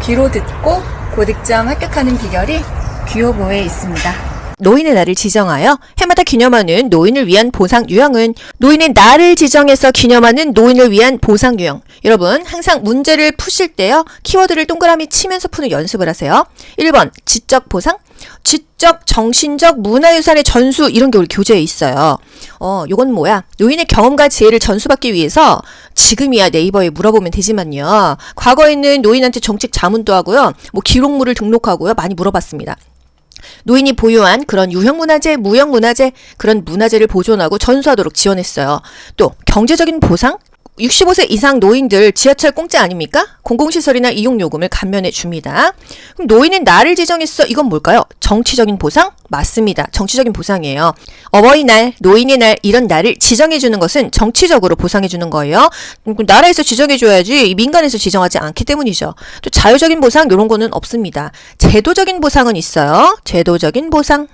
귀로 듣고 고득점 합격하는 비결이 귀요보에 있습니다. 노인의 날을 지정하여 해마다 기념하는 노인을 위한 보상 유형은 노인의 날을 지정해서 기념하는 노인을 위한 보상 유형. 여러분 항상 문제를 푸실 때요. 키워드를 동그라미 치면서 푸는 연습을 하세요. 1번 지적 보상. 지적, 정신적, 문화유산의 전수 이런 게 우리 교재에 있어요. 요건 뭐야? 노인의 경험과 지혜를 전수받기 위해서 지금이야 네이버에 물어보면 되지만요. 과거에는 노인한테 정책 자문도 하고요. 기록물을 등록하고요. 많이 물어봤습니다. 노인이 보유한 그런 유형문화재, 무형문화재 그런 문화재를 보존하고 전수하도록 지원했어요. 또 경제적인 보상? 65세 이상 노인들 지하철 공짜 아닙니까? 공공시설이나 이용요금을 감면해 줍니다. 그럼 노인의 날을 지정했어. 이건 뭘까요? 정치적인 보상? 맞습니다. 정치적인 보상이에요. 어버이날, 노인의 날 이런 날을 지정해 주는 것은 정치적으로 보상해 주는 거예요. 나라에서 지정해 줘야지 민간에서 지정하지 않기 때문이죠. 또 자유적인 보상 이런 거는 없습니다. 제도적인 보상은 있어요. 제도적인 보상.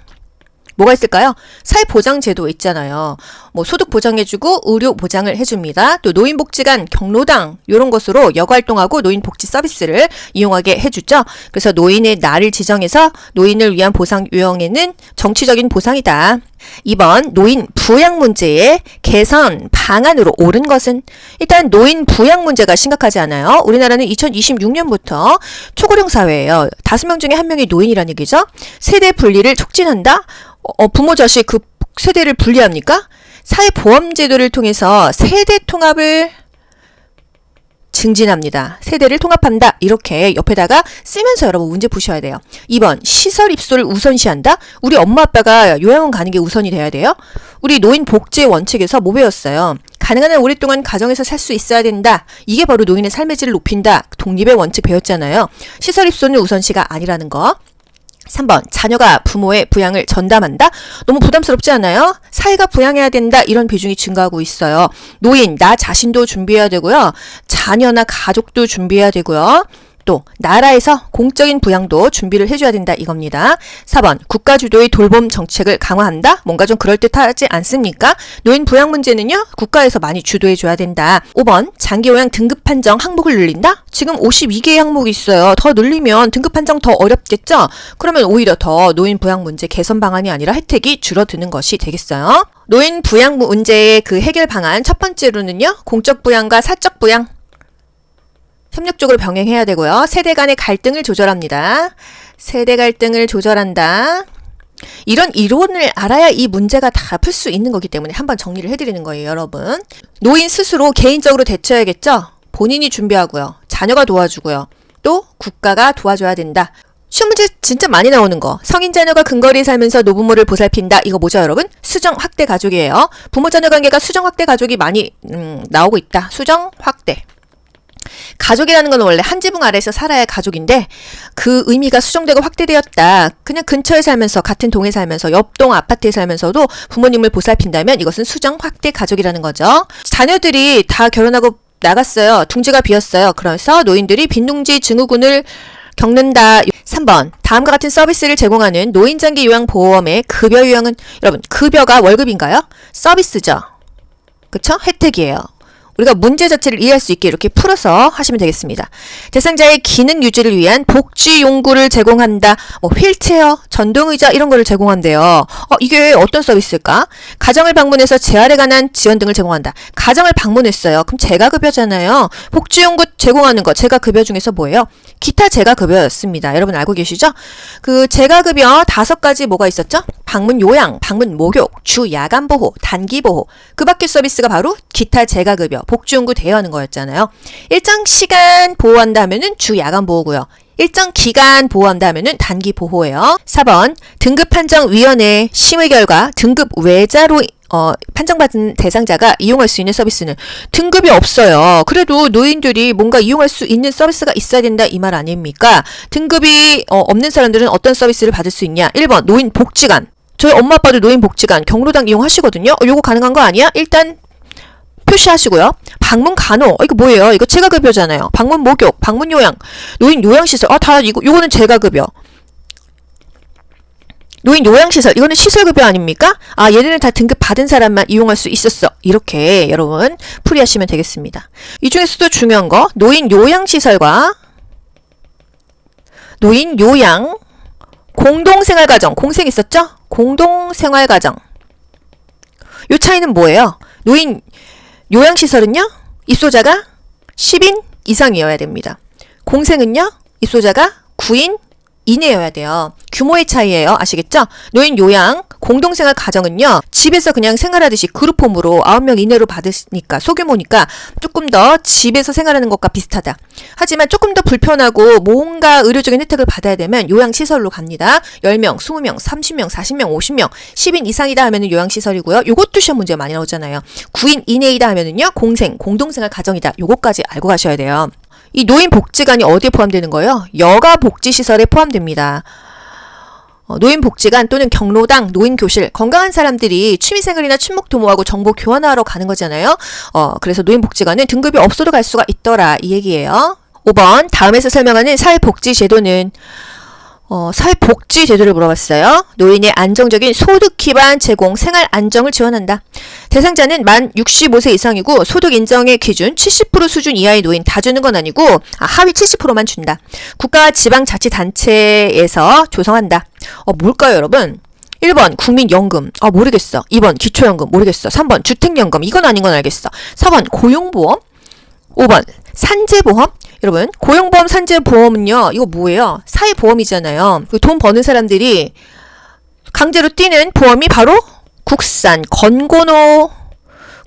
뭐가 있을까요? 사회보장제도 있잖아요. 소득 보장해주고 의료 보장을 해줍니다. 또 노인복지관, 경로당 이런 것으로 여가활동하고 노인복지 서비스를 이용하게 해주죠. 그래서 노인의 날을 지정해서 노인을 위한 보상 유형에는 정치적인 보상이다. 2번 노인 부양 문제의 개선 방안으로 옳은 것은? 일단 노인 부양 문제가 심각하지 않아요. 우리나라는 2026년부터 초고령 사회예요. 5명 중에 1명이 노인이라는 얘기죠. 세대 분리를 촉진한다? 부모 자식 그 세대를 분리합니까? 사회보험제도를 통해서 세대 통합을 증진합니다. 세대를 통합한다. 이렇게 옆에다가 쓰면서 여러분 문제 푸셔야 돼요. 2번 시설 입소를 우선시한다. 우리 엄마 아빠가 요양원 가는 게 우선이 돼야 돼요. 우리 노인 복지의 원칙에서 뭐 배웠어요? 가능한 한 오랫동안 가정에서 살 수 있어야 된다. 이게 바로 노인의 삶의 질을 높인다. 독립의 원칙 배웠잖아요. 시설 입소는 우선시가 아니라는 거. 3번 자녀가 부모의 부양을 전담한다? 너무 부담스럽지 않아요? 사회가 부양해야 된다 이런 비중이 증가하고 있어요. 노인 나 자신도 준비해야 되고요. 자녀나 가족도 준비해야 되고요. 또 나라에서 공적인 부양도 준비를 해줘야 된다 이겁니다. 4번 국가 주도의 돌봄 정책을 강화한다? 뭔가 좀 그럴듯하지 않습니까? 노인 부양 문제는요. 국가에서 많이 주도해줘야 된다. 5번 장기요양 등급 판정 항목을 늘린다? 지금 52개의 항목이 있어요. 더 늘리면 등급 판정 더 어렵겠죠? 그러면 오히려 더 노인 부양 문제 개선 방안이 아니라 혜택이 줄어드는 것이 되겠어요. 노인 부양 문제의 그 해결 방안 첫 번째로는요. 공적 부양과 사적 부양 협력적으로 병행해야 되고요. 세대 간의 갈등을 조절합니다. 세대 갈등을 조절한다. 이런 이론을 알아야 이 문제가 다 풀 수 있는 거기 때문에 한번 정리를 해드리는 거예요, 여러분. 노인 스스로 개인적으로 대처해야겠죠? 본인이 준비하고요. 자녀가 도와주고요. 또 국가가 도와줘야 된다. 시험 문제 진짜 많이 나오는 거. 성인 자녀가 근거리에 살면서 노부모를 보살핀다. 이거 뭐죠, 여러분? 수정 확대 가족이에요. 부모 자녀 관계가 수정 확대 가족이 많이 나오고 있다. 수정 확대. 가족이라는 건 원래 한 지붕 아래에서 살아야 가족인데 그 의미가 수정되고 확대되었다. 그냥 근처에 살면서 같은 동에 살면서 옆동 아파트에 살면서도 부모님을 보살핀다면 이것은 수정 확대 가족이라는 거죠. 자녀들이 다 결혼하고 나갔어요. 둥지가 비었어요. 그래서 노인들이 빈둥지 증후군을 겪는다. 3번 다음과 같은 서비스를 제공하는 노인장기 요양보험의 급여 유형은 여러분 급여가 월급인가요? 서비스죠. 그쵸? 혜택이에요. 우리가 문제 자체를 이해할 수 있게 이렇게 풀어서 하시면 되겠습니다. 대상자의 기능 유지를 위한 복지 용구를 제공한다. 휠체어, 전동의자 이런 거를 제공한대요. 이게 어떤 서비스일까? 가정을 방문해서 재활에 관한 지원 등을 제공한다. 가정을 방문했어요. 그럼 재가급여잖아요. 복지 용구 제공하는 거 재가급여 중에서 뭐예요? 기타 재가급여였습니다. 여러분 알고 계시죠? 그 재가급여 5가지 뭐가 있었죠? 방문 요양, 방문 목욕, 주 야간 보호, 단기 보호. 그 밖의 서비스가 바로 기타 재가급여, 복지용구 대여하는 거였잖아요. 일정 시간 보호한다 하면은 주 야간 보호고요. 일정 기간 보호한다 하면은 단기 보호예요. 4번 등급판정위원회 심의 결과 등급 외자로 판정받은 대상자가 이용할 수 있는 서비스는 등급이 없어요. 그래도 노인들이 뭔가 이용할 수 있는 서비스가 있어야 된다 이 말 아닙니까? 등급이 없는 사람들은 어떤 서비스를 받을 수 있냐? 1번 노인복지관. 저희 엄마 아빠도 노인복지관 경로당 이용하시거든요. 요거 가능한 거 아니야? 일단 표시하시고요. 방문 간호. 이거 뭐예요? 이거 재가급여잖아요. 방문 목욕, 방문 요양, 노인 요양시설. 다 요거는 재가급여. 노인 요양시설. 이거는 시설급여 아닙니까? 얘네는 다 등급 받은 사람만 이용할 수 있었어. 이렇게 여러분 풀이하시면 되겠습니다. 이 중에서도 중요한 거 노인 요양시설과 노인 요양 공동생활가정 공생 있었죠? 공동생활가정 요 차이는 뭐예요? 노인 요양시설은요 입소자가 10인 이상이어야 됩니다. 공생은요 입소자가 9인 이내여야 돼요. 규모의 차이예요. 아시겠죠? 노인 요양 공동생활 가정은요 집에서 그냥 생활하듯이 그룹홈으로 9명 이내로 받으니까 소규모니까 조금 더 집에서 생활하는 것과 비슷하다. 하지만 조금 더 불편하고 뭔가 의료적인 혜택을 받아야 되면 요양시설로 갑니다. 10명, 20명, 30명, 40명, 50명 10인 이상이다 하면은 요양시설이고요. 요것도 시험 문제가 많이 나오잖아요. 9인 이내이다 하면은요 공생, 공동생활 가정이다. 요것까지 알고 가셔야 돼요. 이 노인복지관이 어디에 포함되는 거예요? 여가복지시설에 포함됩니다. 노인복지관 또는 경로당, 노인교실, 건강한 사람들이 취미생활이나 친목도모하고 정보 교환하러 가는 거잖아요. 그래서 노인복지관은 등급이 없어도 갈 수가 있더라 이 얘기예요. 5번 다음에서 설명하는 사회복지제도는 사회복지제도를 물어봤어요. 노인의 안정적인 소득 기반 제공, 생활 안정을 지원한다. 대상자는 만 65세 이상이고 소득 인정의 기준 70% 수준 이하의 노인 다 주는 건 아니고 하위 70%만 준다. 국가와 지방자치단체에서 조성한다. 뭘까요 여러분? 1번 국민연금 모르겠어. 2번 기초연금 모르겠어. 3번 주택연금 이건 아닌 건 알겠어. 4번 고용보험 5번 산재보험 여러분 고용보험 산재보험은요 이거 뭐예요? 사회보험이잖아요. 돈 버는 사람들이 강제로 뛰는 보험이 바로 국산 건고노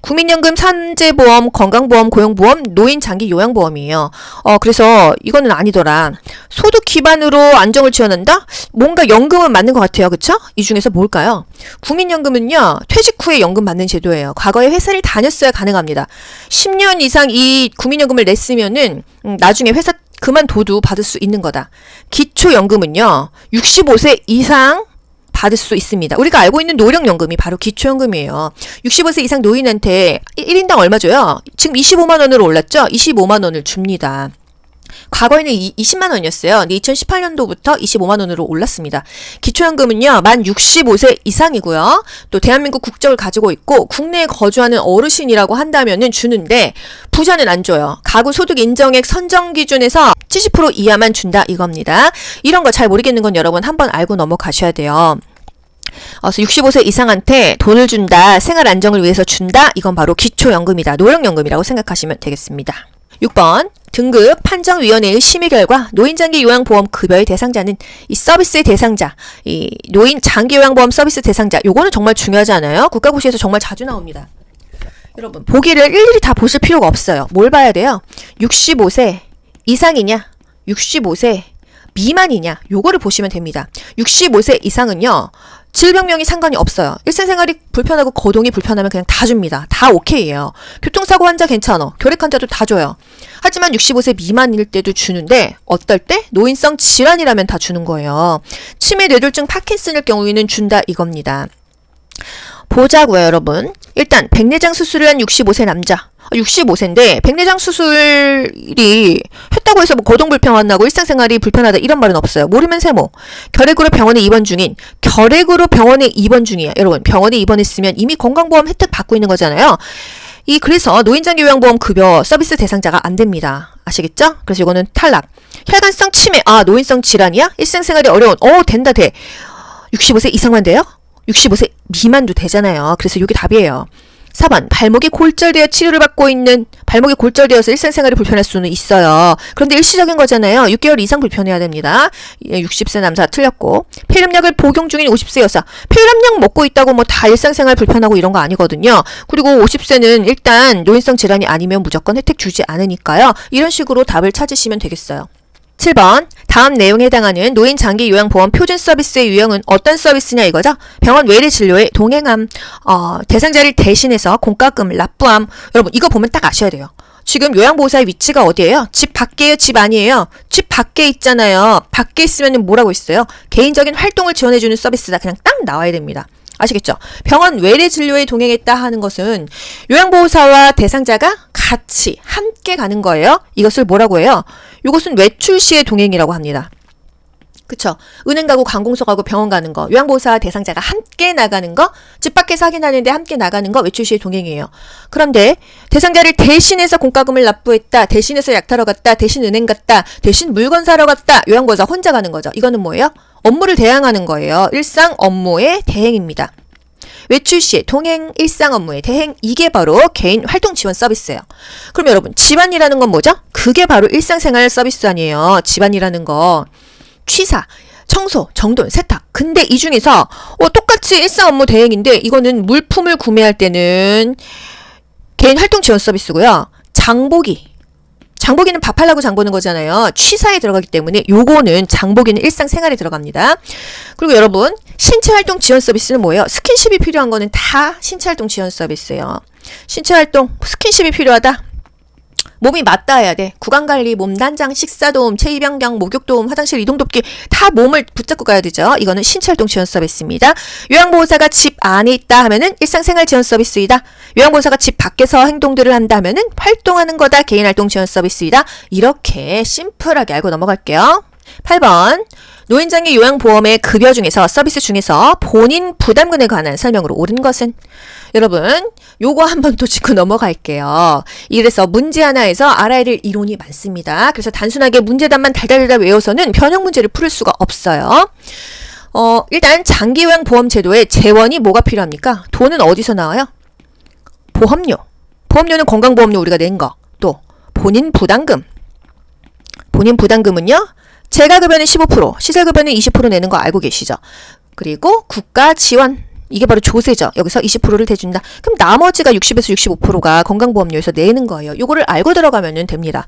국민연금 산재보험 건강보험 고용보험 노인장기 요양보험이에요. 그래서 이거는 아니더라. 소득 기반으로 안정을 지원한다? 뭔가 연금은 맞는 것 같아요. 그쵸? 이 중에서 뭘까요? 국민연금은요 퇴직 후에 연금 받는 제도예요. 과거에 회사를 다녔어야 가능합니다. 10년 이상 이 국민연금을 냈으면은 나중에 회사 그만둬도 받을 수 있는 거다. 기초연금은요 65세 이상 받을 수 있습니다. 우리가 알고 있는 노령연금이 바로 기초연금이에요. 65세 이상 노인한테 1인당 얼마 줘요? 지금 25만 원으로 올랐죠? 25만 원을 줍니다. 과거에는 20만 원이었어요. 근데 2018년도부터 25만 원으로 올랐습니다. 기초연금은요. 만 65세 이상이고요. 또 대한민국 국적을 가지고 있고 국내에 거주하는 어르신이라고 한다면은 주는데 부자는 안 줘요. 가구 소득 인정액 선정 기준에서 70% 이하만 준다 이겁니다. 이런 거 잘 모르겠는 건 여러분 한번 알고 넘어가셔야 돼요. 그래서 65세 이상한테 돈을 준다, 생활 안정을 위해서 준다, 이건 바로 기초연금이다, 노령연금이라고 생각하시면 되겠습니다. 6번 등급 판정위원회의 심의 결과 노인장기 요양보험 급여의 대상자는 이 서비스의 대상자, 이 노인 장기 요양보험 서비스 대상자, 요거는 정말 중요하지 않아요? 국가고시에서 정말 자주 나옵니다. 여러분 보기를 일일이 다 보실 필요가 없어요. 뭘 봐야 돼요? 65세 이상이냐, 65세 미만이냐, 요거를 보시면 됩니다. 65세 이상은요 질병명이 상관이 없어요. 일상생활이 불편하고 거동이 불편하면 그냥 다 줍니다. 다 오케이예요. 교통사고 환자 괜찮아. 결핵 환자도 다 줘요. 하지만 65세 미만일 때도 주는데 어떨 때? 노인성 질환이라면 다 주는 거예요. 치매, 뇌졸중, 파킨슨일 경우에는 준다 이겁니다. 보자고요 여러분. 일단 백내장 수술을 한 65세 남자. 65세인데 백내장 수술이 했다고 해서 뭐 거동 불편 나고 일상생활이 불편하다 이런 말은 없어요. 모르면 세모. 결핵으로 병원에 입원 중인, 결핵으로 병원에 입원 중이야. 여러분 병원에 입원했으면 이미 건강보험 혜택 받고 있는 거잖아요. 그래서 노인장기 요양보험 급여 서비스 대상자가 안 됩니다. 아시겠죠? 그래서 이거는 탈락. 혈관성 치매, 노인성 질환이야? 일상생활이 어려운, 된다 돼. 65세 이상만 돼요? 65세 미만도 되잖아요. 그래서 이게 답이에요. 4번 발목이 골절되어 치료를 받고 있는, 발목이 골절되어서 일상생활이 불편할 수는 있어요. 그런데 일시적인 거잖아요. 6개월 이상 불편해야 됩니다. 60세 남자 틀렸고, 폐렴약을 복용 중인 50세 여사, 폐렴약 먹고 있다고 뭐 다 일상생활 불편하고 이런 거 아니거든요. 그리고 50세는 일단 노인성 질환이 아니면 무조건 혜택 주지 않으니까요. 이런 식으로 답을 찾으시면 되겠어요. 7번 다음 내용에 해당하는 노인 장기 요양보험 표준 서비스의 유형은 어떤 서비스냐 이거죠. 병원 외래 진료의 동행함, 대상자를 대신해서 공과금을 납부함. 여러분 이거 보면 딱 아셔야 돼요. 지금 요양보호사의 위치가 어디예요? 집 밖이에요? 집 아니에요? 집 밖에 있잖아요. 밖에 있으면 뭐라고 있어요? 개인적인 활동을 지원해주는 서비스다. 그냥 딱 나와야 됩니다. 아시겠죠? 병원 외래 진료에 동행했다 하는 것은 요양보호사와 대상자가 같이 함께 가는 거예요. 이것을 뭐라고 해요? 이것은 외출 시의 동행이라고 합니다. 그쵸? 은행 가고 관공서 가고 병원 가는 거, 요양보호사 대상자가 함께 나가는 거, 집 밖에서 확인하는데 함께 나가는 거 외출 시에 동행이에요. 그런데 대상자를 대신해서 공과금을 납부했다, 대신해서 약 타러 갔다, 대신 은행 갔다, 대신 물건 사러 갔다, 요양보호사 혼자 가는 거죠. 이거는 뭐예요? 업무를 대행하는 거예요. 일상 업무의 대행입니다. 외출 시에 동행, 일상 업무의 대행, 이게 바로 개인 활동 지원 서비스예요. 그럼 여러분, 집안이라는 건 뭐죠? 그게 바로 일상생활 서비스 아니에요. 집안이라는 거. 취사, 청소, 정돈, 세탁. 근데 이 중에서 똑같이 일상 업무 대행인데 이거는 물품을 구매할 때는 개인 활동 지원 서비스고요. 장보기는 밥하려고 장보는 거잖아요. 취사에 들어가기 때문에 요거는 장보기는 일상생활에 들어갑니다. 그리고 여러분, 신체활동 지원 서비스는 뭐예요? 스킨십이 필요한 거는 다 신체활동 지원 서비스예요. 신체활동, 스킨십이 필요하다. 몸이 맞닿아야 돼. 구강관리, 몸단장, 식사도움, 체위변경, 목욕도움, 화장실 이동돕기 다 몸을 붙잡고 가야 되죠. 이거는 신체활동 지원 서비스입니다. 요양보호사가 집 안에 있다 하면은 일상생활 지원 서비스이다. 요양보호사가 집 밖에서 행동들을 한다 하면은 활동하는 거다. 개인활동 지원 서비스이다. 이렇게 심플하게 알고 넘어갈게요. 8번. 노인장애 요양보험의 급여 중에서 서비스 중에서 본인 부담금에 관한 설명으로 옳은 것은? 여러분, 요거 한번 또 짚고 넘어갈게요. 이래서 문제 하나에서 알아야 될 이론이 많습니다. 그래서 단순하게 문제단만 달달달 외워서는 변형 문제를 풀 수가 없어요. 일단 장기요양보험 제도에 재원이 뭐가 필요합니까? 돈은 어디서 나와요? 보험료. 보험료는 건강보험료 우리가 낸 거. 또 본인 부담금. 본인 부담금은요? 재가급여는 15%, 시설급여는 20% 내는 거 알고 계시죠? 그리고 국가 지원. 이게 바로 조세죠. 여기서 20%를 대준다. 그럼 나머지가 60에서 65%가 건강보험료에서 내는 거예요. 요거를 알고 들어가면 됩니다.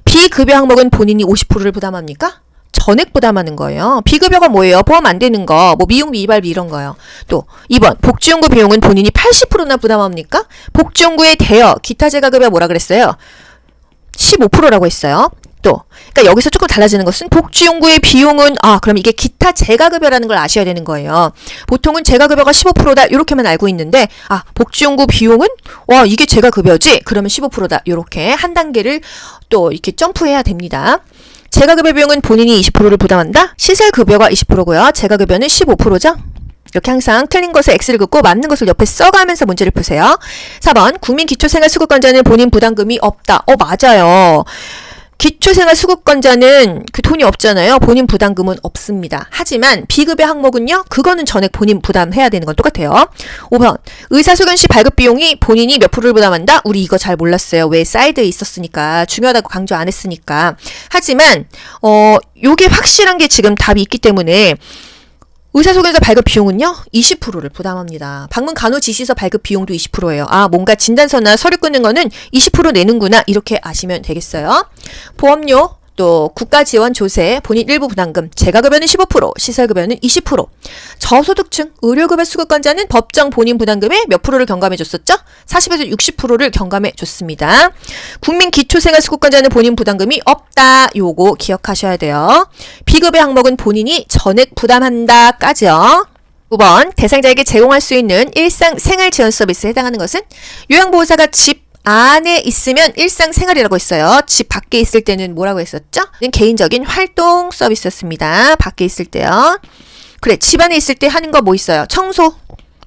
비급여 항목은 본인이 50%를 부담합니까? 전액 부담하는 거예요. 비급여가 뭐예요? 보험 안 되는 거, 뭐 미용비, 이발비 이런 거요. 또 2번 복지연구 비용은 본인이 80%나 부담합니까? 복지연구의 대여, 기타 재가급여 뭐라 그랬어요? 15%라고 했어요. 또, 그러니까 여기서 조금 달라지는 것은 복지연구의 비용은 그럼 이게 기타 재가급여라는 걸 아셔야 되는 거예요. 보통은 재가급여가 15%다 이렇게만 알고 있는데 복지연구 비용은 이게 재가급여지? 그러면 15%다. 이렇게 한 단계를 또 이렇게 점프해야 됩니다. 재가급여 비용은 본인이 20%를 부담한다. 시설급여가 20%고요. 재가급여는 15%죠. 이렇게 항상 틀린 것에 X를 긋고 맞는 것을 옆에 써가면서 문제를 푸세요. 4번 국민기초생활수급권자는 본인 부담금이 없다. 맞아요. 기초생활수급권자는 그 돈이 없잖아요. 본인 부담금은 없습니다. 하지만 비급여 항목은요. 그거는 전액 본인 부담해야 되는 건 똑같아요. 5번 의사소견 시 발급 비용이 본인이 몇 프로를 부담한다? 우리 이거 잘 몰랐어요. 왜 사이드에 있었으니까. 중요하다고 강조 안 했으니까. 하지만 요게 확실한 게 지금 답이 있기 때문에 의사소견서 발급 비용은요 20%를 부담합니다. 방문 간호지시서 발급 비용도 20%예요. 뭔가 진단서나 서류 끊는 거는 20% 내는구나 이렇게 아시면 되겠어요. 보험료 또 국가지원 조세, 본인 일부 부담금, 재가급여는 15%, 시설급여는 20%. 저소득층, 의료급여 수급권자는 법정 본인 부담금의 몇 프로를 경감해줬었죠? 40에서 60%를 경감해줬습니다. 국민기초생활수급권자는 본인 부담금이 없다. 요거 기억하셔야 돼요. 비급여 항목은 본인이 전액 부담한다까지요. 9번 대상자에게 제공할 수 있는 일상생활지원 서비스에 해당하는 것은 요양보호사가 집 안에 있으면 일상생활이라고 했어요. 집 밖에 있을 때는 뭐라고 했었죠? 개인적인 활동 서비스였습니다. 밖에 있을 때요. 그래, 집 안에 있을 때 하는 거 뭐 있어요? 청소,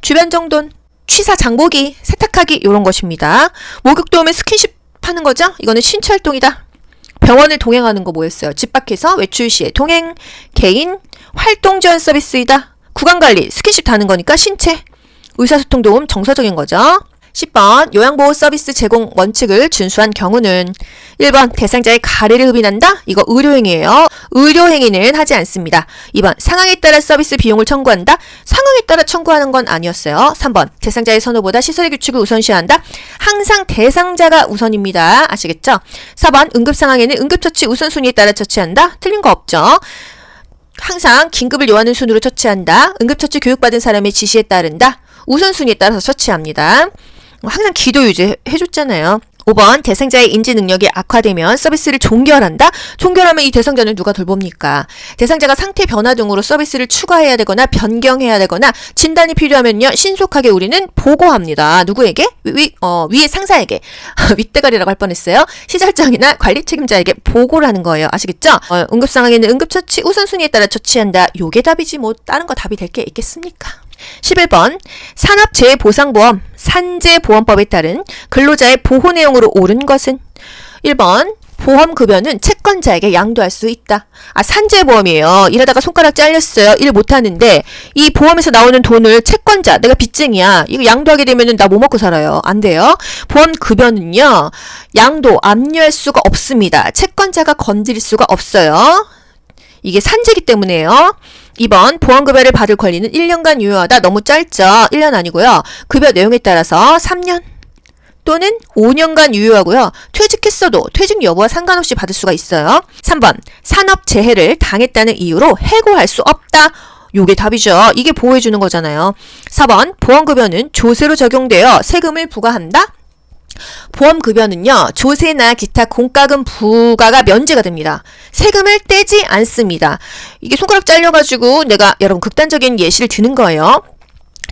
주변 정돈, 취사 장보기, 세탁하기 이런 것입니다. 목욕도우면 스킨십 하는 거죠? 이거는 신체활동이다. 병원을 동행하는 거 뭐였어요? 집 밖에서 외출 시에 동행, 개인, 활동 지원 서비스이다. 구강관리, 스킨십 다는 거니까 신체, 의사소통 도움 정서적인 거죠. 10번 요양보호 서비스 제공 원칙을 준수한 경우는 1번 대상자의 가래를 흡인한다? 이거 의료행위예요. 의료행위는 하지 않습니다. 2번 상황에 따라 서비스 비용을 청구한다? 상황에 따라 청구하는 건 아니었어요. 3번 대상자의 선호보다 시설의 규칙을 우선시한다? 항상 대상자가 우선입니다. 아시겠죠? 4번 응급상황에는 응급처치 우선순위에 따라 처치한다? 틀린 거 없죠? 항상 긴급을 요하는 순으로 처치한다. 응급처치 교육받은 사람의 지시에 따른다. 우선순위에 따라서 처치합니다. 항상 기도 유지 해줬잖아요. 5번 대상자의 인지 능력이 악화되면 서비스를 종결한다. 종결하면 이 대상자는 누가 돌봅니까? 대상자가 상태 변화 등으로 서비스를 추가해야 되거나 변경해야 되거나 진단이 필요하면요 신속하게 우리는 보고합니다. 누구에게? 위에 상사에게. 윗대가리라고 할 뻔했어요. 시설장이나 관리 책임자에게 보고를 하는 거예요. 아시겠죠? 응급 상황에는 응급처치 우선순위에 따라 처치한다. 요게 답이지 뭐 다른 거 답이 될 게 있겠습니까? 11번 산업재해보상보험 산재보험법에 따른 근로자의 보호 내용으로 옳은 것은 1번 보험급여는 채권자에게 양도할 수 있다. 산재보험이에요. 일하다가 손가락 잘렸어요. 일 못하는데 이 보험에서 나오는 돈을 채권자, 내가 빚쟁이야. 이거 양도하게 되면 나 뭐 먹고 살아요. 안 돼요. 보험급여는요. 양도, 압류할 수가 없습니다. 채권자가 건드릴 수가 없어요. 이게 산재기 때문에요. 2번 보험급여를 받을 권리는 1년간 유효하다. 너무 짧죠. 1년 아니고요. 급여 내용에 따라서 3년 또는 5년간 유효하고요. 퇴직했어도 퇴직 여부와 상관없이 받을 수가 있어요. 3번 산업재해를 당했다는 이유로 해고할 수 없다. 요게 답이죠. 이게 보호해주는 거잖아요. 4번 보험급여는 조세로 적용되어 세금을 부과한다. 보험급여는요. 조세나 기타 공과금 부과가 면제가 됩니다. 세금을 떼지 않습니다. 이게 손가락 잘려가지고 내가 여러분 극단적인 예시를 드는 거예요.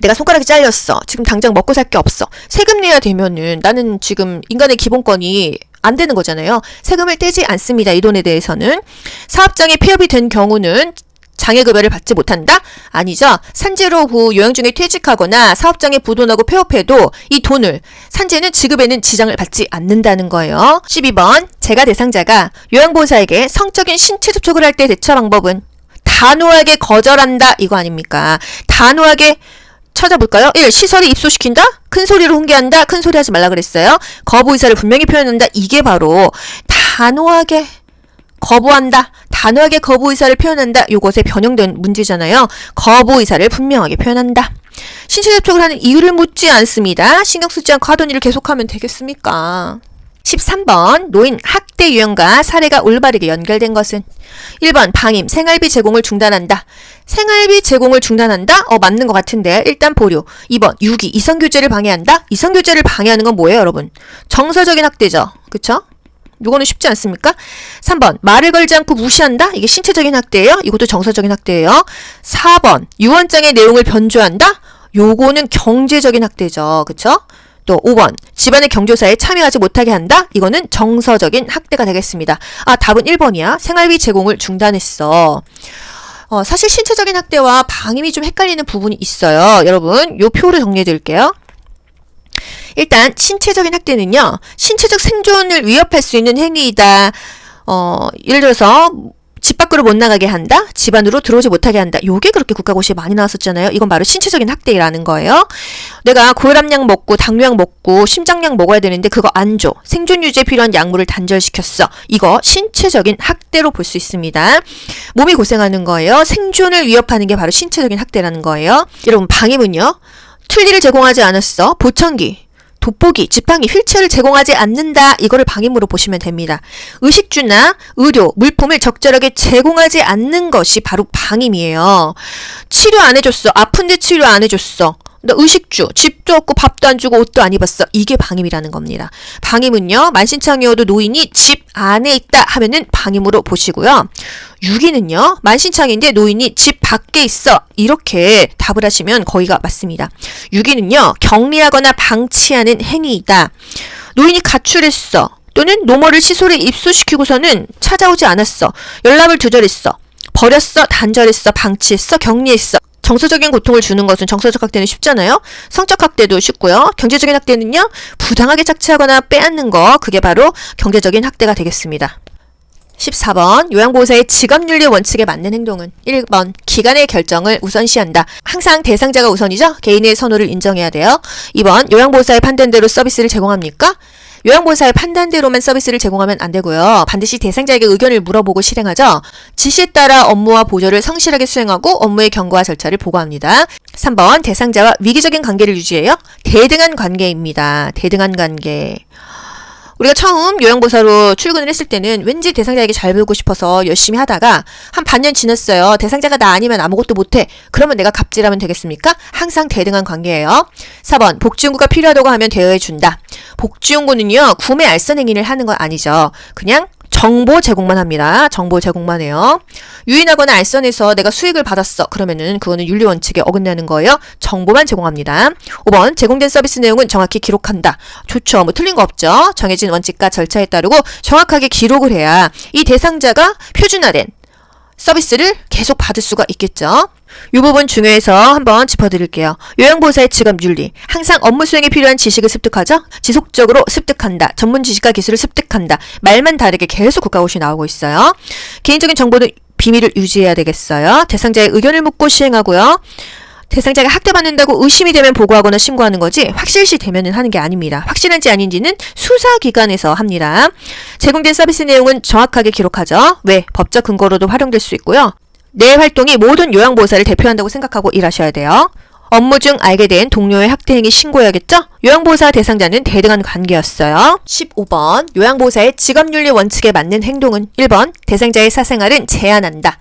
내가 손가락이 잘렸어. 지금 당장 먹고 살 게 없어. 세금 내야 되면은 나는 지금 인간의 기본권이 안 되는 거잖아요. 세금을 떼지 않습니다. 이 돈에 대해서는. 사업장에 폐업이 된 경우는 장애급여를 받지 못한다? 아니죠. 산재로 후 요양 중에 퇴직하거나 사업장에 부도나고 폐업해도 이 돈을 산재는 지급에는 지장을 받지 않는다는 거예요. 12번 재가 대상자가 요양보호사에게 성적인 신체 접촉을 할 때 대처 방법은 단호하게 거절한다. 이거 아닙니까? 단호하게 찾아볼까요? 1. 시설에 입소시킨다? 큰 소리로 훈계한다? 큰 소리 하지 말라 그랬어요. 거부 의사를 분명히 표현한다. 이게 바로 단호하게 거부한다. 단호하게 거부 의사를 표현한다. 요것에 변형된 문제잖아요. 거부 의사를 분명하게 표현한다. 신체 접촉을 하는 이유를 묻지 않습니다. 신경 쓰지 않고 하던 일을 계속하면 되겠습니까? 13번 노인 학대 유형과 사례가 올바르게 연결된 것은 1번 방임 생활비 제공을 중단한다. 생활비 제공을 중단한다? 맞는 것 같은데 일단 보류. 2번 유기 이성교제를 방해한다. 이성교제를 방해하는 건 뭐예요 여러분? 정서적인 학대죠. 그쵸? 이거는 쉽지 않습니까? 3번 말을 걸지 않고 무시한다. 이게 신체적인 학대예요. 이것도 정서적인 학대예요. 4번 유언장의 내용을 변조한다. 요거는 경제적인 학대죠. 그쵸? 또 5번 집안의 경조사에 참여하지 못하게 한다. 이거는 정서적인 학대가 되겠습니다. 답은 1번이야. 생활비 제공을 중단했어. 사실 신체적인 학대와 방임이 좀 헷갈리는 부분이 있어요. 여러분 요 표로 정리해 드릴게요. 일단 신체적인 학대는요. 신체적 생존을 위협할 수 있는 행위이다. 예를 들어서 집 밖으로 못 나가게 한다. 집 안으로 들어오지 못하게 한다. 요게 그렇게 국가고시에 많이 나왔었잖아요. 이건 바로 신체적인 학대라는 거예요. 내가 고혈압약 먹고 당뇨약 먹고 심장약 먹어야 되는데 그거 안 줘. 생존 유지에 필요한 약물을 단절시켰어. 이거 신체적인 학대로 볼 수 있습니다. 몸이 고생하는 거예요. 생존을 위협하는 게 바로 신체적인 학대라는 거예요. 여러분 방임은요. 틀니를 제공하지 않았어. 보청기, 돋보기, 지팡이, 휠체어를 제공하지 않는다. 이거를 방임으로 보시면 됩니다. 의식주나 의료, 물품을 적절하게 제공하지 않는 것이 바로 방임이에요. 치료 안 해줬어. 아픈데 치료 안 해줬어. 나 의식주, 집도 없고 밥도 안 주고 옷도 안 입었어. 이게 방임이라는 겁니다. 방임은요. 만신창이어도 노인이 집 안에 있다 하면은 방임으로 보시고요. 유기는요. 만신창인데 노인이 집 밖에 있어. 이렇게 답을 하시면 거의가 맞습니다. 유기는요. 격리하거나 방치하는 행위이다. 노인이 가출했어. 또는 노모를 시설에 입소시키고서는 찾아오지 않았어. 연락을 두절했어. 버렸어. 단절했어. 방치했어. 격리했어. 정서적인 고통을 주는 것은 정서적 학대는 쉽잖아요. 성적 학대도 쉽고요. 경제적인 학대는요. 부당하게 착취하거나 빼앗는 거. 그게 바로 경제적인 학대가 되겠습니다. 14번 요양보호사의 직업윤리 원칙에 맞는 행동은 1번 기관의 결정을 우선시한다. 항상 대상자가 우선이죠. 개인의 선호를 인정해야 돼요. 2번 요양보호사의 판단대로 서비스를 제공합니까? 요양보호사의 판단대로만 서비스를 제공하면 안 되고요. 반드시 대상자에게 의견을 물어보고 실행하죠. 지시에 따라 업무와 보조를 성실하게 수행하고 업무의 경과와 절차를 보고합니다. 3번 대상자와 위기적인 관계를 유지해요. 대등한 관계입니다. 대등한 관계. 우리가 처음 요양보호사로 출근을 했을 때는 왠지 대상자에게 잘 보이고 싶어서 열심히 하다가 한 반년 지났어요. 대상자가 나 아니면 아무것도 못해. 그러면 내가 갑질하면 되겠습니까? 항상 대등한 관계예요. 4번 복지용구가 필요하다고 하면 대여해준다. 복지용구는요. 구매 알선 행위를 하는 건 아니죠. 그냥 정보 제공만 합니다. 정보 제공만 해요. 유인하거나 알선해서 내가 수익을 받았어. 그러면은 그거는 윤리 원칙에 어긋나는 거예요. 정보만 제공합니다. 5번 제공된 서비스 내용은 정확히 기록한다. 좋죠. 뭐 틀린 거 없죠. 정해진 원칙과 절차에 따르고 정확하게 기록을 해야 이 대상자가 표준화된 서비스를 계속 받을 수가 있겠죠. 이 부분 중요해서 한번 짚어드릴게요. 요양보호사의 직업윤리. 항상 업무 수행에 필요한 지식을 습득하죠. 지속적으로 습득한다. 전문 지식과 기술을 습득한다. 말만 다르게 계속 국가고시 나오고 있어요. 개인적인 정보는 비밀을 유지해야 되겠어요. 대상자의 의견을 묻고 시행하고요. 대상자가 학대받는다고 의심이 되면 보고하거나 신고하는 거지 확실시 되면은 하는 게 아닙니다. 확실한지 아닌지는 수사기관에서 합니다. 제공된 서비스 내용은 정확하게 기록하죠. 왜? 법적 근거로도 활용될 수 있고요. 내 활동이 모든 요양보호사를 대표한다고 생각하고 일하셔야 돼요. 업무 중 알게 된 동료의 학대 행위 신고해야겠죠? 요양보호사 대상자는 대등한 관계였어요. 15번 요양보호사의 직업윤리 원칙에 맞는 행동은 1번 대상자의 사생활은 제한한다.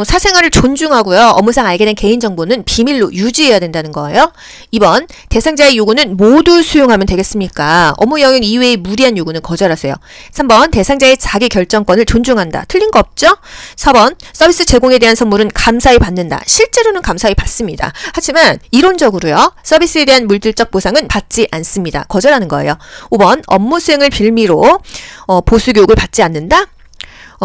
사생활을 존중하고요. 업무상 알게 된 개인정보는 비밀로 유지해야 된다는 거예요. 2번 대상자의 요구는 모두 수용하면 되겠습니까? 업무 영역 이외의 무리한 요구는 거절하세요. 3번 대상자의 자기 결정권을 존중한다. 틀린 거 없죠? 4번 서비스 제공에 대한 선물은 감사히 받는다. 실제로는 감사히 받습니다. 하지만 이론적으로요. 서비스에 대한 물질적 보상은 받지 않습니다. 거절하는 거예요. 5번 업무 수행을 빌미로 보수 교육을 받지 않는다.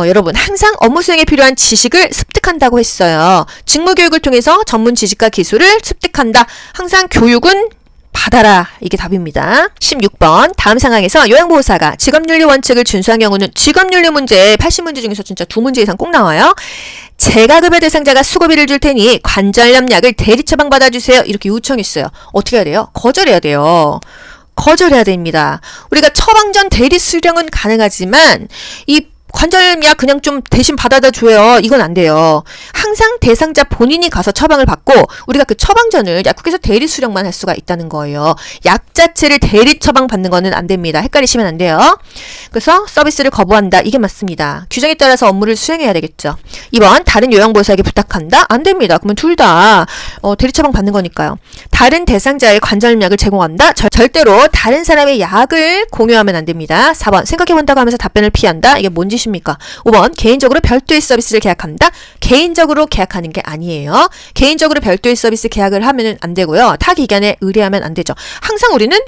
여러분 항상 업무 수행에 필요한 지식을 습득한다고 했어요. 직무교육을 통해서 전문 지식과 기술을 습득한다. 항상 교육은 받아라. 이게 답입니다. 16번 다음 상황에서 요양보호사가 직업윤리 원칙을 준수한 경우는 직업윤리 문제 80문제 중에서 진짜 2문제 이상 꼭 나와요. 재가급여 대상자가 수고비를 줄 테니 관절염 약을 대리 처방 받아주세요. 이렇게 요청했어요. 어떻게 해야 돼요? 거절해야 돼요. 거절해야 됩니다. 우리가 처방 전 대리 수령은 가능하지만 이 관절약 그냥 좀 대신 받아다 줘요. 이건 안 돼요. 항상 대상자 본인이 가서 처방을 받고 우리가 그 처방전을 약국에서 대리 수령만 할 수가 있다는 거예요. 약 자체를 대리 처방 받는 거는 안 됩니다. 헷갈리시면 안 돼요. 그래서 서비스를 거부한다. 이게 맞습니다. 규정에 따라서 업무를 수행해야 되겠죠. 2번 다른 요양보호사에게 부탁한다. 안 됩니다. 그러면 둘 다 대리 처방 받는 거니까요. 다른 대상자의 관절약을 제공한다. 절대로 다른 사람의 약을 공유하면 안 됩니다. 4번 생각해본다고 하면서 답변을 피한다. 이게 뭔지 십니까? 5번 개인적으로 별도의 서비스를 계약한다. 개인적으로 계약하는 게 아니에요. 개인적으로 별도의 서비스 계약을 하면 안 되고요. 타 기관에 의뢰하면 안 되죠. 항상 우리는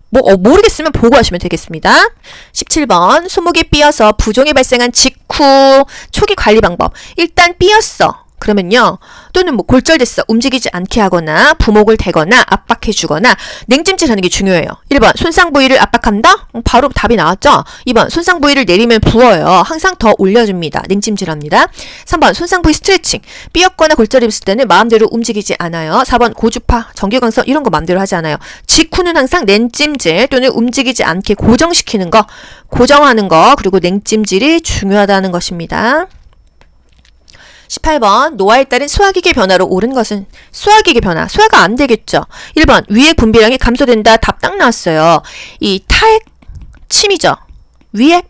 모르겠으면 보고하시면 되겠습니다. 17번 손목이 삐어서 부종이 발생한 직후 초기 관리 방법. 일단 삐었어. 그러면요. 또는 골절됐어. 움직이지 않게 하거나 부목을 대거나 압박해주거나 냉찜질하는 게 중요해요. 1번 손상 부위를 압박한다? 바로 답이 나왔죠? 2번 손상 부위를 내리면 부어요. 항상 더 올려줍니다. 냉찜질합니다. 3번 손상 부위 스트레칭. 삐었거나 골절이 있을 때는 마음대로 움직이지 않아요. 4번 고주파, 정규강선 이런 거 마음대로 하지 않아요. 직후는 항상 냉찜질 또는 움직이지 않게 고정시키는 거, 고정하는 거 그리고 냉찜질이 중요하다는 것입니다. 18번 노화에 따른 소화기계 변화로 옳은 것은 소화기계 변화. 소화가 안 되겠죠. 1번 위액 분비량이 감소된다. 답 딱 나왔어요. 이 타액 침이죠. 위액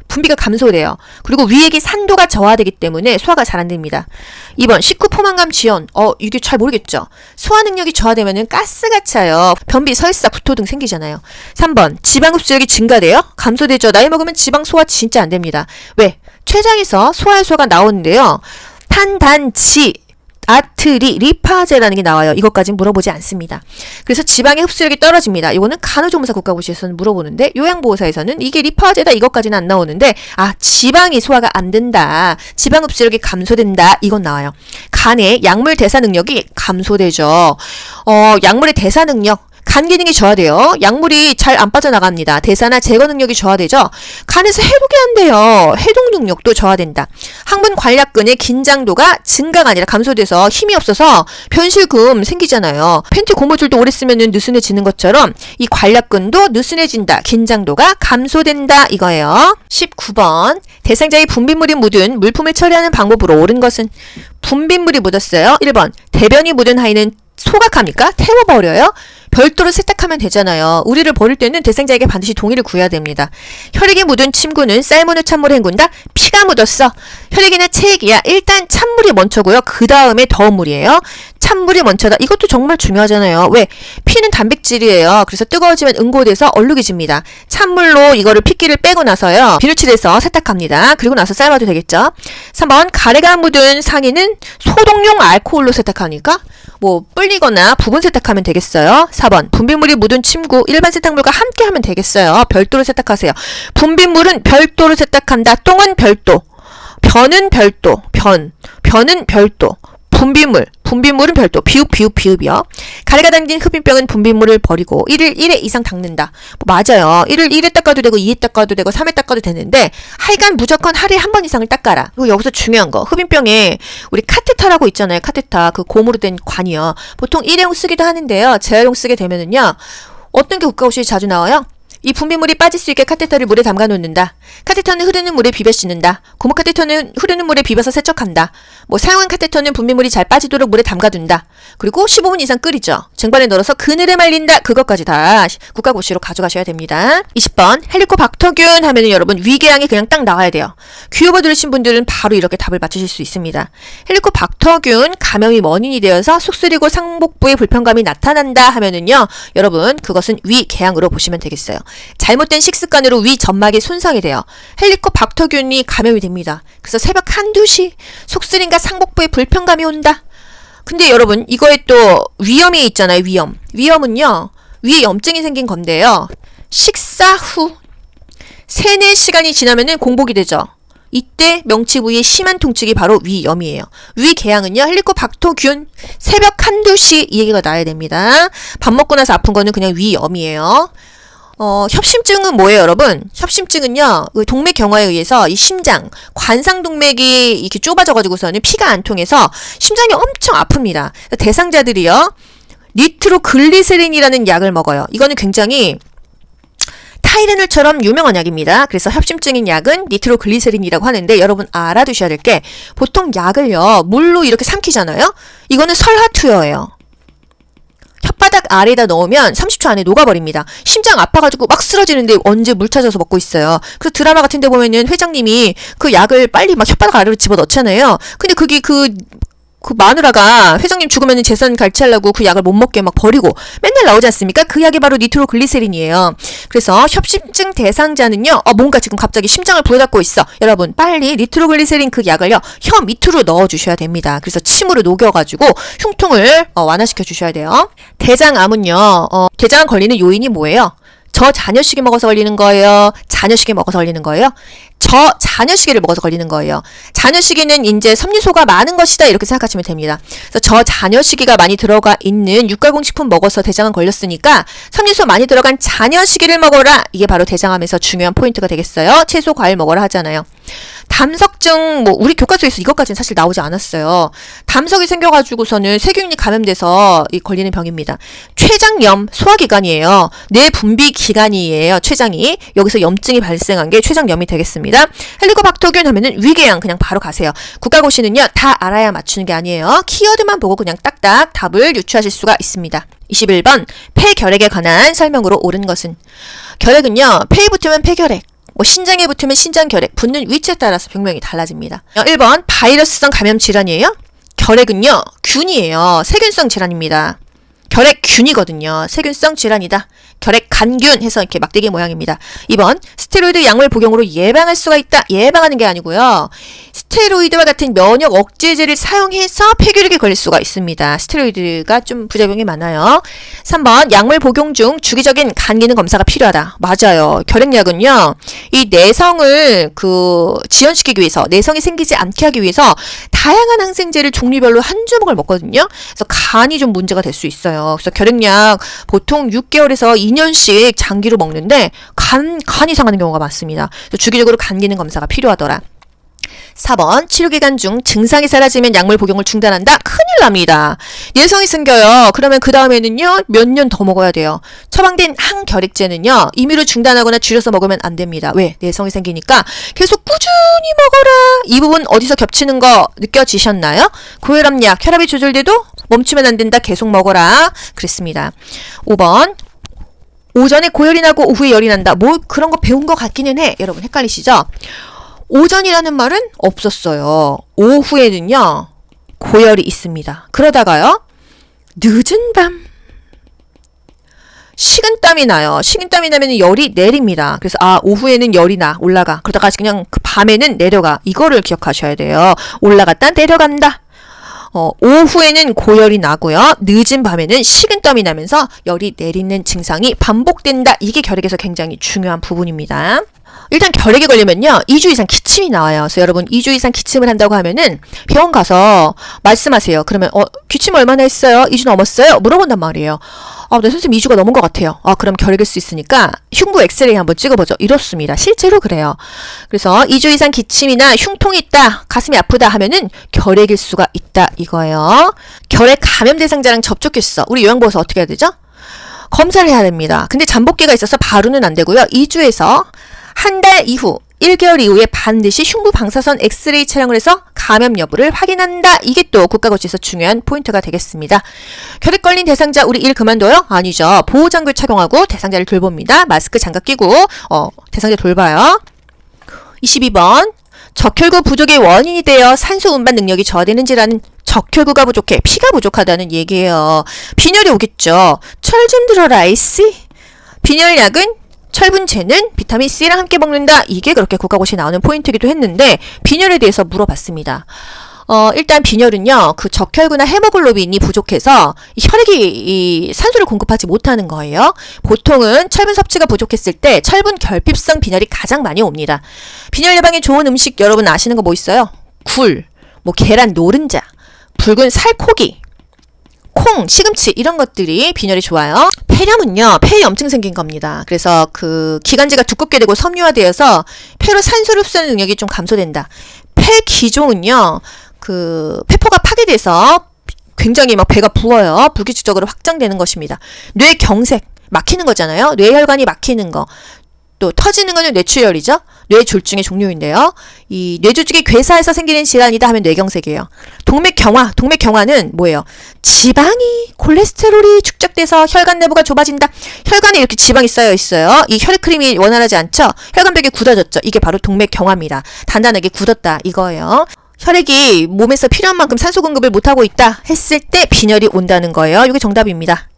분비가 감소돼요. 그리고 위액의 산도가 저하되기 때문에 소화가 잘 안 됩니다. 2번 식후 포만감 지연. 이게 잘 모르겠죠. 소화 능력이 저하되면은 가스가 차요. 변비, 설사, 구토 등 생기잖아요. 3번 지방 흡수력이 증가돼요. 감소되죠. 나이 먹으면 지방 소화 진짜 안 됩니다. 왜? 췌장에서 소화효소가 나오는데요. 탄단지, 아트리, 리파제라는 게 나와요. 이것까지는 물어보지 않습니다. 그래서 지방의 흡수력이 떨어집니다. 이거는 간호조무사 국가고시에서는 물어보는데 요양보호사에서는 이게 리파제다 이것까지는 안 나오는데 지방이 소화가 안 된다. 지방 흡수력이 감소된다. 이건 나와요. 간의 약물 대사 능력이 감소되죠. 약물의 대사 능력 간 기능이 저하돼요. 약물이 잘 안 빠져나갑니다. 대사나 제거 능력이 저하되죠. 간에서 해독이 안 돼요. 해독 능력도 저하된다. 항문 관략근의 긴장도가 증가가 아니라 감소돼서 힘이 없어서 변실금 생기잖아요. 팬티 고무줄도 오래 쓰면 느슨해지는 것처럼 이 관략근도 느슨해진다. 긴장도가 감소된다. 이거예요. 19번 대상자의 분비물이 묻은 물품을 처리하는 방법으로 옳은 것은 분비물이 묻었어요. 1번 대변이 묻은 하인은 소각합니까? 태워버려요? 별도로 세탁하면 되잖아요. 우리를 버릴 때는 대상자에게 반드시 동의를 구해야 됩니다. 혈액이 묻은 침구는 쌀물을 찬물에 헹군다. 피가 묻었어. 혈액이나 체액이야. 일단 찬물이 먼저고요. 그 다음에 더운 물이에요. 찬물이 먼저다. 이것도 정말 중요하잖아요. 왜? 피는 단백질이에요. 그래서 뜨거워지면 응고돼서 얼룩이집니다. 찬물로 이거를 핏기를 빼고 나서요. 비누칠해서 세탁합니다. 그리고 나서 삶아도 되겠죠. 3번 가래가 묻은 상의는 소독용 알코올로 세탁하니까 뭐 불리거나 부분 세탁하면 되겠어요. 4번 분비물이 묻은 침구 일반 세탁물과 함께 하면 되겠어요. 별도로 세탁하세요. 분비물은 별도로 세탁한다. 똥은 별도. 변은 별도. 변은 별도. 분비물은 별도. 비읍이요. 가래가 담긴 흡입병은 분비물을 버리고 1일 1회 이상 닦는다. 뭐 맞아요. 1일 1회 닦아도 되고 2회 닦아도 되고 3회 닦아도 되는데 하여간 무조건 하루에 한 번 이상을 닦아라. 그리고 여기서 중요한 거. 흡입병에 우리 카테터라고 있잖아요. 카테터. 그 고무로 된 관이요. 보통 일회용 쓰기도 하는데요. 재활용 쓰게 되면은요. 어떤 게 국가고시에 자주 나와요? 이 분비물이 빠질 수 있게 카테터를 물에 담가 놓는다. 카테터는 흐르는 물에 비벼 씻는다. 고무 카테터는 흐르는 물에 비벼서 세척한다. 뭐 사용한 카테터는 분비물이 잘 빠지도록 물에 담가둔다. 그리고 15분 이상 끓이죠. 쟁반에 널어서 그늘에 말린다. 그것까지 다 국가고시로 가져가셔야 됩니다. 20번 헬리코박터균 하면은 여러분 위궤양이 그냥 딱 나와야 돼요. 귀여워 들으신 분들은 바로 이렇게 답을 맞추실 수 있습니다. 헬리코박터균 감염이 원인이 되어서 속쓰리고 상복부에 불편감이 나타난다 하면은요. 여러분 그것은 위궤양으로 보시면 되겠어요. 잘못된 식습관으로 위 점막에 손상이 돼요. 헬리코박터균이 감염이 됩니다. 그래서 새벽 1~2시 속쓰림과 상복부에 불편감이 온다. 근데 여러분 이거에 또 위염이 있잖아요. 위염은요. 위에 염증이 생긴 건데요. 식사 후 3~4시간이 지나면은 공복이 되죠. 이때 명치 부위에 심한 통증이 바로 위염이에요. 위궤양은요. 헬리코박터균 새벽 1~2시 이 얘기가 나야 됩니다. 밥 먹고 나서 아픈 거는 그냥 위염이에요. 협심증은 뭐예요, 여러분? 협심증은요, 동맥 경화에 의해서 이 심장, 관상동맥이 이렇게 좁아져가지고서는 피가 안 통해서 심장이 엄청 아픕니다. 대상자들이요, 니트로글리세린이라는 약을 먹어요. 이거는 굉장히 타이레놀처럼 유명한 약입니다. 그래서 협심증인 약은 니트로글리세린이라고 하는데 여러분 알아두셔야 될 게 보통 약을요, 물로 이렇게 삼키잖아요? 이거는 설화투여예요. 혓바닥 아래에다 넣으면 30초 안에 녹아버립니다. 심장 아파가지고 막 쓰러지는데 언제 물 찾아서 먹고 있어요. 그래서 드라마 같은 데 보면은 회장님이 그 약을 빨리 막 혓바닥 아래로 집어넣잖아요. 근데 그게 그 마누라가 회장님 죽으면 재산 갈취하려고 그 약을 못 먹게 막 버리고 맨날 나오지 않습니까? 그 약이 바로 니트로글리세린이에요. 그래서 협심증 대상자는요. 뭔가 지금 갑자기 심장을 부여잡고 있어. 여러분 빨리 니트로글리세린 그 약을요. 혀 밑으로 넣어주셔야 됩니다. 그래서 침으로 녹여가지고 흉통을 완화시켜 주셔야 돼요. 대장암은요. 대장암 걸리는 요인이 뭐예요? 저자녀식이 먹어서 걸리는 거예요? 자녀식이 먹어서 걸리는 거예요? 저자녀시기를 먹어서 걸리는 거예요. 자녀시기는 이제 섬유소가 많은 것이다 이렇게 생각하시면 됩니다. 그래서 저자녀시기가 많이 들어가 있는 육가공식품 먹어서 대장암 걸렸으니까 섬유소 많이 들어간 자녀시기를 먹어라. 이게 바로 대장암에서 중요한 포인트가 되겠어요. 채소, 과일 먹어라 하잖아요. 담석증 뭐 우리 교과서에서 이것까지는 사실 나오지 않았어요. 담석이 생겨가지고서는 세균이 감염돼서 걸리는 병입니다. 췌장염 소화기관이에요. 뇌 분비 기관이에요. 췌장이 여기서 염증이 발생한 게 췌장염이 되겠습니다. 헬리코박터균 하면은 위궤양 그냥 바로 가세요. 국가고시는요 다 알아야 맞추는 게 아니에요. 키워드만 보고 그냥 딱딱 답을 유추하실 수가 있습니다. 21번 폐결핵에 관한 설명으로 옳은 것은 결핵은요 폐에 붙으면 폐결핵 뭐 신장에 붙으면 신장결핵, 붙는 위치에 따라서 병명이 달라집니다. 1번 바이러스성 감염 질환이에요. 결핵은요 균이에요. 세균성 질환입니다. 결핵균이거든요. 세균성 질환이다. 결핵간균 해서 이렇게 막대기 모양입니다. 2번 스테로이드 약물 복용으로 예방할 수가 있다. 예방하는 게 아니고요. 스테로이드와 같은 면역 억제제를 사용해서 폐결핵에 걸릴 수가 있습니다. 스테로이드가 좀 부작용이 많아요. 3번 약물 복용 중 주기적인 간 기능 검사가 필요하다. 맞아요. 결핵약은요. 이 내성을 지연시키기 위해서 내성이 생기지 않게 하기 위해서 다양한 항생제를 종류별로 한 주먹을 먹거든요. 그래서 간이 좀 문제가 될 수 있어요. 그래서 결핵약 보통 6개월에서 2년씩 장기로 먹는데 간이 상하는 경우가 많습니다. 그래서 주기적으로 간 기능 검사가 필요하더라. 4번 치료기간 중 증상이 사라지면 약물 복용을 중단한다. 큰일 납니다. 내성이 생겨요. 그러면 그 다음에는요 몇 년 더 먹어야 돼요. 처방된 항결핵제는요 임의로 중단하거나 줄여서 먹으면 안 됩니다. 왜? 내성이 생기니까 계속 꾸준히 먹어라. 이 부분 어디서 겹치는 거 느껴지셨나요? 고혈압약 혈압이 조절돼도 멈추면 안 된다. 계속 먹어라. 그랬습니다. 5번 오전에 고열이 나고 오후에 열이 난다. 뭐 그런 거 배운 것 같기는 해. 여러분 헷갈리시죠? 오전이라는 말은 없었어요. 오후에는요 고열이 있습니다. 그러다가요 늦은 밤 식은땀이 나요. 식은땀이 나면 열이 내립니다. 그래서 오후에는 열이 올라가. 그러다가 그냥 그 밤에는 내려가. 이거를 기억하셔야 돼요. 올라갔다 내려간다. 오후에는 고열이 나고요. 늦은 밤에는 식은땀이 나면서 열이 내리는 증상이 반복된다. 이게 결핵에서 굉장히 중요한 부분입니다. 일단 결핵에 걸리면요 2주 이상 기침이 나와요. 그래서 여러분 2주 이상 기침을 한다고 하면은 병원 가서 말씀하세요. 그러면 기침 얼마나 했어요? 2주 넘었어요? 물어본단 말이에요. 네 선생님 2주가 넘은 것 같아요. 그럼 결핵일 수 있으니까 흉부 엑스레이 한번 찍어보죠. 이렇습니다. 실제로 그래요. 그래서 2주 이상 기침이나 흉통이 있다, 가슴이 아프다 하면은 결핵일 수가 있다 이거예요. 결핵 감염 대상자랑 접촉했어. 우리 요양보호사 어떻게 해야 되죠? 검사를 해야 됩니다. 근데 잠복기가 있어서 바로는 안 되고요. 2주에서 한 달 이후 1개월 이후에 반드시 흉부 방사선 엑스레이 촬영을 해서 감염 여부를 확인한다. 이게 또 국가고시에서 중요한 포인트가 되겠습니다. 결핵 걸린 대상자 우리 일 그만둬요? 아니죠. 보호장구 착용하고 대상자를 돌봅니다. 마스크 장갑 끼고 대상자 돌봐요. 22번 적혈구 부족의 원인이 되어 산소 운반 능력이 저하되는 질환은 적혈구가 부족해 피가 부족하다는 얘기예요. 빈혈이 오겠죠. 철 좀 들어라 아이씨. 빈혈약은 철분제는 비타민C랑 함께 먹는다. 이게 그렇게 국가고시에 나오는 포인트이기도 했는데 빈혈에 대해서 물어봤습니다. 일단 빈혈은요. 그 적혈구나 헤모글로빈이 부족해서 혈액이 산소를 공급하지 못하는 거예요. 보통은 철분 섭취가 부족했을 때 철분 결핍성 빈혈이 가장 많이 옵니다. 빈혈 예방에 좋은 음식 여러분 아시는 거 뭐 있어요? 굴, 계란 노른자, 붉은 살코기, 콩, 시금치 이런 것들이 빈혈이 좋아요. 폐렴은요. 폐에 염증 생긴 겁니다. 그래서 그 기관지가 두껍게 되고 섬유화되어서 폐로 산소를 흡수하는 능력이 좀 감소된다. 폐기종은요. 그 폐포가 파괴돼서 굉장히 배가 부어요. 불규칙적으로 확장되는 것입니다. 뇌경색 막히는 거잖아요. 뇌혈관이 막히는 거. 또 터지는 거는 뇌출혈이죠. 뇌졸중의 종류인데요. 이 뇌조직이 괴사해서 생기는 질환이다 하면 뇌경색이에요. 동맥경화. 동맥경화는 뭐예요? 지방이 콜레스테롤이 축적돼서 혈관 내부가 좁아진다. 혈관에 이렇게 지방이 쌓여 있어요. 이 혈액 흐름이 원활하지 않죠. 혈관벽이 굳어졌죠. 이게 바로 동맥경화입니다. 단단하게 굳었다 이거예요. 혈액이 몸에서 필요한 만큼 산소 공급을 못하고 있다 했을 때 빈혈이 온다는 거예요. 이게 정답입니다.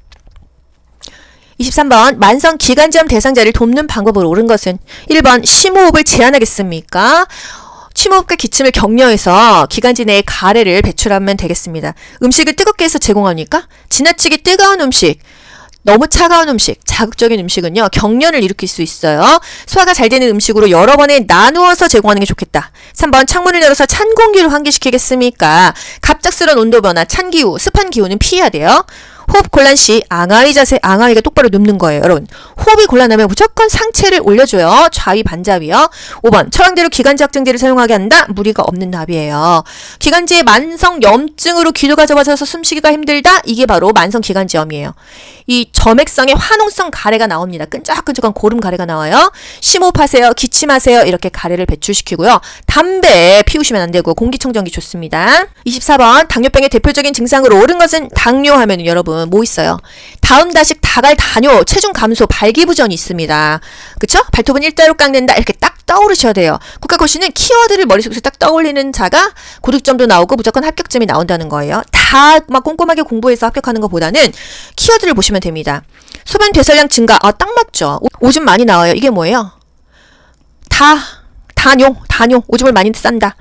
23번 만성 기관지염 대상자를 돕는 방법으로 옳은 것은 1번 심호흡을 제한하겠습니까? 침호흡과 기침을 격려해서 기관지 내에 가래를 배출하면 되겠습니다. 음식을 뜨겁게 해서 제공합니까? 지나치게 뜨거운 음식, 너무 차가운 음식, 자극적인 음식은요 경련을 일으킬 수 있어요. 소화가 잘 되는 음식으로 여러 번에 나누어서 제공하는 게 좋겠다. 3번 창문을 열어서 찬 공기를 환기시키겠습니까? 갑작스러운 온도 변화, 찬 기후, 습한 기후는 피해야 돼요. 호흡 곤란 시 앙하위 자세, 앙하위가 똑바로 눕는 거예요. 여러분 호흡이 곤란하면 무조건 상체를 올려줘요. 좌위 반자위요. 5번 처방대로 기관지 확증제를 사용하게 한다. 무리가 없는 답이에요. 기관지의 만성 염증으로 기도가 좁아져서 숨쉬기가 힘들다. 이게 바로 만성 기관지염이에요. 이 점액성의 화농성 가래가 나옵니다. 끈적끈적한 고름 가래가 나와요. 심호흡하세요. 기침하세요. 이렇게 가래를 배출시키고요. 담배 피우시면 안 되고 공기청정기 좋습니다. 24번 당뇨병의 대표적인 증상으로 옳은 것은 당뇨 하면은 여러분 뭐 있어요? 다음다식 다갈 다뇨 체중 감소 발기부전이 있습니다. 그쵸? 발톱은 일자로 깎는다 이렇게 딱 떠오르셔야 돼요. 국가고시는 키워드를 머릿속에서 딱 떠올리는 자가 고득점도 나오고 무조건 합격점이 나온다는 거예요. 다 막 꼼꼼하게 공부해서 합격하는 것보다는 키워드를 보시면 됩니다. 소변 배설량 증가 딱 맞죠. 오줌 많이 나와요. 이게 뭐예요? 다뇨 오줌을 많이 싼다.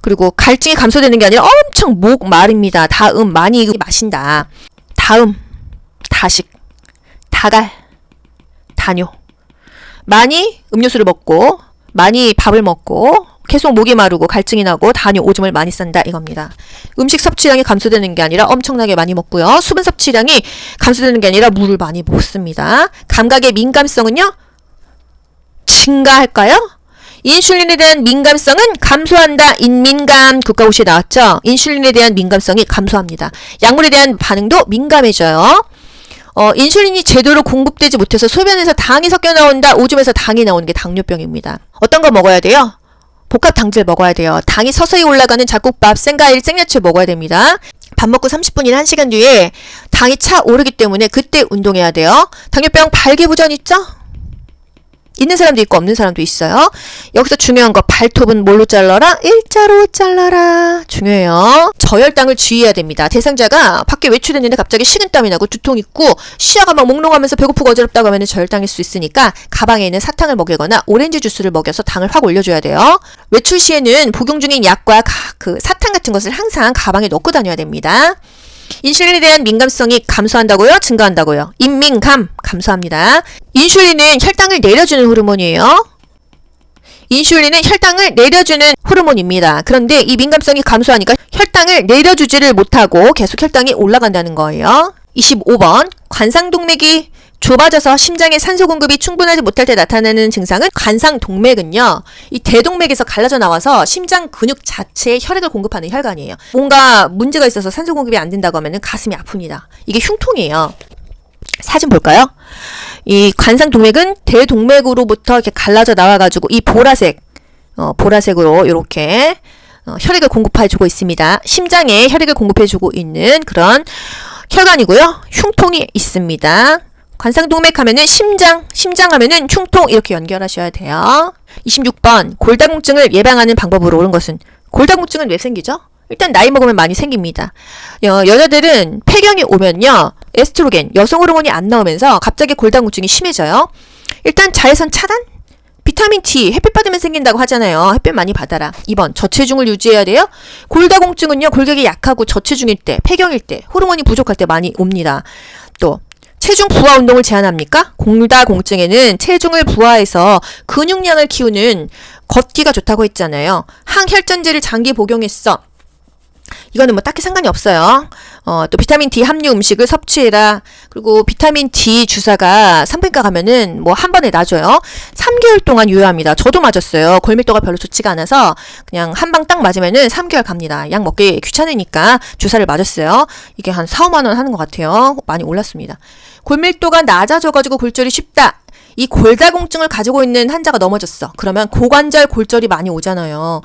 그리고 갈증이 감소되는 게 아니라 엄청 목 마릅니다. 다음 많이 마신다. 다음 다식 다갈 다뇨 많이 음료수를 먹고 많이 밥을 먹고 계속 목이 마르고 갈증이 나고 다뇨 오줌을 많이 싼다 이겁니다. 음식 섭취량이 감소되는 게 아니라 엄청나게 많이 먹고요. 수분 섭취량이 감소되는 게 아니라 물을 많이 먹습니다. 감각의 민감성은요? 증가할까요? 인슐린에 대한 민감성은 감소한다. 인민감 국가고시에 나왔죠. 인슐린에 대한 민감성이 감소합니다. 약물에 대한 반응도 민감해져요. 인슐린이 제대로 공급되지 못해서 소변에서 당이 섞여 나온다. 오줌에서 당이 나오는 게 당뇨병입니다. 어떤 거 먹어야 돼요? 복합당질 먹어야 돼요. 당이 서서히 올라가는 잡곡밥, 생과일, 생야채 먹어야 됩니다. 밥 먹고 30분이나 1시간 뒤에 당이 차 오르기 때문에 그때 운동해야 돼요. 당뇨병 발기부전 있죠? 있는 사람도 있고 없는 사람도 있어요. 여기서 중요한 거 발톱은 뭘로 잘라라? 일자로 잘라라. 중요해요. 저혈당을 주의해야 됩니다. 대상자가 밖에 외출했는데 갑자기 식은땀이 나고 두통 있고 시야가 막 몽롱하면서 배고프고 어지럽다고 하면 저혈당일 수 있으니까 가방에 있는 사탕을 먹이거나 오렌지 주스를 먹여서 당을 확 올려줘야 돼요. 외출 시에는 복용 중인 약과 그 사탕 같은 것을 항상 가방에 넣고 다녀야 됩니다. 인슐린에 대한 민감성이 감소한다고요? 증가한다고요? 인민감 감소합니다. 인슐린은 혈당을 내려주는 호르몬이에요. 인슐린은 혈당을 내려주는 호르몬입니다. 그런데 이 민감성이 감소하니까 혈당을 내려주지를 못하고 계속 혈당이 올라간다는 거예요. 25번 관상동맥이 좁아져서 심장에 산소 공급이 충분하지 못할 때 나타나는 증상은 관상동맥은요. 이 대동맥에서 갈라져 나와서 심장 근육 자체에 혈액을 공급하는 혈관이에요. 뭔가 문제가 있어서 산소 공급이 안 된다고 하면 가슴이 아픕니다. 이게 흉통이에요. 사진 볼까요? 이 관상동맥은 대동맥으로부터 이렇게 갈라져 나와가지고 이 보라색으로 이렇게 혈액을 공급해주고 있습니다. 심장에 혈액을 공급해주고 있는 그런 혈관이고요. 흉통이 있습니다. 관상동맥 하면은 심장 하면은 흉통 이렇게 연결하셔야 돼요. 26번 골다공증을 예방하는 방법으로 옳은 것은 골다공증은 왜 생기죠? 일단 나이 먹으면 많이 생깁니다. 여자들은 폐경이 오면요. 에스트로겐, 여성 호르몬이 안 나오면서 갑자기 골다공증이 심해져요. 일단 자외선 차단? 비타민 D, 햇빛 받으면 생긴다고 하잖아요. 햇빛 많이 받아라. 2번, 저체중을 유지해야 돼요. 골다공증은요, 골격이 약하고 저체중일 때, 폐경일 때, 호르몬이 부족할 때 많이 옵니다. 또, 체중 부하 운동을 제한합니까? 골다공증에는 체중을 부하해서 근육량을 키우는 걷기가 좋다고 했잖아요. 항혈전제를 장기 복용했어. 이거는 뭐 딱히 상관이 없어요. 또 비타민 D 함유 음식을 섭취해라. 그리고 비타민 D 주사가 산부인과 가면은 뭐 한 번에 놔줘요. 3개월 동안 유효합니다. 저도 맞았어요. 골밀도가 별로 좋지가 않아서 그냥 한 방 딱 맞으면은 3개월 갑니다. 약 먹기 귀찮으니까 주사를 맞았어요. 이게 한 4, 5만 원 하는 것 같아요. 많이 올랐습니다. 골밀도가 낮아져가지고 골절이 쉽다. 이 골다공증을 가지고 있는 환자가 넘어졌어. 그러면 고관절 골절이 많이 오잖아요.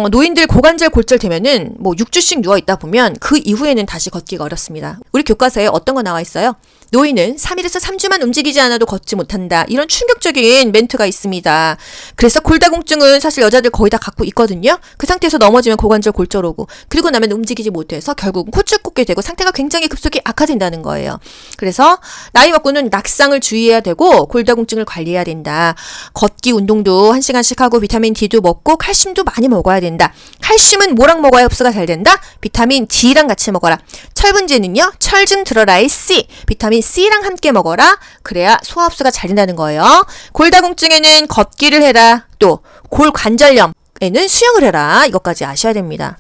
노인들 고관절 골절 되면은 뭐 6주씩 누워 있다 보면 그 이후에는 다시 걷기가 어렵습니다. 우리 교과서에 어떤 거 나와 있어요? 노인은 3일에서 3주만 움직이지 않아도 걷지 못한다. 이런 충격적인 멘트가 있습니다. 그래서 골다공증은 사실 여자들 거의 다 갖고 있거든요. 그 상태에서 넘어지면 고관절 골절 오고 그리고 나면 움직이지 못해서 결국 코줄 꽂게 되고 상태가 굉장히 급속히 악화된다는 거예요. 그래서 나이 먹고는 낙상을 주의해야 되고 골다공증을 관리해야 된다. 걷기 운동도 1시간씩 하고 비타민 D도 먹고 칼슘도 많이 먹어야 된다. 칼슘은 뭐랑 먹어야 흡수가 잘 된다? 비타민 D랑 같이 먹어라. 철분제는요. 철 좀 들어라의 C. 비타민 C랑 함께 먹어라. 그래야 소화 흡수가 잘 된다는 거예요. 골다공증에는 걷기를 해라. 또 골관절염에는 수영을 해라. 이것까지 아셔야 됩니다.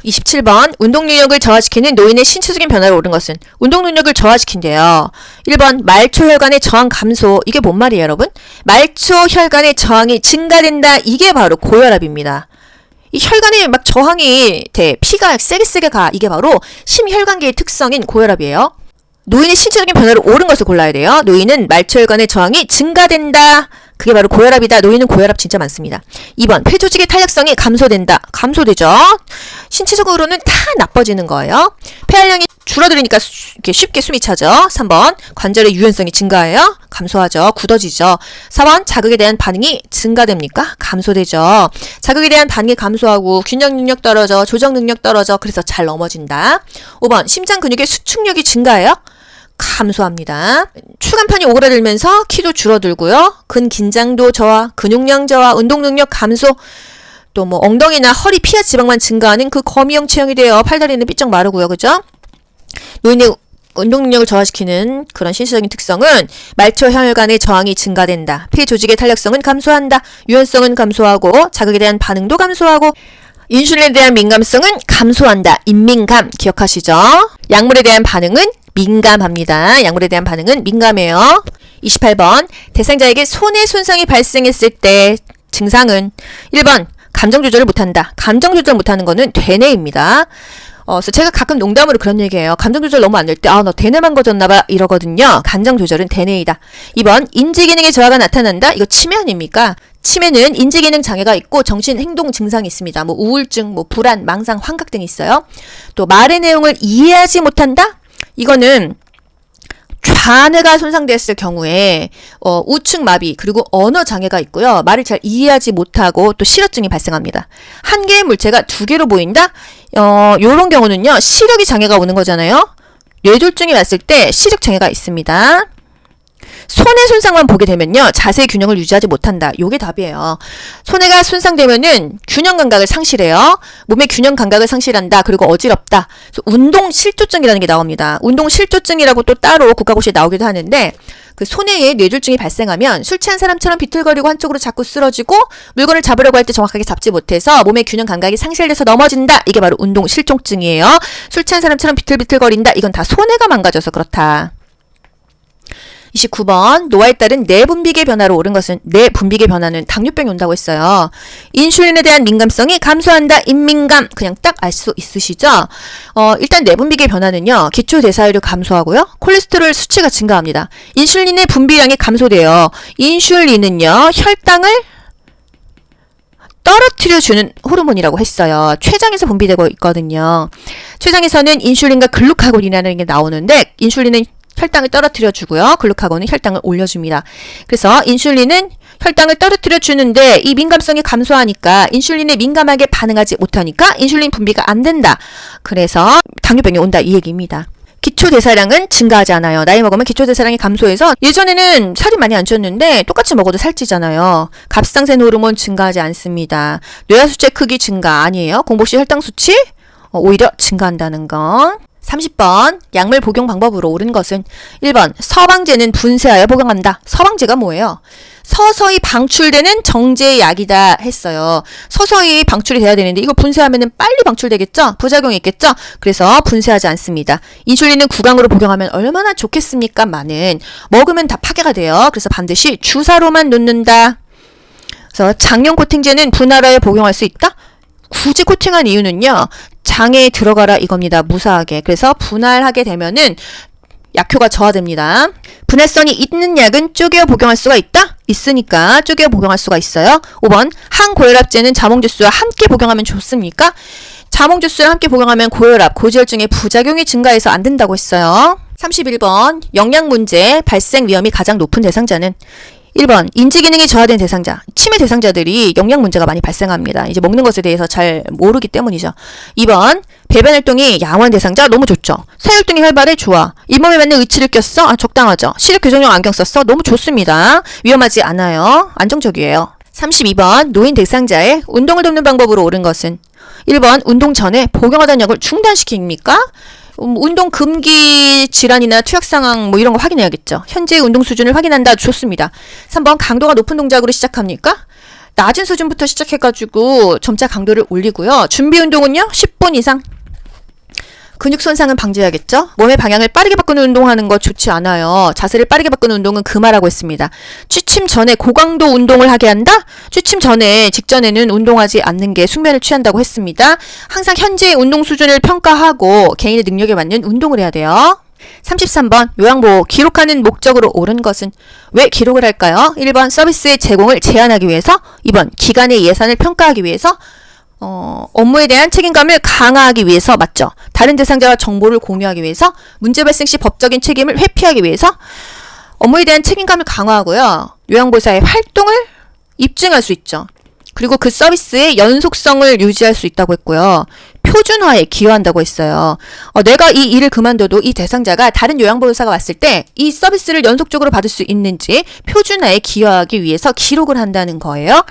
27번 운동 능력을 저하시키는 노인의 신체적인 변화를 옳은 것은 운동 능력을 저하시킨대요. 1번 말초 혈관의 저항 감소. 이게 뭔 말이에요, 여러분? 말초 혈관의 저항이 증가된다. 이게 바로 고혈압입니다. 이 혈관에 막 저항이 돼. 피가 세게 가. 이게 바로 심혈관계의 특성인 고혈압이에요. 노인의 신체적인 변화를 옳은 것을 골라야 돼요. 노인은 말초 혈관의 저항이 증가된다. 그게 바로 고혈압이다. 노인은 고혈압 진짜 많습니다. 2번 폐조직의 탄력성이 감소된다. 감소되죠. 신체적으로는 다 나빠지는 거예요. 폐활량이 줄어들으니까 이렇게 쉽게 숨이 차죠. 3번 관절의 유연성이 증가해요. 감소하죠. 굳어지죠. 4번 자극에 대한 반응이 증가됩니까? 감소되죠. 자극에 대한 반응이 감소하고 균형 능력 떨어져. 조정 능력 떨어져. 그래서 잘 넘어진다. 5번 심장 근육의 수축력이 증가해요. 감소합니다. 추간판이 오그라들면서 키도 줄어들고요. 근긴장도 저하, 근육량 저하, 운동 능력 감소, 또 뭐 엉덩이나 허리 피하 지방만 증가하는 그 거미형 체형이 돼요. 팔다리는 삐쩍 마르고요. 그죠? 노인의 운동 능력을 저하시키는 그런 신체적인 특성은 말초 혈관의 저항이 증가된다. 폐 조직의 탄력성은 감소한다. 유연성은 감소하고 자극에 대한 반응도 감소하고 인슐린에 대한 민감성은 감소한다. 인민감 기억하시죠? 약물에 대한 반응은 민감합니다. 약물에 대한 반응은 민감해요. 28번 대상자에게 손해 손상이 발생했을 때 증상은 1번 감정 조절을 못한다. 감정 조절 못하는 거는 되뇌입니다. 그래서 제가 가끔 농담으로 그런 얘기해요. 감정 조절 너무 안 될 때, 너 되뇌만 거졌나 봐 이러거든요. 감정 조절은 되뇌이다. 2번 인지 기능의 저하가 나타난다. 이거 치매 아닙니까? 치매는 인지 기능 장애가 있고 정신 행동 증상이 있습니다. 뭐 우울증, 뭐 불안, 망상, 환각 등이 있어요. 또 말의 내용을 이해하지 못한다. 이거는 좌뇌가 손상됐을 경우에 우측 마비 그리고 언어 장애가 있고요. 말을 잘 이해하지 못하고 또 실어증이 발생합니다. 한 개의 물체가 두 개로 보인다? 요런 경우는요. 시력이 장애가 오는 거잖아요. 뇌졸중이 왔을 때 시력 장애가 있습니다. 손의 손상만 보게 되면요. 자세의 균형을 유지하지 못한다. 요게 답이에요. 손해가 손상되면은 균형 감각을 상실해요. 몸의 균형 감각을 상실한다. 그리고 어지럽다. 그래서 운동 실조증이라는 게 나옵니다. 운동 실조증이라고 또 따로 국가고시에 나오기도 하는데 그 손해에 뇌졸중이 발생하면 술 취한 사람처럼 비틀거리고 한쪽으로 자꾸 쓰러지고 물건을 잡으려고 할 때 정확하게 잡지 못해서 몸의 균형 감각이 상실돼서 넘어진다. 이게 바로 운동 실종증이에요. 술 취한 사람처럼 비틀비틀거린다. 이건 다 손해가 망가져서 그렇다. 29번 노화에 따른 내분비계 변화로 옳은 것은 내분비계 변화는 당뇨병이 온다고 했어요. 인슐린에 대한 민감성이 감소한다. 인민감 그냥 딱 알 수 있으시죠? 일단 내분비계 변화는요. 기초대사율을 감소하고요. 콜레스테롤 수치가 증가합니다. 인슐린의 분비량이 감소돼요. 인슐린은요. 혈당을 떨어뜨려주는 호르몬이라고 했어요. 췌장에서 분비되고 있거든요. 췌장에서는 인슐린과 글루카곤이라는 게 나오는데 인슐린은 혈당을 떨어뜨려 주고요. 글루카곤은 혈당을 올려줍니다. 그래서 인슐린은 혈당을 떨어뜨려 주는데 이 민감성이 감소하니까 인슐린에 민감하게 반응하지 못하니까 인슐린 분비가 안 된다. 그래서 당뇨병이 온다 이 얘기입니다. 기초대사량은 증가하지 않아요. 나이 먹으면 기초대사량이 감소해서 예전에는 살이 많이 안 쪘는데 똑같이 먹어도 살찌잖아요. 갑상선 호르몬 증가하지 않습니다. 뇌하수체 크기 증가 아니에요. 공복시 혈당 수치 오히려 증가한다는 거. 30번 약물 복용 방법으로 옳은 것은 1번 서방제는 분쇄하여 복용한다. 서방제가 뭐예요? 서서히 방출되는 정제의 약이다 했어요. 서서히 방출이 돼야 되는데 이거 분쇄하면 빨리 방출되겠죠? 부작용이 있겠죠? 그래서 분쇄하지 않습니다. 인슐린은 구강으로 복용하면 얼마나 좋겠습니까? 많은 먹으면 다 파괴가 돼요. 그래서 반드시 주사로만 놓는다. 그래서 장염 코팅제는 분할하여 복용할 수 있다? 굳이 코팅한 이유는요. 장에 들어가라 이겁니다. 무사하게. 그래서 분할하게 되면은 약효가 저하됩니다. 분할성이 있는 약은 쪼개어 복용할 수가 있다? 있으니까 쪼개어 복용할 수가 있어요. 5번 항고혈압제는 자몽주스와 함께 복용하면 좋습니까? 자몽주스를 함께 복용하면 고혈압, 고지혈증의 부작용이 증가해서 안 된다고 했어요. 31번 영양 문제 발생 위험이 가장 높은 대상자는 1번 인지기능이 저하된 대상자, 치매 대상자들이 영양 문제가 많이 발생합니다. 이제 먹는 것에 대해서 잘 모르기 때문이죠. 2번 배변활동이 양호한 대상자 너무 좋죠. 사혈동이 활발해 좋아. 잇몸에 맞는 의치를 꼈어? 적당하죠. 시력 교정용 안경 썼어? 너무 좋습니다. 위험하지 않아요. 안정적이에요. 32번 노인 대상자의 운동을 돕는 방법으로 옳은 것은 1번 운동 전에 복용하던 약을 중단시킵니까? 운동 금기 질환이나 투약 상황 뭐 이런 거 확인해야겠죠. 현재의 운동 수준을 확인한다. 좋습니다. 3번 강도가 높은 동작으로 시작합니까? 낮은 수준부터 시작해가지고 점차 강도를 올리고요. 준비 운동은요. 10분 이상. 근육 손상은 방지해야겠죠. 몸의 방향을 빠르게 바꾸는 운동하는 거 좋지 않아요. 자세를 빠르게 바꾸는 운동은 금하라고 했습니다. 취침 전에 고강도 운동을 하게 한다? 취침 전에 직전에는 운동하지 않는 게 숙면을 취한다고 했습니다. 항상 현재의 운동 수준을 평가하고 개인의 능력에 맞는 운동을 해야 돼요. 33번 요양보호 기록하는 목적으로 옳은 것은 왜 기록을 할까요? 1번 서비스의 제공을 제한하기 위해서 2번 기관의 예산을 평가하기 위해서 업무에 대한 책임감을 강화하기 위해서 맞죠. 다른 대상자와 정보를 공유하기 위해서 문제 발생 시 법적인 책임을 회피하기 위해서 업무에 대한 책임감을 강화하고요. 요양보호사의 활동을 입증할 수 있죠. 그리고 그 서비스의 연속성을 유지할 수 있다고 했고요. 표준화에 기여한다고 했어요. 내가 이 일을 그만둬도 이 대상자가 다른 요양보호사가 왔을 때 이 서비스를 연속적으로 받을 수 있는지 표준화에 기여하기 위해서 기록을 한다는 거예요.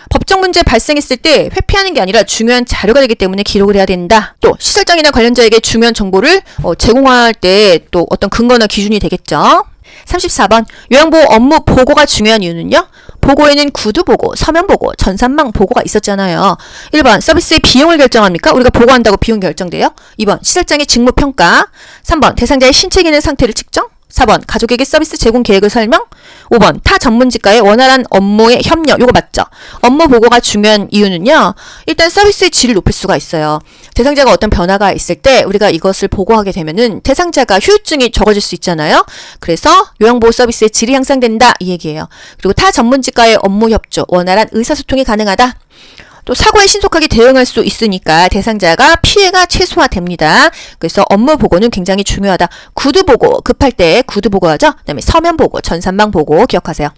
법적 문제 발생했을 때 회피하는 게 아니라 중요한 자료가 되기 때문에 기록을 해야 된다. 또 시설장이나 관련자에게 중요한 정보를 제공할 때 또 어떤 근거나 기준이 되겠죠. 34번 요양보호 업무 보고가 중요한 이유는요. 보고에는 구두보고, 서면보고, 전산망 보고가 있었잖아요. 1번 서비스의 비용을 결정합니까? 우리가 보고한다고 비용 결정돼요. 2번 시설장의 직무평가. 3번 대상자의 신체 기능 상태를 측정. 4번 가족에게 서비스 제공 계획을 설명. 5번 타 전문직과의 원활한 업무의 협력. 요거 맞죠? 업무 보고가 중요한 이유는요. 일단 서비스의 질을 높일 수가 있어요. 대상자가 어떤 변화가 있을 때 우리가 이것을 보고하게 되면은 대상자가 후유증이 적어질 수 있잖아요. 그래서 요양보호 서비스의 질이 향상된다 이 얘기예요. 그리고 타 전문직과의 업무 협조, 원활한 의사소통이 가능하다. 또 사고에 신속하게 대응할 수 있으니까 대상자가 피해가 최소화됩니다. 그래서 업무 보고는 굉장히 중요하다. 구두 보고, 급할 때 구두 보고하죠. 그다음에 서면 보고, 전산망 보고 기억하세요.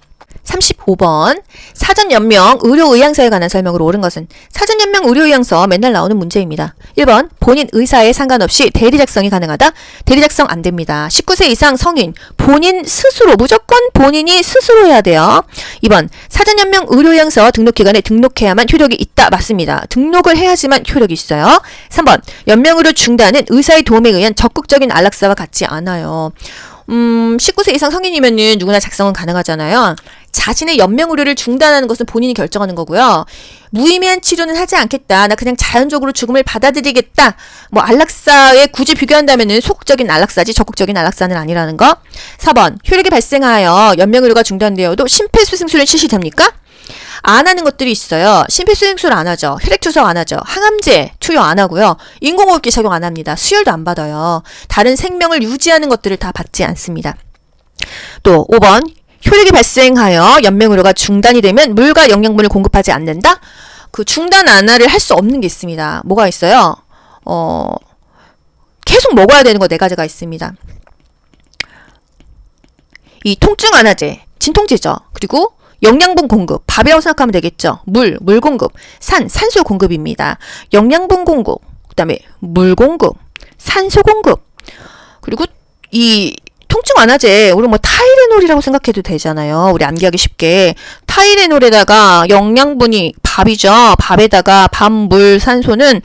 35번 사전연명 의료의향서에 관한 설명으로 옳은 것은 사전연명 의료의향서 맨날 나오는 문제입니다. 1번 본인 의사에 상관없이 대리 작성이 가능하다. 대리 작성 안 됩니다. 19세 이상 성인 본인 스스로 무조건 본인이 스스로 해야 돼요. 2번 사전연명 의료의향서 등록기관에 등록해야만 효력이 있다. 맞습니다. 등록을 해야지만 효력이 있어요. 3번 연명의료 중단은 의사의 도움에 의한 적극적인 안락사와 같지 않아요. 19세 이상 성인이면은 누구나 작성은 가능하잖아요. 자신의 연명의료를 중단하는 것은 본인이 결정하는 거고요. 무의미한 치료는 하지 않겠다. 나 그냥 자연적으로 죽음을 받아들이겠다. 뭐 안락사에 굳이 비교한다면은 소극적인 안락사지 적극적인 안락사는 아니라는 거. 4번 효력이 발생하여 연명의료가 중단되어도 심폐소생술은 실시됩니까? 안 하는 것들이 있어요. 심폐소생술 안 하죠. 혈액투석 안 하죠. 항암제 투여 안 하고요. 인공호흡기 착용 안 합니다. 수혈도 안 받아요. 다른 생명을 유지하는 것들을 다 받지 않습니다. 또 5번 효력이 발생하여 연명의료가 중단이 되면 물과 영양분을 공급하지 않는다? 그 중단 안하를 할 수 없는 게 있습니다. 뭐가 있어요? 계속 먹어야 되는 거 4가지가 있습니다. 이 통증 완화제, 진통제죠. 그리고 영양분 공급, 밥이라고 생각하면 되겠죠. 물 공급, 산소 공급입니다. 영양분 공급, 그 다음에 물 공급, 산소 공급, 그리고 이 통증 완화제, 우리 뭐 타이레놀이라고 생각해도 되잖아요. 우리 암기하기 쉽게. 타이레놀에다가 영양분이 밥이죠. 밥에다가 밥, 물, 산소는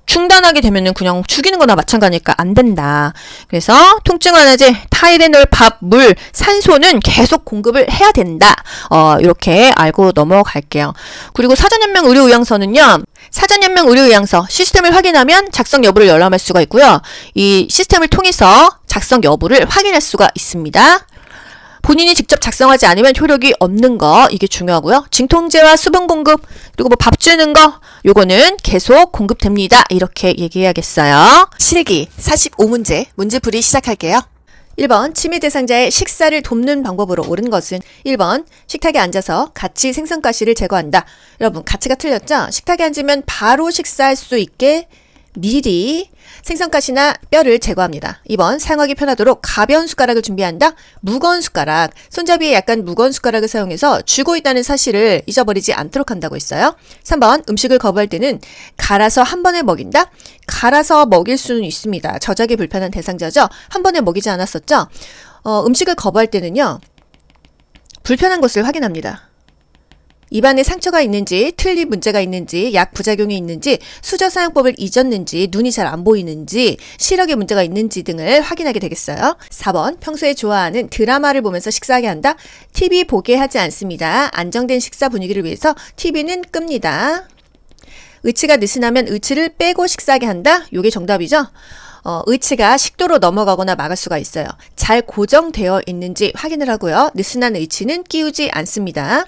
중단하게 되면은 그냥 죽이는 거나 마찬가지니까 안 된다. 그래서 통증 완화제, 타이레놀, 밥, 물, 산소는 계속 공급을 해야 된다. 이렇게 알고 넘어갈게요. 그리고 사전연명 의료의향서는요. 사전연명 의료의향서 시스템을 확인하면 작성 여부를 열람할 수가 있고요. 이 시스템을 통해서 작성 여부를 확인할 수가 있습니다. 본인이 직접 작성하지 않으면 효력이 없는 거 이게 중요하고요. 진통제와 수분 공급 그리고 뭐 밥 주는 거 요거는 계속 공급됩니다. 이렇게 얘기해야겠어요. 실기 45문제 문제풀이 시작할게요. 1번 치매 대상자의 식사를 돕는 방법으로 옳은 것은 1번 식탁에 앉아서 같이 생선가시를 제거한다. 여러분 가치가 틀렸죠? 식탁에 앉으면 바로 식사할 수 있게 미리 생선가시나 뼈를 제거합니다. 2번 사용하기 편하도록 가벼운 숟가락을 준비한다. 무거운 숟가락, 손잡이에 약간 무거운 숟가락을 사용해서 쥐고 있다는 사실을 잊어버리지 않도록 한다고 했어요. 3번 음식을 거부할 때는 갈아서 한 번에 먹인다. 갈아서 먹일 수는 있습니다. 저작이 불편한 대상자죠. 한 번에 먹이지 않았었죠. 음식을 거부할 때는요. 불편한 것을 확인합니다. 입안에 상처가 있는지, 틀린 문제가 있는지, 약 부작용이 있는지, 수저 사용법을 잊었는지, 눈이 잘 안 보이는지, 시력에 문제가 있는지 등을 확인하게 되겠어요. 4번 평소에 좋아하는 드라마를 보면서 식사하게 한다. TV 보게 하지 않습니다. 안정된 식사 분위기를 위해서 TV는 끕니다. 의치가 느슨하면 의치를 빼고 식사하게 한다. 요게 정답이죠. 의치가 식도로 넘어가거나 막을 수가 있어요. 잘 고정되어 있는지 확인을 하고요. 느슨한 의치는 끼우지 않습니다.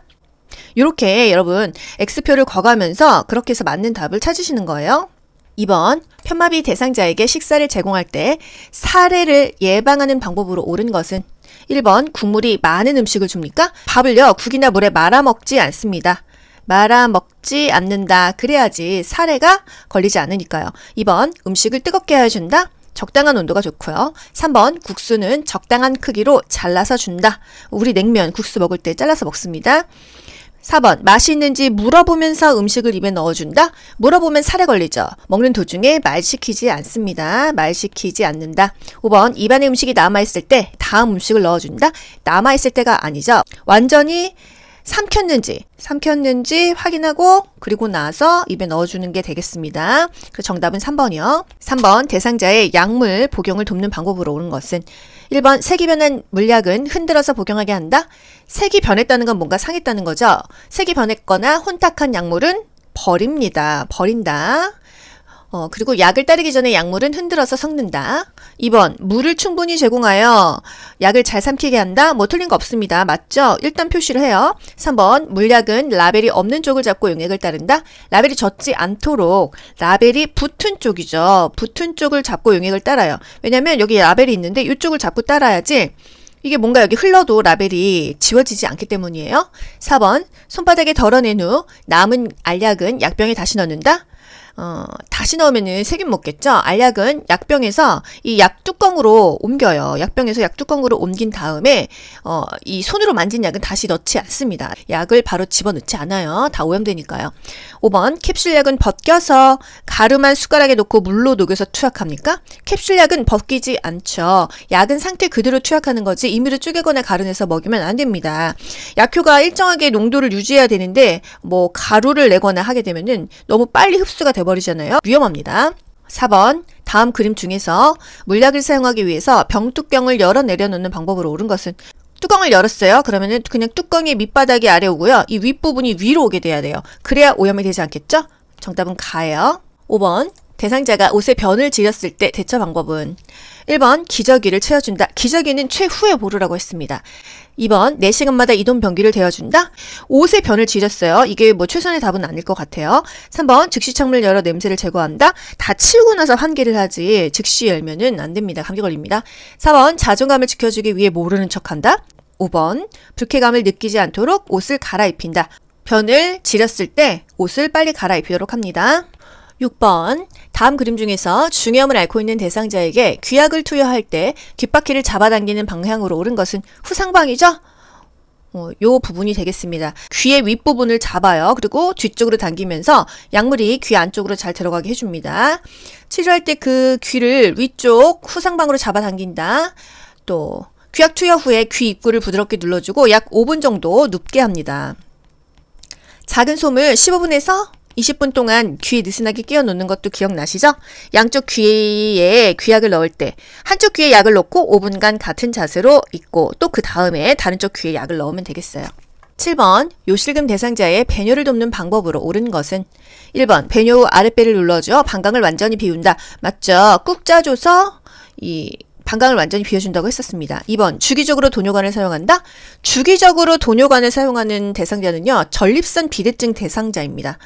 이렇게 여러분 X표를 거가면서 그렇게 해서 맞는 답을 찾으시는 거예요. 2번 편마비 대상자에게 식사를 제공할 때 사례를 예방하는 방법으로 옳은 것은 1번 국물이 많은 음식을 줍니까? 밥을요 국이나 물에 말아 먹지 않습니다. 말아 먹지 않는다. 그래야지 사례가 걸리지 않으니까요. 2번 음식을 뜨겁게 해준다. 적당한 온도가 좋고요. 3번 국수는 적당한 크기로 잘라서 준다. 우리 냉면 국수 먹을 때 잘라서 먹습니다. 4번 맛이 있는지 물어보면서 음식을 입에 넣어준다. 물어보면 살에 걸리죠. 먹는 도중에 말 시키지 않습니다. 말 시키지 않는다. 5번 입안에 음식이 남아있을 때 다음 음식을 넣어준다. 남아있을 때가 아니죠. 완전히 삼켰는지 확인하고 그리고 나서 입에 넣어주는 게 되겠습니다. 그 정답은 3번이요. 3번 대상자의 약물 복용을 돕는 방법으로 옳은 것은 1번 색이 변한 물약은 흔들어서 복용하게 한다. 색이 변했다는 건 뭔가 상했다는 거죠. 색이 변했거나 혼탁한 약물은 버립니다. 버린다. 그리고 약을 따르기 전에 약물은 흔들어서 섞는다. 2번, 물을 충분히 제공하여 약을 잘 삼키게 한다. 뭐 틀린 거 없습니다. 맞죠? 일단 표시를 해요. 3번, 물약은 라벨이 없는 쪽을 잡고 용액을 따른다. 라벨이 젖지 않도록 라벨이 붙은 쪽이죠. 붙은 쪽을 잡고 용액을 따라요. 왜냐면 여기 라벨이 있는데 이쪽을 잡고 따라야지 이게 뭔가 여기 흘러도 라벨이 지워지지 않기 때문이에요. 4번, 손바닥에 덜어낸 후 남은 알약은 약병에 다시 넣는다. 다시 넣으면은 세균 먹겠죠? 알약은 약병에서 이 약 뚜껑으로 옮겨요. 약병에서 약 뚜껑으로 옮긴 다음에, 이 손으로 만진 약은 다시 넣지 않습니다. 약을 바로 집어넣지 않아요. 다 오염되니까요. 5번, 캡슐약은 벗겨서 가루만 숟가락에 넣고 물로 녹여서 투약합니까? 캡슐약은 벗기지 않죠. 약은 상태 그대로 투약하는 거지 임의로 쪼개거나 가루내서 먹이면 안 됩니다. 약효가 일정하게 농도를 유지해야 되는데, 뭐, 가루를 내거나 하게 되면은 너무 빨리 흡수가 돼버리잖아요. 위험합니다. 4번, 다음 그림 중에서 물약을 사용하기 위해서 병뚜껑을 열어 내려놓는 방법으로 옳은 것은 뚜껑을 열었어요. 그러면은 그냥 뚜껑이 밑바닥이 아래 오고요. 이 윗부분이 위로 오게 돼야 돼요. 그래야 오염이 되지 않겠죠? 정답은 가예요. 5번, 대상자가 옷에 변을 지렸을 때 대처 방법은 1번, 기저귀를 채워준다. 기저귀는 최후에 보르라고 했습니다. 2번, 4시간마다 이동 변기를 데워준다. 옷에 변을 지렸어요. 이게 뭐 최선의 답은 아닐 것 같아요. 3번, 즉시 창문을 열어 냄새를 제거한다. 다 치우고 나서 환기를 하지 즉시 열면은 안 됩니다. 감기 걸립니다. 4번, 자존감을 지켜주기 위해 모르는 척한다. 5번, 불쾌감을 느끼지 않도록 옷을 갈아입힌다. 변을 지렸을 때 옷을 빨리 갈아입히도록 합니다. 6번, 다음 그림 중에서 중이염을 앓고 있는 대상자에게 귀약을 투여할 때 귓바퀴를 잡아당기는 방향으로 옳은 것은 후상방이죠? 요 부분이 되겠습니다. 귀의 윗부분을 잡아요. 그리고 뒤쪽으로 당기면서 약물이 귀 안쪽으로 잘 들어가게 해줍니다. 치료할 때 그 귀를 위쪽 후상방으로 잡아당긴다. 또 귀약 투여 후에 귀 입구를 부드럽게 눌러주고 약 5분 정도 눕게 합니다. 작은 솜을 15분에서 20분 동안 귀에 느슨하게 끼워 놓는 것도 기억나시죠? 양쪽 귀에 귀약을 넣을 때 한쪽 귀에 약을 넣고 5분간 같은 자세로 있고 또 그 다음에 다른 쪽 귀에 약을 넣으면 되겠어요. 7번, 요실금 대상자의 배뇨를 돕는 방법으로 옳은 것은 1번, 배뇨 후 아랫배를 눌러줘 방광을 완전히 비운다. 맞죠? 꾹 짜줘서 이 방광을 완전히 비워준다고 했었습니다. 2번, 주기적으로 도뇨관을 사용한다. 주기적으로 도뇨관을 사용하는 대상자는요, 전립선 비대증 대상자입니다.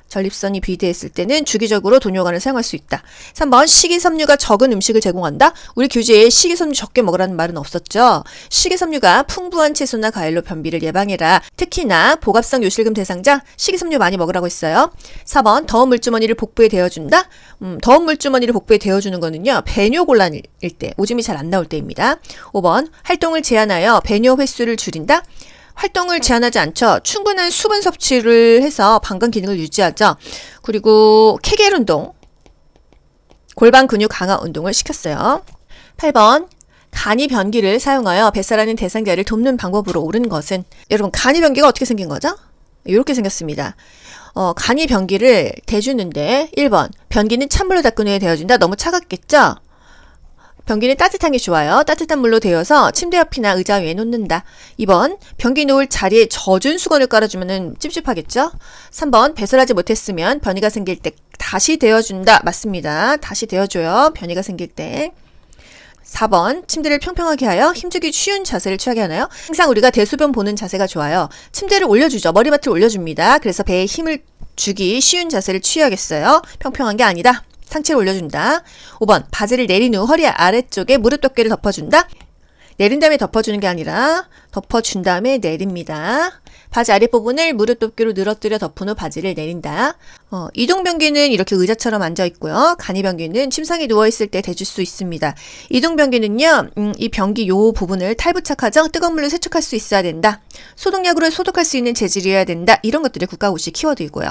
전립선이 비대했을 때는 주기적으로 도뇨관을 사용할 수 있다. 3번, 식이섬유가 적은 음식을 제공한다. 우리 교재에 식이섬유 적게 먹으라는 말은 없었죠. 식이섬유가 풍부한 채소나 과일로 변비를 예방해라. 특히나 복압성 요실금 대상자 식이섬유 많이 먹으라고 했어요. 4번, 더운 물주머니를 복부에 대어준다. 더운 물주머니를 복부에 대어주는 거는요, 배뇨곤란일 때, 오줌이 잘 안 나올 때입니다. 5번, 활동을 제한하여 배뇨 횟수를 줄인다. 활동을 제한하지 않죠. 충분한 수분 섭취를 해서 방광 기능을 유지하죠. 그리고 케겔 운동, 골반 근육 강화 운동을 시켰어요. 8번, 간이 변기를 사용하여 뱃살하는 대상자를 돕는 방법으로 옳은 것은 여러분, 간이 변기가 어떻게 생긴 거죠? 이렇게 생겼습니다. 간이 변기를 대주는데 1번, 변기는 찬물로 닦은 후에 데워준다. 너무 차갑겠죠? 변기는 따뜻한 게 좋아요. 따뜻한 물로 데워서 침대 옆이나 의자 위에 놓는다. 2번, 변기 놓을 자리에 젖은 수건을 깔아주면 찝찝하겠죠? 3번, 배설하지 못했으면 변이가 생길 때 다시 데워준다. 맞습니다. 다시 데워줘요. 변이가 생길 때. 4번, 침대를 평평하게 하여 힘주기 쉬운 자세를 취하게 하나요? 항상 우리가 대소변 보는 자세가 좋아요. 침대를 올려주죠. 머리맡을 올려줍니다. 그래서 배에 힘을 주기 쉬운 자세를 취해야겠어요. 평평한 게 아니다. 상체를 올려준다. 5번, 바지를 내린 후 허리 아래쪽에 무릎 덮개를 덮어준다. 내린 다음에 덮어주는 게 아니라 덮어준 다음에 내립니다. 바지 아랫부분을 무릎 덮개로 늘어뜨려 덮은 후 바지를 내린다. 이동변기는 이렇게 의자처럼 앉아있고요. 간이변기는 침상에 누워있을 때 대줄 수 있습니다. 이동변기는요, 이 변기 요 부분을 탈부착하죠. 뜨거운 물로 세척할 수 있어야 된다. 소독약으로 소독할 수 있는 재질이어야 된다. 이런 것들이 국가고시 키워드이고요.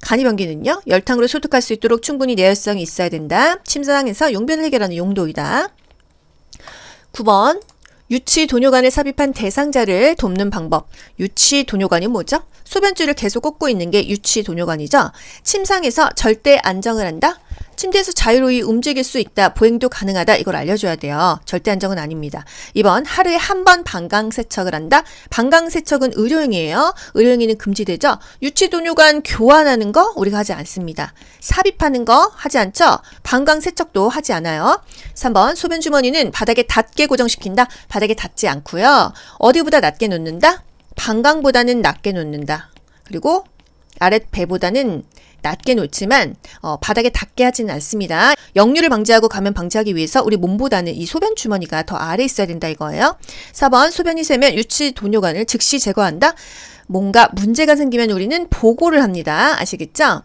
간이변기는요, 열탕으로 소독할 수 있도록 충분히 내열성이 있어야 된다. 침상에서 용변을 해결하는 용도이다. 9번, 유치 도뇨관을 삽입한 대상자를 돕는 방법. 유치 도뇨관이 뭐죠? 소변줄을 계속 꽂고 있는 게 유치 도뇨관이죠. 침상에서 절대 안정을 한다. 침대에서 자유로이 움직일 수 있다. 보행도 가능하다. 이걸 알려줘야 돼요. 절대 안정은 아닙니다. 2번 하루에 한 번 방광세척을 한다. 방광세척은 의료행위예요. 의료행위는 금지되죠. 유치도뇨관 교환하는 거 우리가 하지 않습니다. 삽입하는 거 하지 않죠. 방광세척도 하지 않아요. 3번 소변 주머니는 바닥에 닿게 고정시킨다. 바닥에 닿지 않고요. 어디보다 낮게 놓는다. 방광보다는 낮게 놓는다. 그리고 아랫배보다는 낮게 놓지만 바닥에 닿게 하지는 않습니다. 역류를 방지하고 감염 방지하기 위해서 우리 몸보다는 이 소변 주머니가 더 아래에 있어야 된다 이거예요. 4번 소변이 새면 유치 도뇨관을 즉시 제거한다. 뭔가 문제가 생기면 우리는 보고를 합니다. 아시겠죠?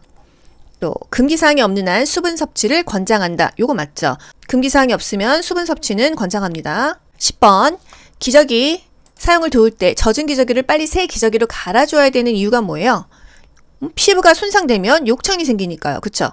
또 금기사항이 없는 한 수분 섭취를 권장한다. 요거 맞죠? 금기사항이 없으면 수분 섭취는 권장합니다. 10번 기저귀 사용을 도울 때 젖은 기저귀를 빨리 새 기저귀로 갈아줘야 되는 이유가 뭐예요? 피부가 손상되면 욕창이 생기니까요. 그쵸?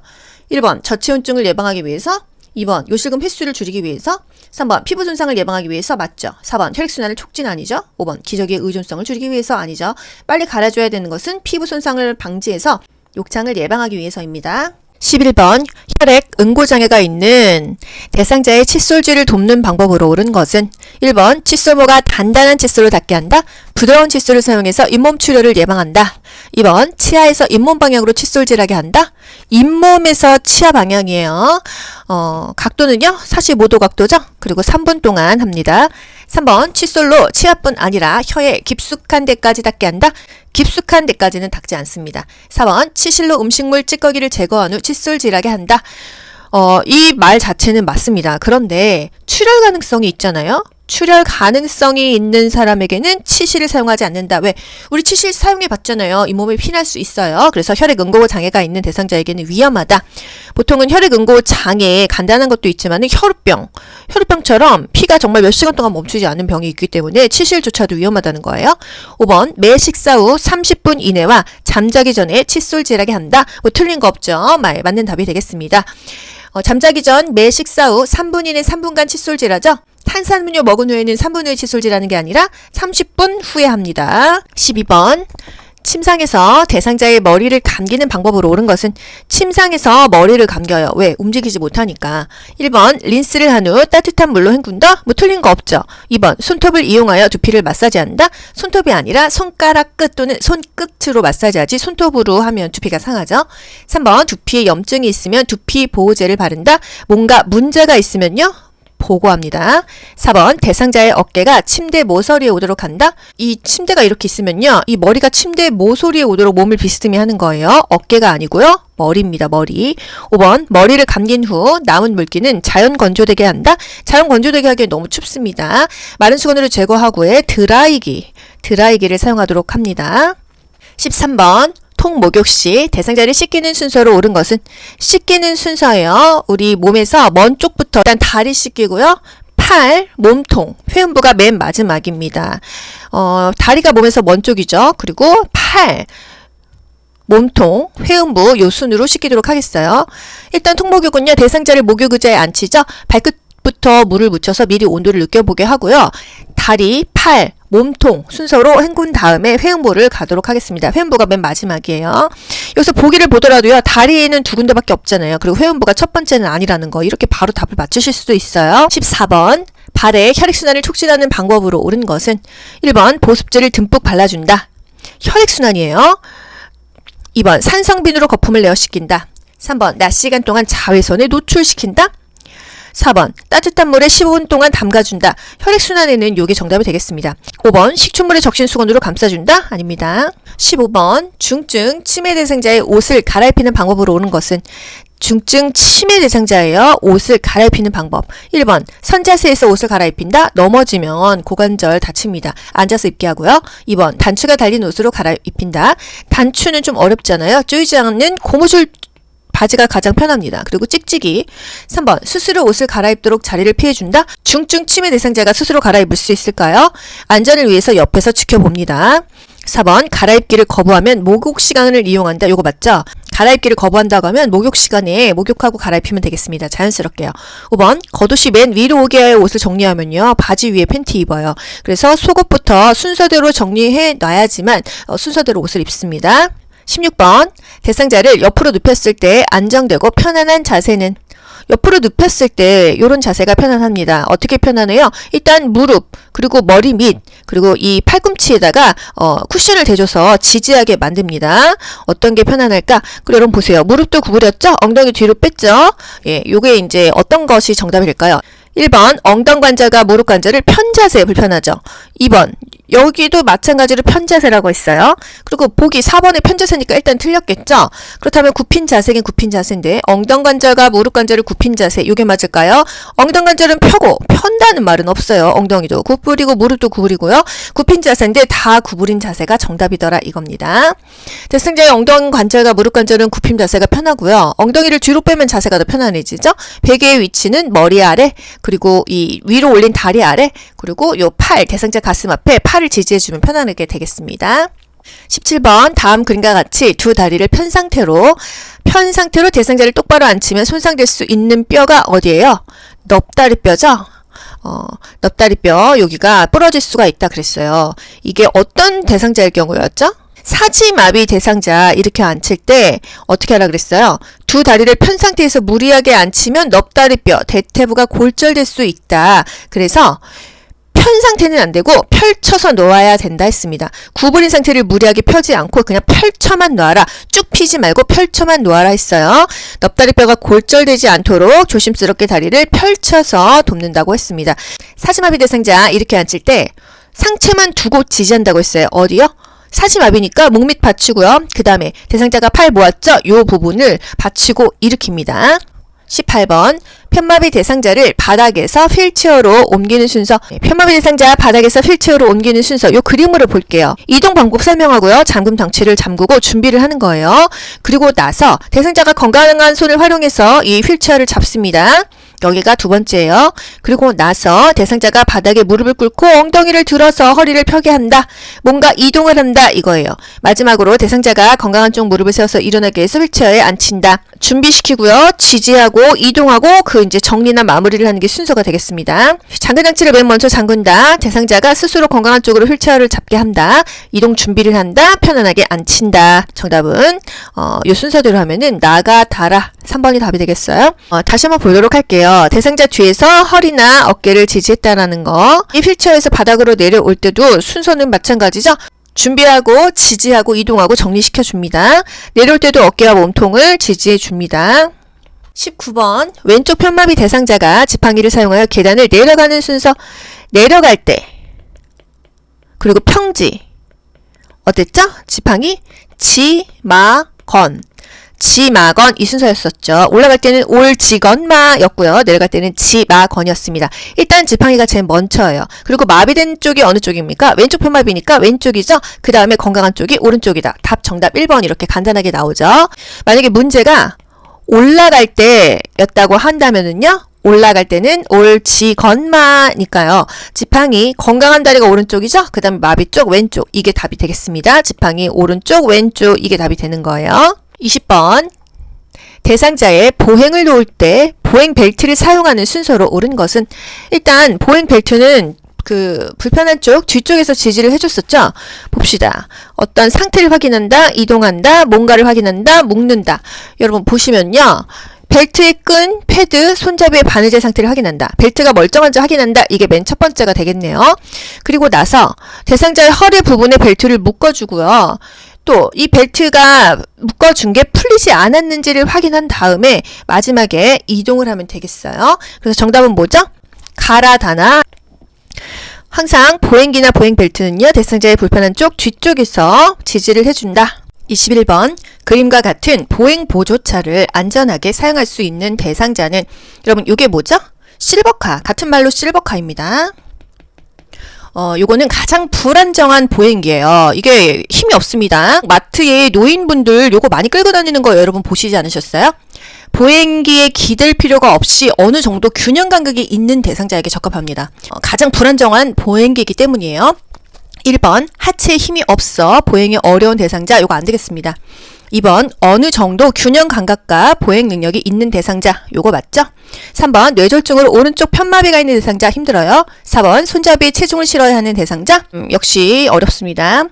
1번 저체온증을 예방하기 위해서, 2번 요실금 횟수를 줄이기 위해서, 3번 피부 손상을 예방하기 위해서 맞죠? 4번 혈액순환을 촉진 아니죠? 5번 기저귀의 의존성을 줄이기 위해서 아니죠? 빨리 갈아줘야 되는 것은 피부 손상을 방지해서 욕창을 예방하기 위해서입니다. 11번 혈액 응고장애가 있는 대상자의 칫솔질을 돕는 방법으로 옳은 것은 1번 칫솔모가 단단한 칫솔로 닿게 한다. 부드러운 칫솔을 사용해서 잇몸 출혈을 예방한다. 2번 치아에서 잇몸 방향으로 칫솔질하게 한다. 잇몸에서 치아 방향이에요. 각도는요 45도 각도죠. 그리고 3분 동안 합니다. 3번 칫솔로 치아뿐 아니라 혀에 깊숙한 데까지 닿게 한다. 깊숙한 데까지는 닿지 않습니다. 4번 치실로 음식물 찌꺼기를 제거한 후 칫솔질하게 한다. 이 말 자체는 맞습니다. 그런데 출혈 가능성이 있잖아요. 출혈 가능성이 있는 사람에게는 치실을 사용하지 않는다. 왜? 우리 치실 사용해 봤잖아요. 잇몸에 피날 수 있어요. 그래서 혈액 응고 장애가 있는 대상자에게는 위험하다. 보통은 혈액 응고 장애 간단한 것도 있지만 혈우병처럼 피가 정말 몇 시간 동안 멈추지 않는 병이 있기 때문에 치실조차도 위험하다는 거예요. 5번 매 식사 후 30분 이내와 잠자기 전에 칫솔질하게 한다. 뭐 틀린 거 없죠. 맞는 답이 되겠습니다. 잠자기 전 매 식사 후 3분 이내 3분간 칫솔질하죠. 탄산음료 먹은 후에는 3분 후에 칫솔질하는 게 아니라 30분 후에 합니다. 12번 침상에서 대상자의 머리를 감기는 방법으로 옳은 것은 침상에서 머리를 감겨요. 왜? 움직이지 못하니까. 1번 린스를 한 후 따뜻한 물로 헹군다? 뭐 틀린 거 없죠. 2번 손톱을 이용하여 두피를 마사지한다? 손톱이 아니라 손가락 끝 또는 손끝으로 마사지하지 손톱으로 하면 두피가 상하죠. 3번 두피에 염증이 있으면 두피 보호제를 바른다? 뭔가 문제가 있으면요? 보고합니다. 4번 대상자의 어깨가 침대 모서리에 오도록 한다. 이 침대가 이렇게 있으면요. 이 머리가 침대 모서리에 오도록 몸을 비스듬히 하는 거예요. 어깨가 아니고요. 머리입니다. 머리. 5번 머리를 감긴 후 남은 물기는 자연 건조되게 한다. 자연 건조되게 하기엔 너무 춥습니다. 마른 수건으로 제거하고에 드라이기를 사용하도록 합니다. 13번 통 목욕 시 대상자를 씻기는 순서로 옳은 것은 씻기는 순서예요. 우리 몸에서 먼 쪽부터 일단 다리 씻기고요. 팔, 몸통, 회음부가 맨 마지막입니다. 다리가 몸에서 먼 쪽이죠. 그리고 팔, 몸통, 회음부 요 순으로 씻기도록 하겠어요. 일단 통목욕은요. 대상자를 목욕 의자에 앉히죠. 발끝부터 물을 묻혀서 미리 온도를 느껴보게 하고요. 다리, 팔, 몸통 순서로 헹군 다음에 회음부를 가도록 하겠습니다. 회음부가 맨 마지막이에요. 여기서 보기를 보더라도요. 다리에는 두 군데밖에 없잖아요. 그리고 회음부가 첫 번째는 아니라는 거 이렇게 바로 답을 맞추실 수도 있어요. 14번 발에 혈액순환을 촉진하는 방법으로 옳은 것은 1번 보습제를 듬뿍 발라준다. 혈액순환이에요. 2번 산성빈으로 거품을 내어 씻긴다. 3번 낮 시간 동안 자외선에 노출시킨다. 4번 따뜻한 물에 15분 동안 담가준다. 혈액순환에는 요게 정답이 되겠습니다. 5번 식초물에 적신 수건으로 감싸준다. 아닙니다. 15번 중증 치매 대상자의 옷을 갈아입히는 방법으로 옳은 것은 중증 치매 대상자예요. 옷을 갈아입히는 방법. 1번 선자세에서 옷을 갈아입힌다. 넘어지면 고관절 다칩니다. 앉아서 입게 하고요. 2번 단추가 달린 옷으로 갈아입힌다. 단추는 좀 어렵잖아요. 조이지 않는 고무줄 바지가 가장 편합니다. 그리고 찍찍이. 3번 스스로 옷을 갈아입도록 자리를 피해준다. 중증 치매 대상자가 스스로 갈아입을 수 있을까요? 안전을 위해서 옆에서 지켜봅니다. 4번 갈아입기를 거부하면 목욕 시간을 이용한다. 요거 맞죠? 갈아입기를 거부한다고 하면 목욕 시간에 목욕하고 갈아입히면 되겠습니다. 자연스럽게요. 5번 겉옷이 맨 위로 오게 하여 옷을 정리하면요. 바지 위에 팬티 입어요. 그래서 속옷부터 순서대로 정리해 놔야지만 순서대로 옷을 입습니다. 16번. 대상자를 옆으로 눕혔을 때 안정되고 편안한 자세는 옆으로 눕혔을 때 이런 자세가 편안합니다. 어떻게 편안해요? 일단 무릎, 그리고 머리 밑, 그리고 이 팔꿈치에다가 쿠션을 대줘서 지지하게 만듭니다. 어떤 게 편안할까? 그리고 여러분 보세요. 무릎도 구부렸죠? 엉덩이 뒤로 뺐죠? 예, 요게 이제 어떤 것이 정답이 될까요? 1번 엉덩관절과 무릎관절을 편자세 불편하죠. 2번 여기도 마찬가지로 편자세라고 했어요. 그리고 보기 4번에 편자세니까 일단 틀렸겠죠. 그렇다면 굽힌 자세긴 굽힌 자세인데 엉덩관절과 무릎관절을 굽힌 자세 이게 맞을까요? 엉덩관절은 펴고 편다는 말은 없어요. 엉덩이도 구부리고 무릎도 구부리고요. 굽힌 자세인데 다 구부린 자세가 정답이더라 이겁니다. 대상자의 엉덩관절과 무릎관절은 굽힌 자세가 편하고요. 엉덩이를 뒤로 빼면 자세가 더 편안해지죠. 베개의 위치는 머리 아래, 그리고 이 위로 올린 다리 아래, 그리고 요 팔, 대상자 가슴 앞에 팔을 지지해주면 편안하게 되겠습니다. 17번 다음 그림과 같이 두 다리를 편 상태로 대상자를 똑바로 앉히면 손상될 수 있는 뼈가 어디예요? 넙다리뼈죠? 넙다리뼈 여기가 부러질 수가 있다 그랬어요. 이게 어떤 대상자일 경우였죠? 사지마비 대상자 이렇게 앉힐 때 어떻게 하라 그랬어요? 두 다리를 편 상태에서 무리하게 앉히면 넙다리뼈, 대퇴부가 골절될 수 있다. 그래서 편 상태는 안 되고 펼쳐서 놓아야 된다 했습니다. 구부린 상태를 무리하게 펴지 않고 그냥 펼쳐만 놓아라. 쭉 피지 말고 펼쳐만 놓아라 했어요. 넙다리뼈가 골절되지 않도록 조심스럽게 다리를 펼쳐서 돕는다고 했습니다. 사지마비 대상자 이렇게 앉힐 때 상체만 두고 지지한다고 했어요. 어디요? 사지마비니까 목 밑 받치고요. 그 다음에 대상자가 팔 모았죠? 요 부분을 받치고 일으킵니다. 18번 편마비 대상자를 바닥에서 휠체어로 옮기는 순서. 편마비 대상자 바닥에서 휠체어로 옮기는 순서 요 그림으로 볼게요. 이동 방법 설명하고요. 잠금 장치를 잠그고 준비를 하는 거예요. 그리고 나서 대상자가 건강한 손을 활용해서 이 휠체어를 잡습니다. 여기가 두 번째예요. 그리고 나서 대상자가 바닥에 무릎을 꿇고 엉덩이를 들어서 허리를 펴게 한다. 뭔가 이동을 한다 이거예요. 마지막으로 대상자가 건강한 쪽 무릎을 세워서 일어나게 해서 휠체어에 앉힌다. 준비시키고요. 지지하고 이동하고 그 이제 정리나 마무리를 하는 게 순서가 되겠습니다. 잠금 장치를 맨 먼저 잠근다. 대상자가 스스로 건강한 쪽으로 휠체어를 잡게 한다. 이동 준비를 한다. 편안하게 앉힌다. 정답은 요 순서대로 하면은 나가다라 3번이 답이 되겠어요. 다시 한번 보도록 할게요. 대상자 뒤에서 허리나 어깨를 지지했다라는 거. 이 휠체어에서 바닥으로 내려올 때도 순서는 마찬가지죠. 준비하고 지지하고 이동하고 정리시켜 줍니다. 내려올 때도 어깨와 몸통을 지지해 줍니다. 19번 왼쪽 편마비 대상자가 지팡이를 사용하여 계단을 내려가는 순서. 내려갈 때 그리고 평지 어땠죠? 지팡이 지마건 지마건 이 순서였었죠. 올라갈 때는 올지건마였고요. 내려갈 때는 지마건이었습니다. 일단 지팡이가 제일 먼저예요. 그리고 마비된 쪽이 어느 쪽입니까? 왼쪽 편마비니까 왼쪽이죠. 그 다음에 건강한 쪽이 오른쪽이다. 답 정답 1번 이렇게 간단하게 나오죠. 만약에 문제가 올라갈 때였다고 한다면은요. 올라갈 때는 올지건마니까요. 지팡이 건강한 다리가 오른쪽이죠. 그 다음에 마비 쪽 왼쪽 이게 답이 되겠습니다. 지팡이 오른쪽 왼쪽 이게 답이 되는 거예요. 20번 대상자의 보행을 놓을 때 보행 벨트를 사용하는 순서로 옳은 것은. 일단 보행 벨트는 그 불편한 쪽 뒤쪽에서 지지를 해줬었죠. 봅시다. 어떤 상태를 확인한다, 이동한다, 뭔가를 확인한다, 묶는다. 여러분 보시면요. 벨트의 끈, 패드, 손잡이의 바느질 상태를 확인한다. 벨트가 멀쩡한지 확인한다. 이게 맨 첫 번째가 되겠네요. 그리고 나서 대상자의 허리 부분에 벨트를 묶어주고요. 또 이 벨트가 묶어준 게 풀리지 않았는지를 확인한 다음에 마지막에 이동을 하면 되겠어요. 그래서 정답은 뭐죠? 갈아다나. 항상 보행기나 보행벨트는요. 대상자의 불편한 쪽 뒤쪽에서 지지를 해준다. 21번 그림과 같은 보행보조차를 안전하게 사용할 수 있는 대상자는. 여러분 이게 뭐죠? 실버카. 같은 말로 실버카입니다. 요거는 가장 불안정한 보행기예요. 이게 힘이 없습니다. 마트에 노인분들 요거 많이 끌고 다니는 거 여러분 보시지 않으셨어요? 보행기에 기댈 필요가 없이 어느 정도 균형 감각이 있는 대상자에게 적합합니다. 가장 불안정한 보행기이기 때문이에요. 1번 하체에 힘이 없어 보행이 어려운 대상자. 요거 안 되겠습니다. 2번 어느 정도 균형 감각과 보행 능력이 있는 대상자. 요거 맞죠? 3번 뇌졸중으로 오른쪽 편마비가 있는 대상자 힘들어요. 4번 손잡이에 체중을 실어야 하는 대상자. 역시 어렵습니다.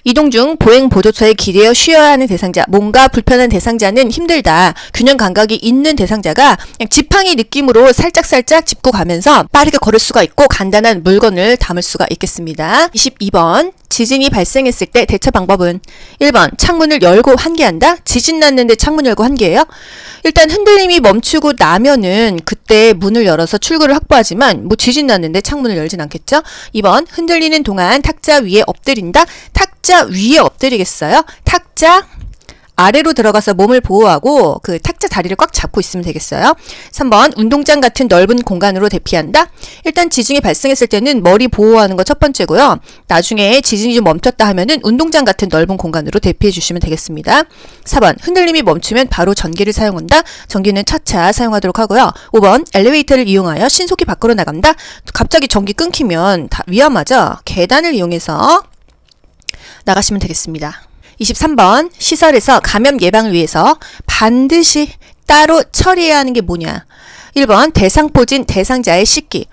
이동 중 보행 보조차에 기대어 쉬어야 하는 대상자, 뭔가 불편한 대상자는 힘들다. 균형 감각이 있는 대상자가 그냥 지팡이 느낌으로 살짝살짝 짚고 가면서 빠르게 걸을 수가 있고 간단한 물건을 담을 수가 있겠습니다. 22번. 지진이 발생했을 때 대처 방법은 1번 창문을 열고 환기한다. 지진 났는데 창문 열고 환기해요? 일단 흔들림이 멈추고 나면은 그때 문을 열어서 출구를 확보하지만 뭐 지진 났는데 창문을 열진 않겠죠? 2번 흔들리는 동안 탁자 위에 엎드린다. 탁자 위에 엎드리겠어요? 탁자 아래로 들어가서 몸을 보호하고 그 탁자 다리를 꽉 잡고 있으면 되겠어요. 3번 운동장 같은 넓은 공간으로 대피한다. 일단 지진이 발생했을 때는 머리 보호하는 거 첫 번째고요. 나중에 지진이 좀 멈췄다 하면은 운동장 같은 넓은 공간으로 대피해 주시면 되겠습니다. 4번 흔들림이 멈추면 바로 전기를 사용한다. 전기는 차차 사용하도록 하고요. 5번 엘리베이터를 이용하여 신속히 밖으로 나간다. 갑자기 전기 끊기면 다 위험하죠. 계단을 이용해서 나가시면 되겠습니다. 23번 시설에서 감염 예방을 위해서 반드시 따로 처리해야 하는 게 뭐냐. 1번 대상포진 대상자의 씻기.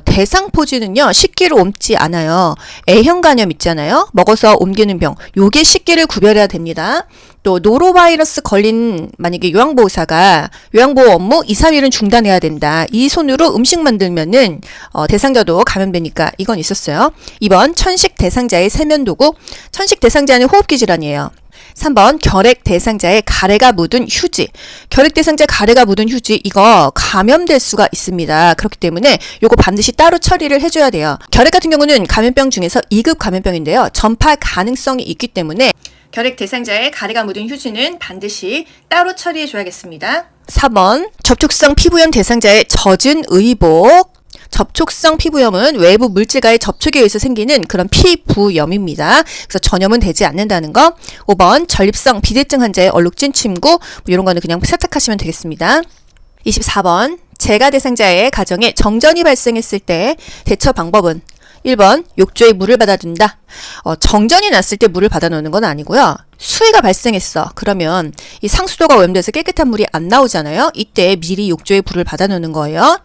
대상포진은요 식기로 옮지 않아요. A형 간염 있잖아요. 먹어서 옮기는 병. 요게 식기를 구별해야 됩니다. 또 노로바이러스 걸린 만약에 요양보호사가 요양보호 업무 2, 3일은 중단해야 된다. 이 손으로 음식 만들면은 대상자도 감염되니까 이건 있었어요. 2번 천식 대상자의 세면도구. 천식 대상자는 호흡기 질환이에요. 3번 결핵 대상자의 가래가 묻은 휴지. 결핵 대상자 가래가 묻은 휴지 이거 감염될 수가 있습니다. 그렇기 때문에 요거 반드시 따로 처리를 해줘야 돼요. 결핵 같은 경우는 감염병 중에서 2급 감염병인데요. 전파 가능성이 있기 때문에 결핵 대상자의 가래가 묻은 휴지는 반드시 따로 처리해 줘야겠습니다. 4번 접촉성 피부염 대상자의 젖은 의복. 접촉성 피부염은 외부 물질과의 접촉에 의해서 생기는 그런 피부염입니다. 그래서 전염은 되지 않는다는 거. 5번 전립성 비대증 환자의 얼룩진 침구 뭐 이런 거는 그냥 세탁하시면 되겠습니다. 24번 재가 대상자의 가정에 정전이 발생했을 때 대처 방법은 1번 욕조에 물을 받아둔다. 정전이 났을 때 물을 받아 놓는 건 아니고요. 수해가 발생했어. 그러면 이 상수도가 오염돼서 깨끗한 물이 안 나오잖아요. 이때 미리 욕조에 물을 받아 놓는 거예요.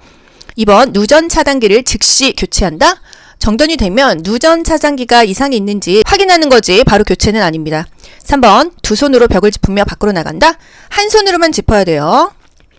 2번 누전 차단기를 즉시 교체한다. 정전이 되면 누전 차단기가 이상이 있는지 확인하는 거지 바로 교체는 아닙니다. 3번 두 손으로 벽을 짚으며 밖으로 나간다. 한 손으로만 짚어야 돼요.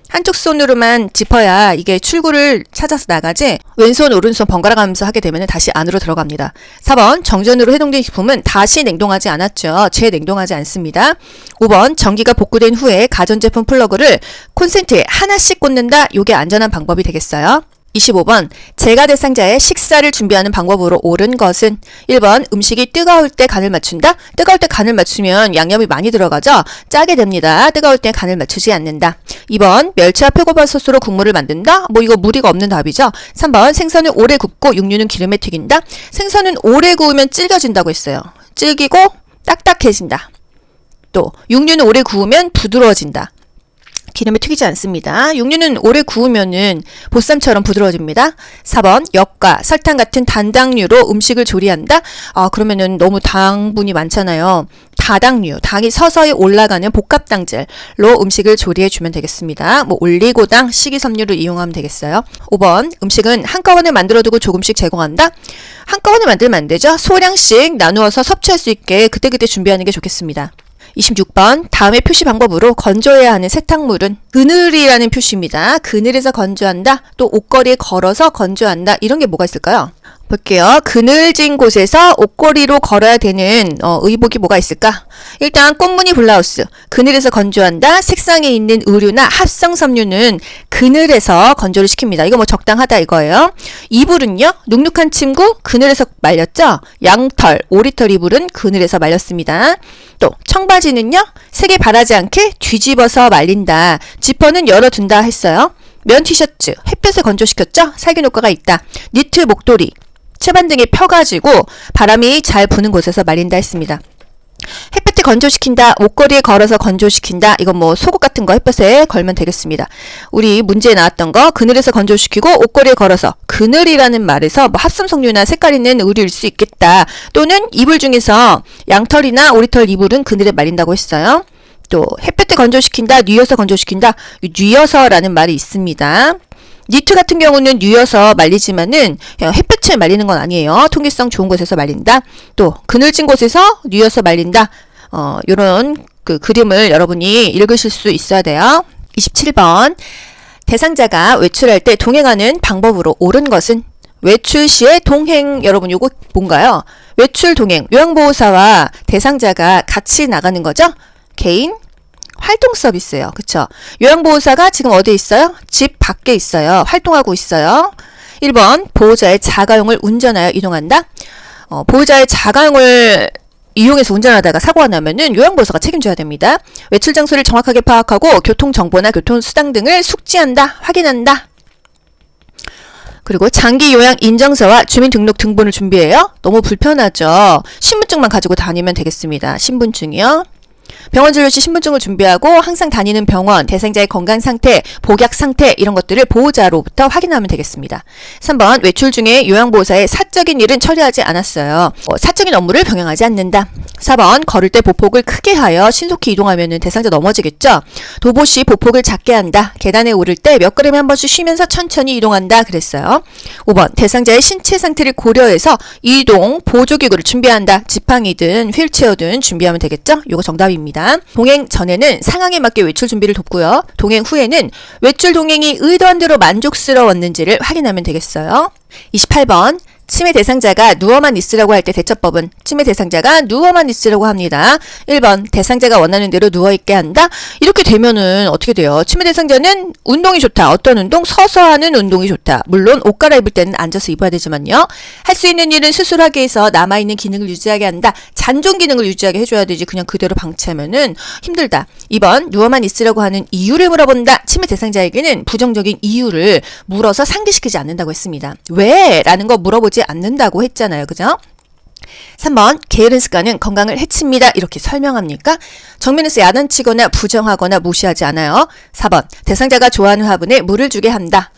한쪽 손으로만 짚어야 이게 출구를 찾아서 나가지 왼손 오른손 번갈아 가면서 하게 되면 다시 안으로 들어갑니다. 4번 정전으로 해동된 식품은 다시 냉동하지 않았죠. 재냉동하지 않습니다. 5번 전기가 복구된 후에 가전제품 플러그를 콘센트에 하나씩 꽂는다. 이게 안전한 방법이 되겠어요. 25번 재가 대상자의 식사를 준비하는 방법으로 옳은 것은 1번 음식이 뜨거울 때 간을 맞춘다. 뜨거울 때 간을 맞추면 양념이 많이 들어가죠. 짜게 됩니다. 뜨거울 때 간을 맞추지 않는다. 2번 멸치와 표고버섯 소스로 국물을 만든다. 뭐 이거 무리가 없는 답이죠. 3번 생선은 오래 굽고 육류는 기름에 튀긴다. 생선은 오래 구우면 질겨진다고 했어요. 질기고 딱딱해진다. 또 육류는 오래 구우면 부드러워진다. 기름에 튀기지 않습니다. 육류는 오래 구우면은 보쌈처럼 부드러워집니다. 4번 엿과 설탕 같은 단당류로 음식을 조리한다. 그러면은 너무 당분이 많잖아요. 다당류, 당이 서서히 올라가는 복합당질로 음식을 조리해 주면 되겠습니다. 뭐 올리고당, 식이섬유를 이용하면 되겠어요. 5번 음식은 한꺼번에 만들어두고 조금씩 제공한다. 한꺼번에 만들면 안 되죠. 소량씩 나누어서 섭취할 수 있게 그때그때 준비하는 게 좋겠습니다. 26번 다음의 표시 방법으로 건조해야 하는 세탁물은 그늘이라는 표시입니다. 그늘에서 건조한다. 또 옷걸이에 걸어서 건조한다. 이런 게 뭐가 있을까요? 볼게요. 그늘진 곳에서 옷걸이로 걸어야 되는 의복이 뭐가 있을까? 일단 꽃무늬 블라우스, 그늘에서 건조한다. 색상에 있는 의류나 합성 섬유는 그늘에서 건조를 시킵니다. 이거 뭐 적당하다 이거예요. 이불은요. 눅눅한 침구, 그늘에서 말렸죠. 양털, 오리털 이불은 그늘에서 말렸습니다. 또 청바지는요. 색에 바라지 않게 뒤집어서 말린다. 지퍼는 열어둔다 했어요. 면 티셔츠, 햇볕에 건조시켰죠. 살균 효과가 있다. 니트 목도리, 채반등에 펴가지고 바람이 잘 부는 곳에서 말린다 했습니다. 햇볕에 건조시킨다. 옷걸이에 걸어서 건조시킨다. 이건 뭐 속옷 같은 거 햇볕에 걸면 되겠습니다. 우리 문제에 나왔던 거 그늘에서 건조시키고 옷걸이에 걸어서 그늘이라는 말에서 뭐 합성 섬유나 색깔 있는 의류일 수 있겠다. 또는 이불 중에서 양털이나 오리털 이불은 그늘에 말린다고 했어요. 또 햇볕에 건조시킨다. 뉘어서 건조시킨다. 뉘어서라는 말이 있습니다. 니트 같은 경우는 뉘어서 말리지만은 햇볕에 말리는 건 아니에요. 통기성 좋은 곳에서 말린다. 또 그늘진 곳에서 뉘어서 말린다. 요런 그 그림을 여러분이 읽으실 수 있어야 돼요. 27번. 대상자가 외출할 때 동행하는 방법으로 옳은 것은? 외출 시에 동행, 여러분 요거 뭔가요? 외출 동행, 요양보호사와 대상자가 같이 나가는 거죠? 개인 활동 서비스예요. 그쵸? 요양보호사가 지금 어디에 있어요? 집 밖에 있어요. 활동하고 있어요. 1번 보호자의 자가용을 운전하여 이동한다. 보호자의 자가용을 이용해서 운전하다가 사고가 나면은 요양보호사가 책임져야 됩니다. 외출 장소를 정확하게 파악하고 교통정보나 교통수당 등을 숙지한다, 확인한다. 그리고 장기 요양 인정서와 주민등록 등본을 준비해요. 너무 불편하죠. 신분증만 가지고 다니면 되겠습니다. 신분증이요. 병원 진료 시 신분증을 준비하고 항상 다니는 병원, 대상자의 건강 상태, 복약 상태 이런 것들을 보호자로부터 확인하면 되겠습니다. 3번 외출 중에 요양보호사의 사적인 일은 처리하지 않았어요. 사적인 업무를 병행하지 않는다. 4번 걸을 때 보폭을 크게 하여 신속히 이동하면 대상자 넘어지겠죠. 도보 시 보폭을 작게 한다. 계단에 오를 때 몇 걸음에 한 번씩 쉬면서 천천히 이동한다 그랬어요. 5번 대상자의 신체 상태를 고려해서 이동, 보조기구를 준비한다. 지팡이든 휠체어든 준비하면 되겠죠. 요거 정답입니다. 동행 전에는 상황에 맞게 외출 준비를 돕고요. 동행 후에는 외출 동행이 의도한 대로 만족스러웠는지를 확인하면 되겠어요. 28번 치매 대상자가 누워만 있으라고 할 때 대처법은? 치매 대상자가 누워만 있으라고 합니다. 1번 대상자가 원하는 대로 누워있게 한다. 이렇게 되면은 어떻게 돼요? 치매 대상자는 운동이 좋다. 어떤 운동? 서서 하는 운동이 좋다. 물론 옷 갈아입을 때는 앉아서 입어야 되지만요. 할 수 있는 일은 스스로 하게 해서 남아있는 기능을 유지하게 한다. 잔존 기능을 유지하게 해줘야 되지 그냥 그대로 방치하면은 힘들다. 2번 누워만 있으라고 하는 이유를 물어본다. 치매 대상자에게는 부정적인 이유를 물어서 상기시키지 않는다고 했습니다. 왜? 라는 거 물어보지 않는다고 했잖아요. 그죠? 3번 게으른 습관은 건강을 해칩니다. 이렇게 설명합니까? 정면에서 야단치거나 부정하거나 무시하지 않아요. 4번 대상자가 좋아하는 화분에 물을 주게 한다.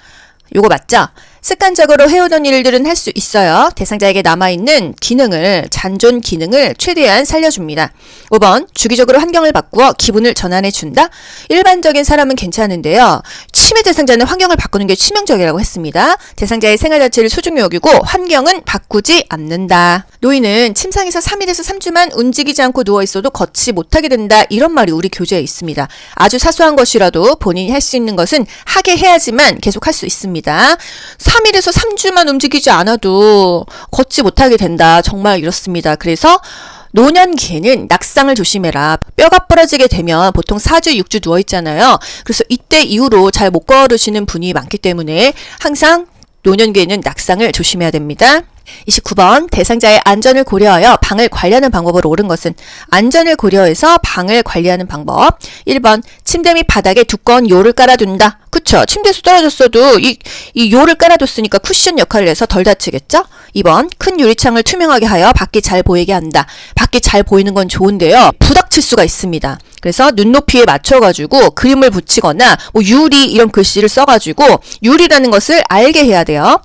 요거 맞죠? 습관적으로 해오던 일들은 할 수 있어요. 대상자에게 남아있는 기능을, 잔존 기능을 최대한 살려줍니다. 5번 주기적으로 환경을 바꾸어 기분을 전환해준다. 일반적인 사람은 괜찮은데요. 치매 대상자는 환경을 바꾸는 게 치명적이라고 했습니다. 대상자의 생활 자체를 소중히 여기고 환경은 바꾸지 않는다. 노인은 침상에서 3일에서 3주만 움직이지 않고 누워있어도 걷지 못하게 된다. 이런 말이 우리 교재에 있습니다. 아주 사소한 것이라도 본인이 할 수 있는 것은 하게 해야지만 계속 할 수 있습니다. 3일에서 3주만 움직이지 않아도 걷지 못하게 된다. 정말 이렇습니다. 그래서 노년기에는 낙상을 조심해라. 뼈가 부러지게 되면 보통 4주, 6주 누워있잖아요. 그래서 이때 이후로 잘 못 걸으시는 분이 많기 때문에 항상 노년기에는 낙상을 조심해야 됩니다. 29번 대상자의 안전을 고려하여 방을 관리하는 방법으로 옳은 것은? 안전을 고려해서 방을 관리하는 방법. 1번 침대 및 바닥에 두꺼운 요를 깔아둔다. 그쵸? 침대에서 떨어졌어도 이 요를 깔아뒀으니까 쿠션 역할을 해서 덜 다치겠죠? 2번 큰 유리창을 투명하게 하여 밖이 잘 보이게 한다. 밖이 잘 보이는 건 좋은데요. 부닥칠 수가 있습니다. 그래서 눈높이에 맞춰가지고 그림을 붙이거나 뭐 유리 이런 글씨를 써가지고 유리라는 것을 알게 해야 돼요.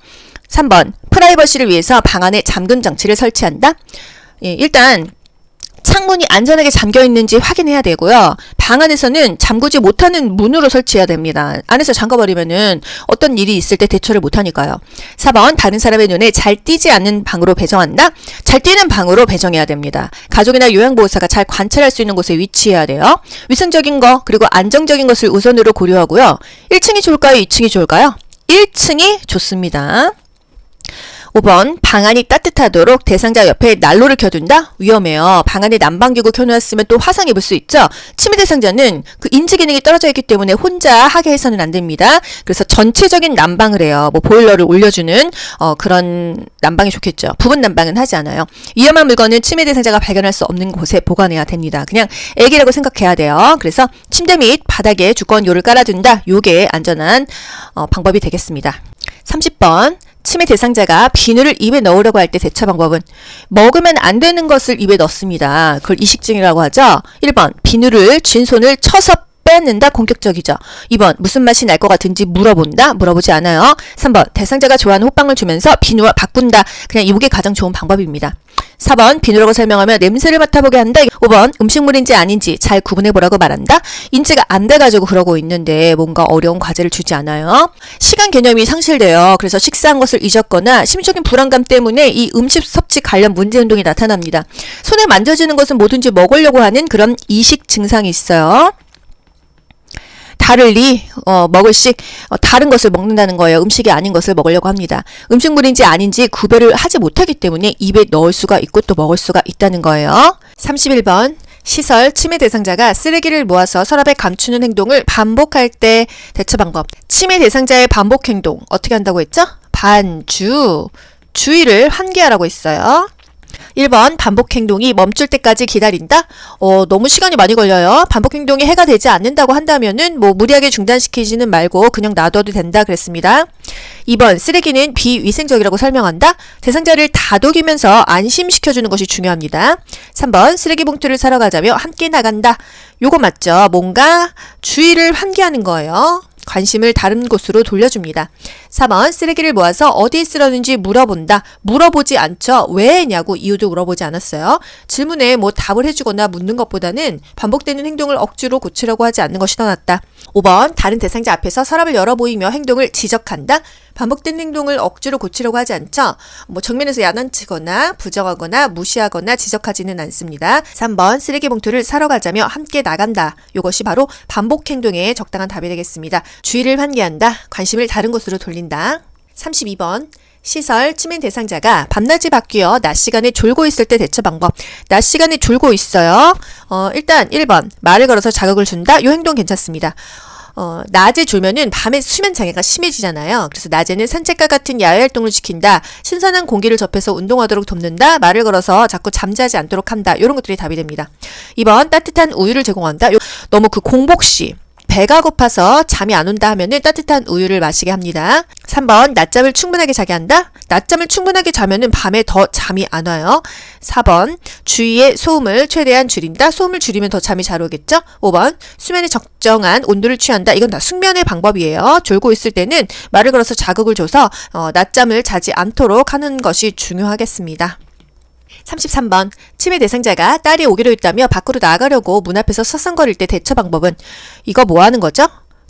3번 프라이버시를 위해서 방 안에 잠금 장치를 설치한다. 예, 일단 창문이 안전하게 잠겨 있는지 확인해야 되고요. 방 안에서는 잠그지 못하는 문으로 설치해야 됩니다. 안에서 잠가버리면은 어떤 일이 있을 때 대처를 못하니까요. 4번 다른 사람의 눈에 잘 띄지 않는 방으로 배정한다. 잘 띄는 방으로 배정해야 됩니다. 가족이나 요양보호사가 잘 관찰할 수 있는 곳에 위치해야 돼요. 위생적인 거 그리고 안정적인 것을 우선으로 고려하고요. 1층이 좋을까요? 2층이 좋을까요? 1층이 좋습니다. 5번 방안이 따뜻하도록 대상자 옆에 난로를 켜둔다? 위험해요. 방 안에 난방기구 켜놓았으면 또 화상 입을 수 있죠. 치매 대상자는 그 인지 기능이 떨어져 있기 때문에 혼자 하게 해서는 안 됩니다. 그래서 전체적인 난방을 해요. 뭐 보일러를 올려주는 그런 난방이 좋겠죠. 부분 난방은 하지 않아요. 위험한 물건은 치매 대상자가 발견할 수 없는 곳에 보관해야 됩니다. 그냥 애기라고 생각해야 돼요. 그래서 침대 및 바닥에 두꺼운 요를 깔아둔다. 요게 안전한 방법이 되겠습니다. 30번 치매 대상자가 비누를 입에 넣으려고 할 때 대처 방법은? 먹으면 안 되는 것을 입에 넣습니다. 그걸 이식증이라고 하죠. 1번 비누를 쥔손을 쳐서 빼앗는다, 공격적이죠. 2번, 무슨 맛이 날 것 같은지 물어본다, 물어보지 않아요. 3번, 대상자가 좋아하는 호빵을 주면서 비누와 바꾼다. 그냥 이게 가장 좋은 방법입니다. 4번, 비누라고 설명하며 냄새를 맡아보게 한다. 5번, 음식물인지 아닌지 잘 구분해보라고 말한다. 인지가 안 돼가지고 그러고 있는데 뭔가 어려운 과제를 주지 않아요. 시간 개념이 상실돼요. 그래서 식사한 것을 잊었거나 심리적인 불안감 때문에 이 음식 섭취 관련 문제 행동이 나타납니다. 손에 만져지는 것은 뭐든지 먹으려고 하는 그런 이식 증상이 있어요. 다를리 먹을식 다른 것을 먹는다는 거예요. 음식이 아닌 것을 먹으려고 합니다. 음식물인지 아닌지 구별을 하지 못하기 때문에 입에 넣을 수가 있고 또 먹을 수가 있다는 거예요. 31번 시설 침해 대상자가 쓰레기를 모아서 서랍에 감추는 행동을 반복할 때 대처 방법. 침해 대상자의 반복 행동 어떻게 한다고 했죠? 반주 주의를 환기하라고 했어요. 1번 반복 행동이 멈출 때까지 기다린다? 너무 시간이 많이 걸려요. 반복 행동이 해가 되지 않는다고 한다면은 무리하게 중단시키지는 말고 그냥 놔둬도 된다 그랬습니다. 2번 쓰레기는 비위생적이라고 설명한다? 대상자를 다독이면서 안심시켜주는 것이 중요합니다. 3번 쓰레기 봉투를 사러 가자며 함께 나간다. 요거 맞죠? 뭔가 주의를 환기하는 거예요. 관심을 다른 곳으로 돌려줍니다. 4번 쓰레기를 모아서 어디에 쓰려는지 물어본다. 물어보지 않죠. 왜 했냐고 이유도 물어보지 않았어요. 질문에 답을 해주거나 묻는 것보다는 반복되는 행동을 억지로 고치려고 하지 않는 것이 더 낫다. 5번 다른 대상자 앞에서 서랍을 열어 보이며 행동을 지적한다. 반복된 행동을 억지로 고치려고 하지 않죠. 정면에서 야단치거나 부정하거나 무시하거나 지적하지는 않습니다. 3번 쓰레기 봉투를 사러 가자며 함께 나간다. 이것이 바로 반복 행동의 적당한 답이 되겠습니다. 주의를 환기한다. 관심을 다른 곳으로 돌린다. 32번 시설 침해 대상자가 밤낮이 바뀌어 낮 시간에 졸고 있을 때 대처 방법. 낮 시간에 졸고 있어요. 일단 1번 말을 걸어서 자극을 준다. 이 행동 괜찮습니다. 낮에 졸면은 밤에 수면 장애가 심해지잖아요. 그래서 낮에는 산책과 같은 야외 활동을 지킨다. 신선한 공기를 접해서 운동하도록 돕는다. 말을 걸어서 자꾸 잠자지 않도록 한다. 이런 것들이 답이 됩니다. 2번 따뜻한 우유를 제공한다. 너무 공복시 배가 고파서 잠이 안 온다 하면은 따뜻한 우유를 마시게 합니다. 3번 낮잠을 충분하게 자게 한다. 낮잠을 충분하게 자면은 밤에 더 잠이 안 와요. 4번 주위의 소음을 최대한 줄인다. 소음을 줄이면 더 잠이 잘 오겠죠. 5번 수면에 적정한 온도를 취한다. 이건 다 숙면의 방법이에요. 졸고 있을 때는 말을 걸어서 자극을 줘서 낮잠을 자지 않도록 하는 것이 중요하겠습니다. 33번 침해 대상자가 딸이 오기로 했다며 밖으로 나가려고 문 앞에서 서성거릴 때 대처 방법은 이거 뭐 하는 거죠?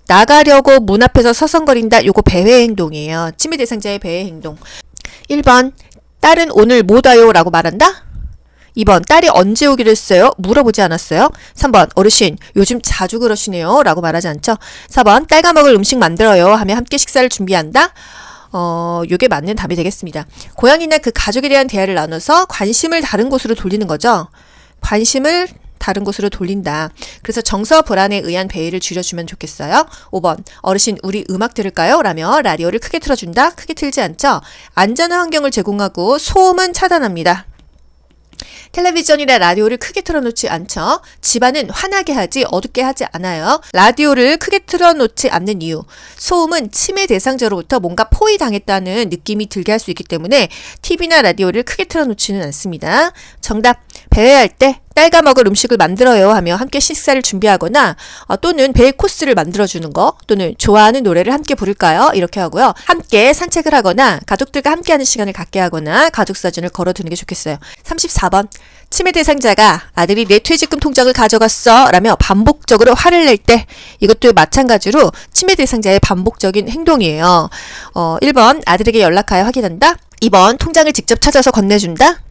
나가려고 문 앞에서 서성거린다. 요거 배회 행동이에요. 침해 대상자의 배회 행동. 1번 딸은 오늘 못 와요 라고 말한다. 2번 딸이 언제 오기로 했어요? 물어보지 않았어요. 3번 어르신 요즘 자주 그러시네요 라고 말하지 않죠. 4번 딸과 먹을 음식 만들어요 하며 함께 식사를 준비한다. 요게 맞는 답이 되겠습니다. 고양이나 그 가족에 대한 대화를 나눠서 관심을 다른 곳으로 돌리는 거죠. 관심을 다른 곳으로 돌린다. 그래서 정서 불안에 의한 배회를 줄여주면 좋겠어요. 5번 어르신 우리 음악 들을까요? 라며 라디오를 크게 틀어준다. 크게 틀지 않죠. 안전한 환경을 제공하고 소음은 차단합니다. 텔레비전이나 라디오를 크게 틀어놓지 않죠. 집안은 환하게 하지 어둡게 하지 않아요. 라디오를 크게 틀어놓지 않는 이유. 소음은 침해 대상자로부터 뭔가 포위당했다는 느낌이 들게 할 수 있기 때문에 TV나 라디오를 크게 틀어놓지는 않습니다. 정답. 배회할 때 딸과 먹을 음식을 만들어요 하며 함께 식사를 준비하거나 또는 배회 코스를 만들어주는 거 또는 좋아하는 노래를 함께 부를까요? 이렇게 하고요. 함께 산책을 하거나 가족들과 함께하는 시간을 갖게 하거나 가족사진을 걸어두는 게 좋겠어요. 34번 침해 대상자가 아들이 내 퇴직금 통장을 가져갔어 라며 반복적으로 화를 낼 때 이것도 마찬가지로 침해 대상자의 반복적인 행동이에요. 1번 아들에게 연락하여 확인한다. 2번 통장을 직접 찾아서 건네준다.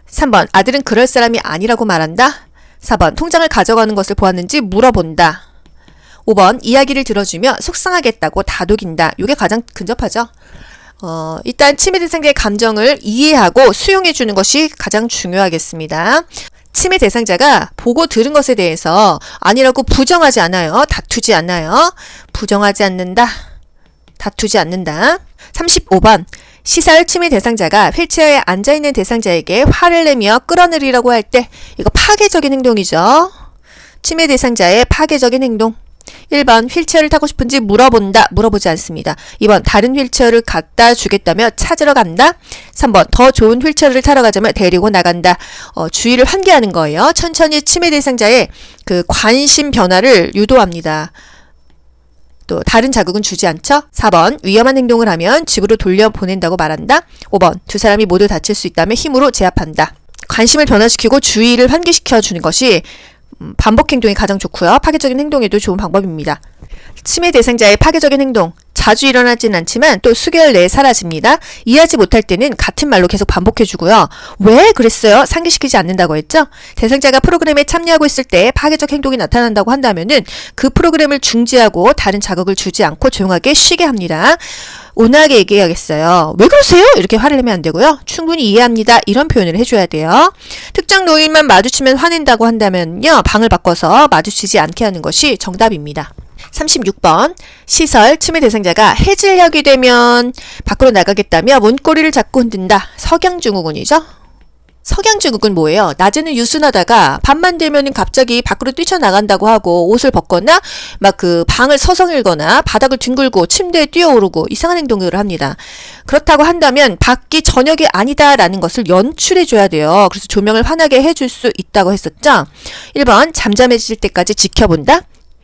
3번 아들은 그럴 사람이 아니라고 말한다. 4번 통장을 가져가는 것을 보았는지 물어본다. 5번 이야기를 들어주며 속상하겠다고 다독인다. 이게 가장 근접하죠. 일단 침해 대상자의 감정을 이해하고 수용해주는 것이 가장 중요하겠습니다. 침해 대상자가 보고 들은 것에 대해서 아니라고 부정하지 않아요. 다투지 않아요. 부정하지 않는다. 다투지 않는다. 35번 시설 침해 대상자가 휠체어에 앉아있는 대상자에게 화를 내며 끌어내리려고 할 때 이거 파괴적인 행동이죠. 침해 대상자의 파괴적인 행동. 1번 휠체어를 타고 싶은지 물어본다. 물어보지 않습니다. 2번 다른 휠체어를 갖다 주겠다며 찾으러 간다. 3번 더 좋은 휠체어를 타러 가자며 데리고 나간다. 주의를 환기하는 거예요. 천천히 치매 대상자의 그 관심 변화를 유도합니다. 또 다른 자극은 주지 않죠. 4번 위험한 행동을 하면 집으로 돌려보낸다고 말한다. 5번 두 사람이 모두 다칠 수 있다며 힘으로 제압한다. 관심을 변화시키고 주의를 환기시켜 주는 것이 반복 행동이 가장 좋고요. 파괴적인 행동에도 좋은 방법입니다. 치매 대상자의 파괴적인 행동 자주 일어나진 않지만 또 수개월 내에 사라집니다. 이해하지 못할 때는 같은 말로 계속 반복해주고요. 왜 그랬어요? 상기시키지 않는다고 했죠? 대상자가 프로그램에 참여하고 있을 때 파괴적 행동이 나타난다고 한다면은 그 프로그램을 중지하고 다른 자극을 주지 않고 조용하게 쉬게 합니다. 온화하게 얘기해야겠어요. 왜 그러세요? 이렇게 화를 내면 안 되고요. 충분히 이해합니다. 이런 표현을 해줘야 돼요. 특정 노인만 마주치면 화낸다고 한다면요. 방을 바꿔서 마주치지 않게 하는 것이 정답입니다. 36번 시설 치매 대상자가 해질녘이 되면 밖으로 나가겠다며 문고리를 잡고 흔든다. 석양증후군이죠. 석양증후군 뭐예요? 낮에는 유순하다가 밤만 되면 갑자기 밖으로 뛰쳐나간다고 하고 옷을 벗거나 막 그 방을 서성일거나 바닥을 뒹굴고 침대에 뛰어오르고 이상한 행동을 합니다. 그렇다고 한다면 밖이 저녁이 아니다라는 것을 연출해줘야 돼요. 그래서 조명을 환하게 해줄 수 있다고 했었죠. 1번 잠잠해질 때까지 지켜본다.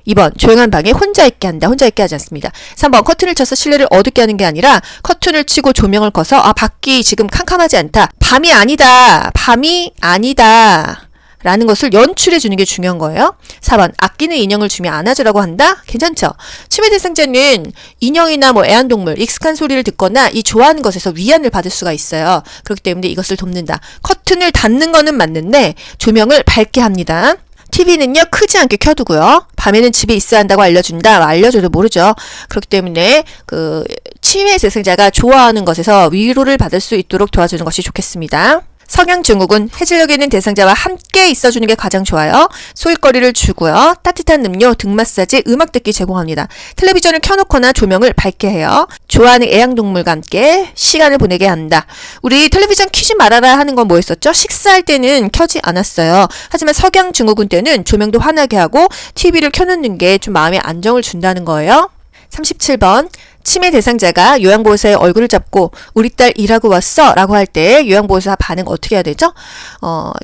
2번 조용한 방에 혼자 있게 한다. 혼자 있게 하지 않습니다. 3번 커튼을 쳐서 실내를 어둡게 하는 게 아니라 커튼을 치고 조명을 꺼서 밖이 지금 캄캄하지 않다. 밤이 아니다. 밤이 아니다. 라는 것을 연출해 주는 게 중요한 거예요. 4번 아끼는 인형을 주면 안아주라고 한다? 괜찮죠? 치매 대상자는 인형이나 애완동물 익숙한 소리를 듣거나 이 좋아하는 것에서 위안을 받을 수가 있어요. 그렇기 때문에 이것을 돕는다. 커튼을 닫는 거는 맞는데 조명을 밝게 합니다. TV는요 크지 않게 켜두고요. 밤에는 집에 있어야 한다고 알려준다. 알려줘도 모르죠. 그렇기 때문에 그 치매 대상자가 좋아하는 것에서 위로를 받을 수 있도록 도와주는 것이 좋겠습니다. 석양증후군 해질녘에 있는 대상자와 함께 있어주는 게 가장 좋아요. 소일거리를 주고요. 따뜻한 음료, 등 마사지, 음악 듣기 제공합니다. 텔레비전을 켜놓거나 조명을 밝게 해요. 좋아하는 애완동물과 함께 시간을 보내게 한다. 우리 텔레비전 켜지 말아라 하는 건 뭐였었죠? 식사할 때는 켜지 않았어요. 하지만 석양증후군 때는 조명도 환하게 하고 TV를 켜놓는 게 좀 마음에 안정을 준다는 거예요. 37번 치매 대상자가 요양보호사의 얼굴을 잡고 우리 딸 일하고 왔어 라고 할 때 요양보호사 반응 어떻게 해야 되죠?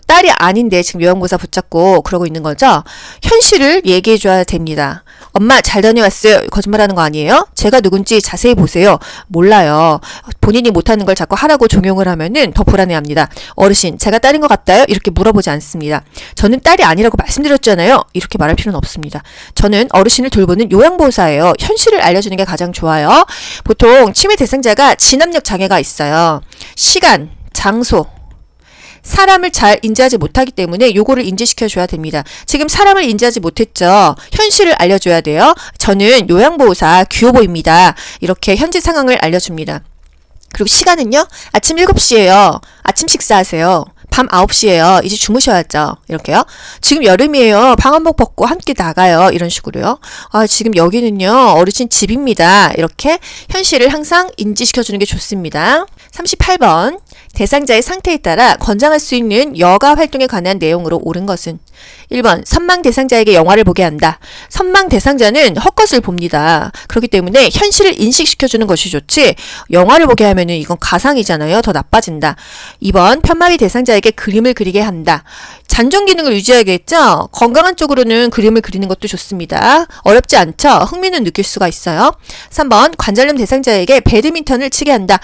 딸이 아닌데 지금 요양보호사 붙잡고 그러고 있는 거죠? 현실을 얘기해 줘야 됩니다. 엄마 잘 다녀왔어요. 거짓말하는 거 아니에요? 제가 누군지 자세히 보세요. 몰라요. 본인이 못하는 걸 자꾸 하라고 종용을 하면은 더 불안해합니다. 어르신 제가 딸인 것 같아요? 이렇게 물어보지 않습니다. 저는 딸이 아니라고 말씀드렸잖아요. 이렇게 말할 필요는 없습니다. 저는 어르신을 돌보는 요양보호사예요. 현실을 알려주는 게 가장 좋아요. 보통 치매 대상자가 진압력 장애가 있어요. 시간, 장소, 사람을 잘 인지하지 못하기 때문에 요거를 인지시켜줘야 됩니다. 지금 사람을 인지하지 못했죠. 현실을 알려줘야 돼요. 저는 요양보호사 규호보입니다. 이렇게 현재 상황을 알려줍니다. 그리고 시간은요. 아침 7시예요. 아침 식사하세요. 밤 9시예요. 이제 주무셔야죠. 이렇게요. 지금 여름이에요. 방한복 벗고 함께 나가요. 이런 식으로요. 지금 여기는요. 어르신 집입니다. 이렇게 현실을 항상 인지시켜주는 게 좋습니다. 38번 대상자의 상태에 따라 권장할 수 있는 여가 활동에 관한 내용으로 옳은 것은 1번 선망 대상자에게 영화를 보게 한다. 선망 대상자는 헛것을 봅니다. 그렇기 때문에 현실을 인식시켜주는 것이 좋지 영화를 보게 하면은 이건 가상이잖아요. 더 나빠진다. 2번 편마비 대상자에게 그림을 그리게 한다. 잔존 기능을 유지해야겠죠? 건강한 쪽으로는 그림을 그리는 것도 좋습니다. 어렵지 않죠? 흥미는 느낄 수가 있어요. 3번 관절염 대상자에게 배드민턴을 치게 한다.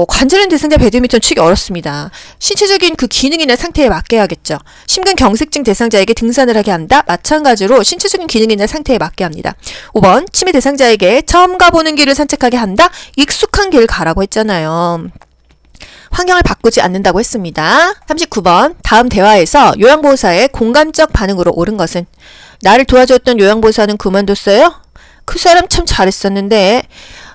관절염 대상자 배드민턴 치기 어렵습니다. 신체적인 그 기능이나 상태에 맞게 해야겠죠. 심근경색증 대상자에게 등산을 하게 한다. 마찬가지로 신체적인 기능이나 상태에 맞게 합니다. 5번 치매 대상자에게 처음 가보는 길을 산책하게 한다. 익숙한 길을 가라고 했잖아요. 환경을 바꾸지 않는다고 했습니다. 39번 다음 대화에서 요양보호사의 공감적 반응으로 옳은 것은 나를 도와줬던 요양보호사는 그만뒀어요? 그 사람 참 잘했었는데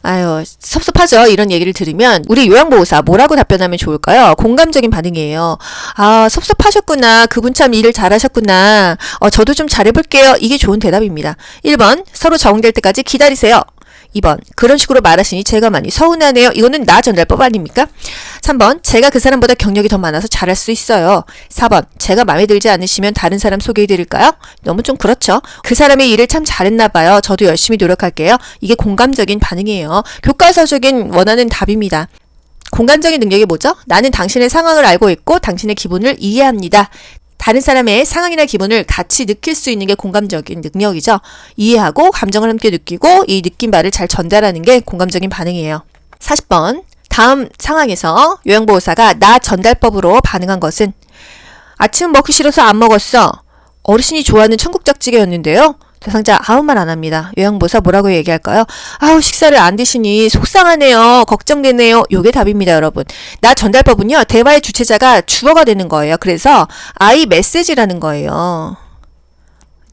아유 섭섭하죠. 이런 얘기를 들으면 우리 요양보호사 뭐라고 답변하면 좋을까요? 공감적인 반응이에요. 섭섭하셨구나. 그분 참 일을 잘하셨구나. 저도 좀 잘해볼게요. 이게 좋은 대답입니다. 1번 서로 적응될 때까지 기다리세요. 2번 그런 식으로 말하시니 제가 많이 서운하네요. 이거는 나 전달법 아닙니까? 3번 제가 그 사람보다 경력이 더 많아서 잘할 수 있어요. 4번 제가 마음에 들지 않으시면 다른 사람 소개해드릴까요? 너무 좀 그렇죠. 그 사람의 일을 참 잘했나 봐요. 저도 열심히 노력할게요. 이게 공감적인 반응이에요. 교과서적인 원하는 답입니다. 공감적인 능력이 뭐죠? 나는 당신의 상황을 알고 있고 당신의 기분을 이해합니다. 다른 사람의 상황이나 기분을 같이 느낄 수 있는 게 공감적인 능력이죠. 이해하고 감정을 함께 느끼고 이 느낀 바를 잘 전달하는 게 공감적인 반응이에요. 40번 다음 상황에서 요양보호사가 나 전달법으로 반응한 것은 아침 먹기 싫어서 안 먹었어. 어르신이 좋아하는 청국장찌개였는데요. 대상자 아무 말 안 합니다. 요양보호사 뭐라고 얘기할까요? 아우 식사를 안 드시니 속상하네요. 걱정되네요. 요게 답입니다, 여러분. 나 전달법은요. 대화의 주체자가 주어가 되는 거예요. 그래서 I 메시지라는 거예요.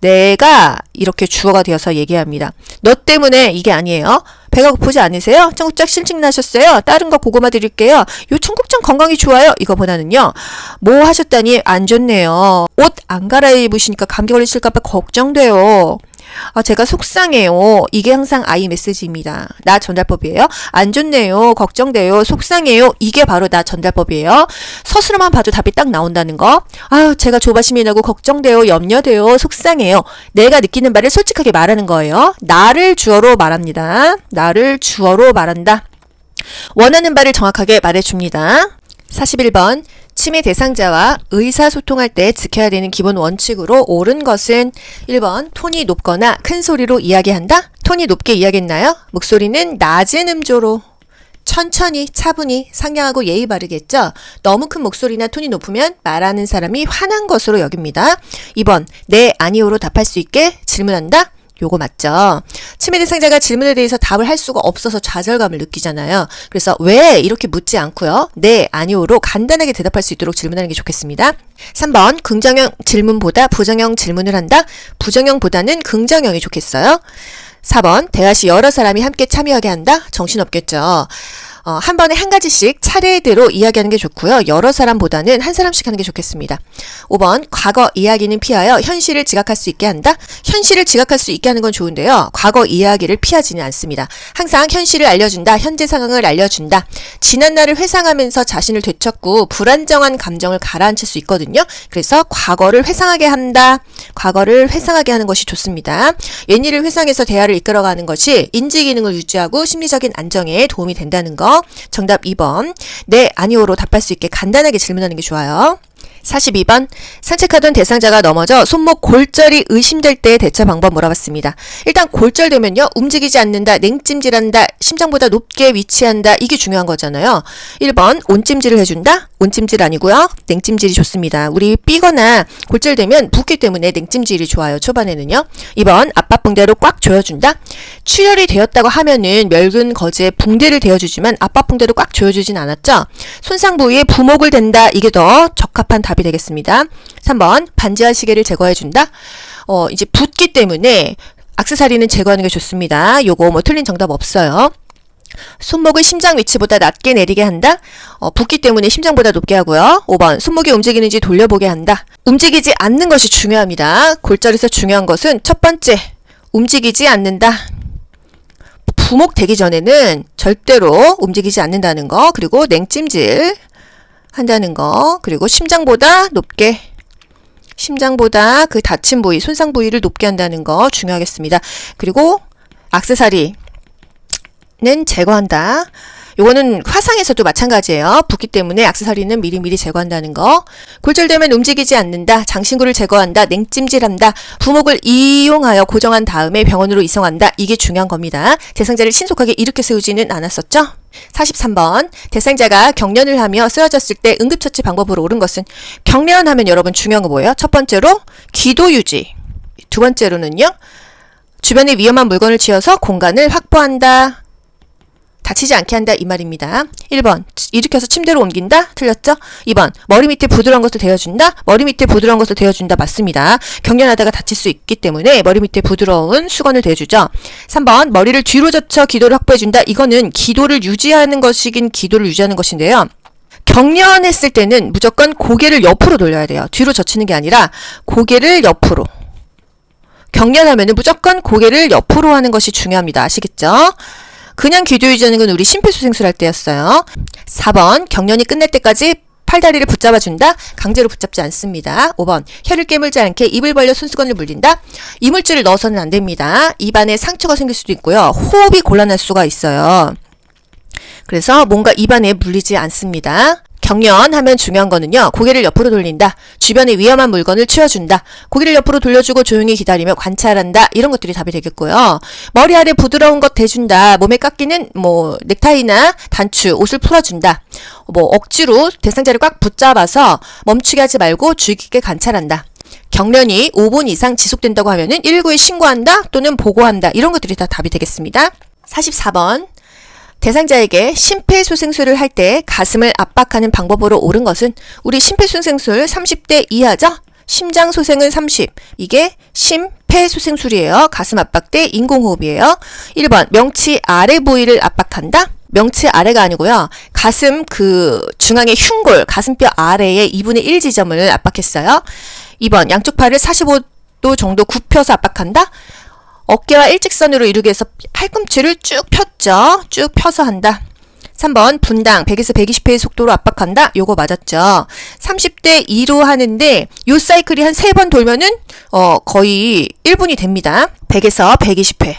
내가 이렇게 주어가 되어서 얘기합니다. 너 때문에 이게 아니에요. 배가 고프지 않으세요? 청국장 실증 나셨어요? 다른 거 고구마 드릴게요. 요 청국장 건강이 좋아요. 이거보다는요. 뭐 하셨다니 안 좋네요. 옷 안 갈아입으시니까 감기 걸리실까봐 걱정돼요. 제가 속상해요. 이게 항상 I 메시지입니다. 나 전달법이에요. 안 좋네요. 걱정돼요. 속상해요. 이게 바로 나 전달법이에요. 서술어만 봐도 답이 딱 나온다는 거. 제가 조바심이 나고 걱정돼요. 염려돼요. 속상해요. 내가 느끼는 바를 솔직하게 말하는 거예요. 나를 주어로 말합니다. 나를 주어로 말한다. 원하는 바를 정확하게 말해줍니다. 41번 치매 대상자와 의사소통할 때 지켜야 되는 기본 원칙으로 옳은 것은 1번 톤이 높거나 큰 소리로 이야기한다. 톤이 높게 이야기했나요? 목소리는 낮은 음조로 천천히 차분히 상냥하고 예의 바르겠죠. 너무 큰 목소리나 톤이 높으면 말하는 사람이 화난 것으로 여깁니다. 2번 네 아니오로 답할 수 있게 질문한다. 요거 맞죠? 치매 대상자가 질문에 대해서 답을 할 수가 없어서 좌절감을 느끼잖아요. 그래서 왜 이렇게 묻지 않고요. 네, 아니오로 간단하게 대답할 수 있도록 질문하는 게 좋겠습니다. 3번 긍정형 질문보다 부정형 질문을 한다. 부정형보다는 긍정형이 좋겠어요. 4번 대화 시 여러 사람이 함께 참여하게 한다. 정신없겠죠. 한 번에 한 가지씩 차례대로 이야기하는 게 좋고요. 여러 사람보다는 한 사람씩 하는 게 좋겠습니다. 5번 과거 이야기는 피하여 현실을 지각할 수 있게 한다. 현실을 지각할 수 있게 하는 건 좋은데요. 과거 이야기를 피하지는 않습니다. 항상 현실을 알려준다. 현재 상황을 알려준다. 지난 날을 회상하면서 자신을 되찾고 불안정한 감정을 가라앉힐 수 있거든요. 그래서 과거를 회상하게 한다. 과거를 회상하게 하는 것이 좋습니다. 옛일을 회상해서 대화를 이끌어가는 것이 인지 기능을 유지하고 심리적인 안정에 도움이 된다는 거. 정답 2번. 네, 아니오로 답할 수 있게 간단하게 질문하는 게 좋아요. 42번 산책하던 대상자가 넘어져 손목 골절이 의심될 때의 대처 방법 물어봤습니다. 일단 골절되면요. 움직이지 않는다, 냉찜질한다, 심장보다 높게 위치한다. 이게 중요한 거잖아요. 1번 온찜질을 해준다. 온찜질 아니고요. 냉찜질이 좋습니다. 우리 삐거나 골절되면 붓기 때문에 냉찜질이 좋아요. 초반에는요. 2번 압박붕대로 꽉 조여준다. 출혈이 되었다고 하면은 멸근 거즈에 붕대를 대어주지만 압박붕대로 꽉 조여주진 않았죠. 손상 부위에 부목을 댄다. 이게 더 적합한 답이 되겠습니다. 3번 반지하 시계를 제거해준다. 이제 붓기 때문에 액세서리는 제거하는 게 좋습니다. 요거 뭐 틀린 정답 없어요. 손목을 심장 위치보다 낮게 내리게 한다. 붓기 때문에 심장보다 높게 하고요. 5번 손목이 움직이는지 돌려보게 한다. 움직이지 않는 것이 중요합니다. 골절에서 중요한 것은 첫 번째 움직이지 않는다. 부목되기 전에는 절대로 움직이지 않는다는 거. 그리고 냉찜질 한다는 거. 그리고 심장보다 높게, 심장보다 그 다친 부위, 손상 부위를 높게 한다는 거 중요하겠습니다. 그리고 액세서리는 제거한다. 요거는 화상에서도 마찬가지예요. 붓기 때문에 액세서리는 미리미리 제거한다는 거. 골절되면 움직이지 않는다. 장신구를 제거한다. 냉찜질한다. 부목을 이용하여 고정한 다음에 병원으로 이송한다. 이게 중요한 겁니다. 대상자를 신속하게 일으켜 세우지는 않았었죠. 43번 대상자가 경련을 하며 쓰러졌을 때 응급처치 방법으로 옳은 것은 경련하면 여러분 중요한 거 뭐예요? 첫 번째로 기도 유지. 두 번째로는요. 주변에 위험한 물건을 쥐어서 공간을 확보한다. 다치지 않게 한다 이 말입니다. 1번 일으켜서 침대로 옮긴다. 틀렸죠? 2번 머리 밑에 부드러운 것을 대어준다. 머리 밑에 부드러운 것을 대어준다. 맞습니다. 경련하다가 다칠 수 있기 때문에 머리 밑에 부드러운 수건을 대주죠. 3번 머리를 뒤로 젖혀 기도를 확보해준다. 이거는 기도를 유지하는 것이긴 기도를 유지하는 것인데요. 경련했을 때는 무조건 고개를 옆으로 돌려야 돼요. 뒤로 젖히는 게 아니라 고개를 옆으로. 경련하면은 무조건 고개를 옆으로 하는 것이 중요합니다. 아시겠죠? 그냥 기도 유지하는 건 우리 심폐소생술 할 때였어요. 4번 경련이 끝날 때까지 팔다리를 붙잡아준다. 강제로 붙잡지 않습니다. 5번 혀를 깨물지 않게 입을 벌려 손수건을 물린다. 이물질을 넣어서는 안 됩니다. 입안에 상처가 생길 수도 있고요. 호흡이 곤란할 수가 있어요. 그래서 뭔가 입안에 물리지 않습니다. 경련하면 중요한 거는요. 고개를 옆으로 돌린다. 주변에 위험한 물건을 치워준다. 고개를 옆으로 돌려주고 조용히 기다리며 관찰한다. 이런 것들이 답이 되겠고요. 머리 아래 부드러운 것 대준다. 몸에 깎이는 넥타이나 단추, 옷을 풀어준다. 억지로 대상자를 꽉 붙잡아서 멈추게 하지 말고 주의 깊게 관찰한다. 경련이 5분 이상 지속된다고 하면은 119에 신고한다 또는 보고한다. 이런 것들이 다 답이 되겠습니다. 44번 대상자에게 심폐소생술을 할 때 가슴을 압박하는 방법으로 옳은 것은 우리 심폐소생술 30대 이하죠? 심장소생은 30. 이게 심폐소생술이에요. 가슴 압박 때 인공호흡이에요. 1번 명치 아래 부위를 압박한다. 명치 아래가 아니고요. 가슴 중앙의 흉골, 가슴뼈 아래의 2분의 1 지점을 압박했어요. 2번 양쪽 팔을 45도 정도 굽혀서 압박한다. 어깨와 일직선으로 이루기 위해서 팔꿈치를 쭉 폈죠. 쭉 펴서 한다. 3번 분당 100에서 120회의 속도로 압박한다. 요거 맞았죠. 30대 2로 하는데 요 사이클이 한 3번 돌면은 거의 1분이 됩니다. 100에서 120회.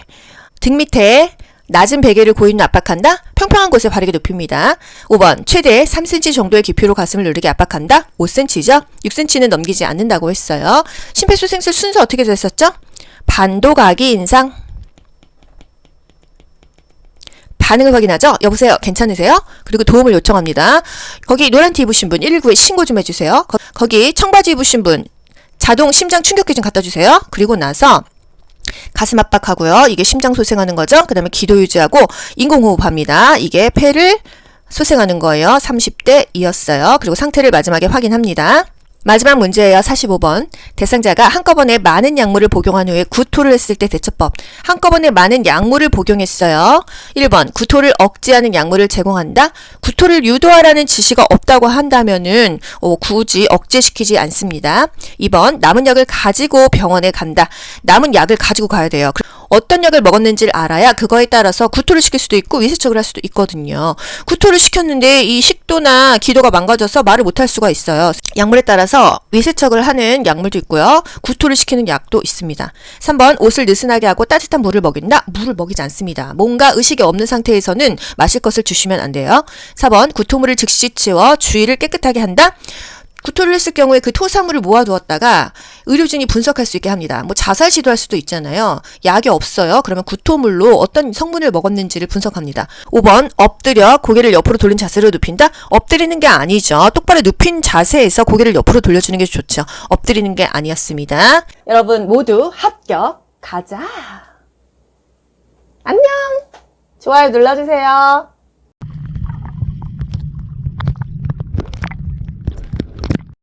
등 밑에 낮은 베개를 고인으로 압박한다. 평평한 곳에 바르게 눕힙니다. 5번 최대 3cm 정도의 깊이로 가슴을 누르게 압박한다. 5cm죠. 6cm는 넘기지 않는다고 했어요. 심폐소생술 순서 어떻게 됐었죠? 반도각이 인상. 반응을 확인하죠. 여보세요. 괜찮으세요? 그리고 도움을 요청합니다. 거기 노란 티 입으신 분 119에 신고 좀 해주세요. 거기 청바지 입으신 분 자동 심장 충격기 좀 갖다 주세요. 그리고 나서 가슴 압박하고요. 이게 심장 소생하는 거죠. 그 다음에 기도 유지하고 인공호흡합니다. 이게 폐를 소생하는 거예요. 30대 이었어요. 그리고 상태를 마지막에 확인합니다. 마지막 문제예요. 45번. 대상자가 한꺼번에 많은 약물을 복용한 후에 구토를 했을 때 대처법. 한꺼번에 많은 약물을 복용했어요. 1번. 구토를 억제하는 약물을 제공한다. 구토를 유도하라는 지시가 없다고 한다면은 굳이 억제시키지 않습니다. 2번. 남은 약을 가지고 병원에 간다. 남은 약을 가지고 가야 돼요. 어떤 약을 먹었는지를 알아야 그거에 따라서 구토를 시킬 수도 있고 위세척을 할 수도 있거든요. 구토를 시켰는데 이 식도나 기도가 망가져서 말을 못할 수가 있어요. 약물에 따라서 위세척을 하는 약물도 있고요. 구토를 시키는 약도 있습니다. 3번 옷을 느슨하게 하고 따뜻한 물을 먹인다. 물을 먹이지 않습니다. 뭔가 의식이 없는 상태에서는 마실 것을 주시면 안 돼요. 4번 구토물을 즉시 치워 주위를 깨끗하게 한다. 구토를 했을 경우에 그 토사물을 모아두었다가 의료진이 분석할 수 있게 합니다. 자살 시도할 수도 있잖아요. 약이 없어요. 그러면 구토물로 어떤 성분을 먹었는지를 분석합니다. 5번 엎드려 고개를 옆으로 돌린 자세로 눕힌다. 엎드리는 게 아니죠. 똑바로 눕힌 자세에서 고개를 옆으로 돌려주는 게 좋죠. 엎드리는 게 아니었습니다. 여러분 모두 합격. 가자. 안녕. 좋아요 눌러주세요.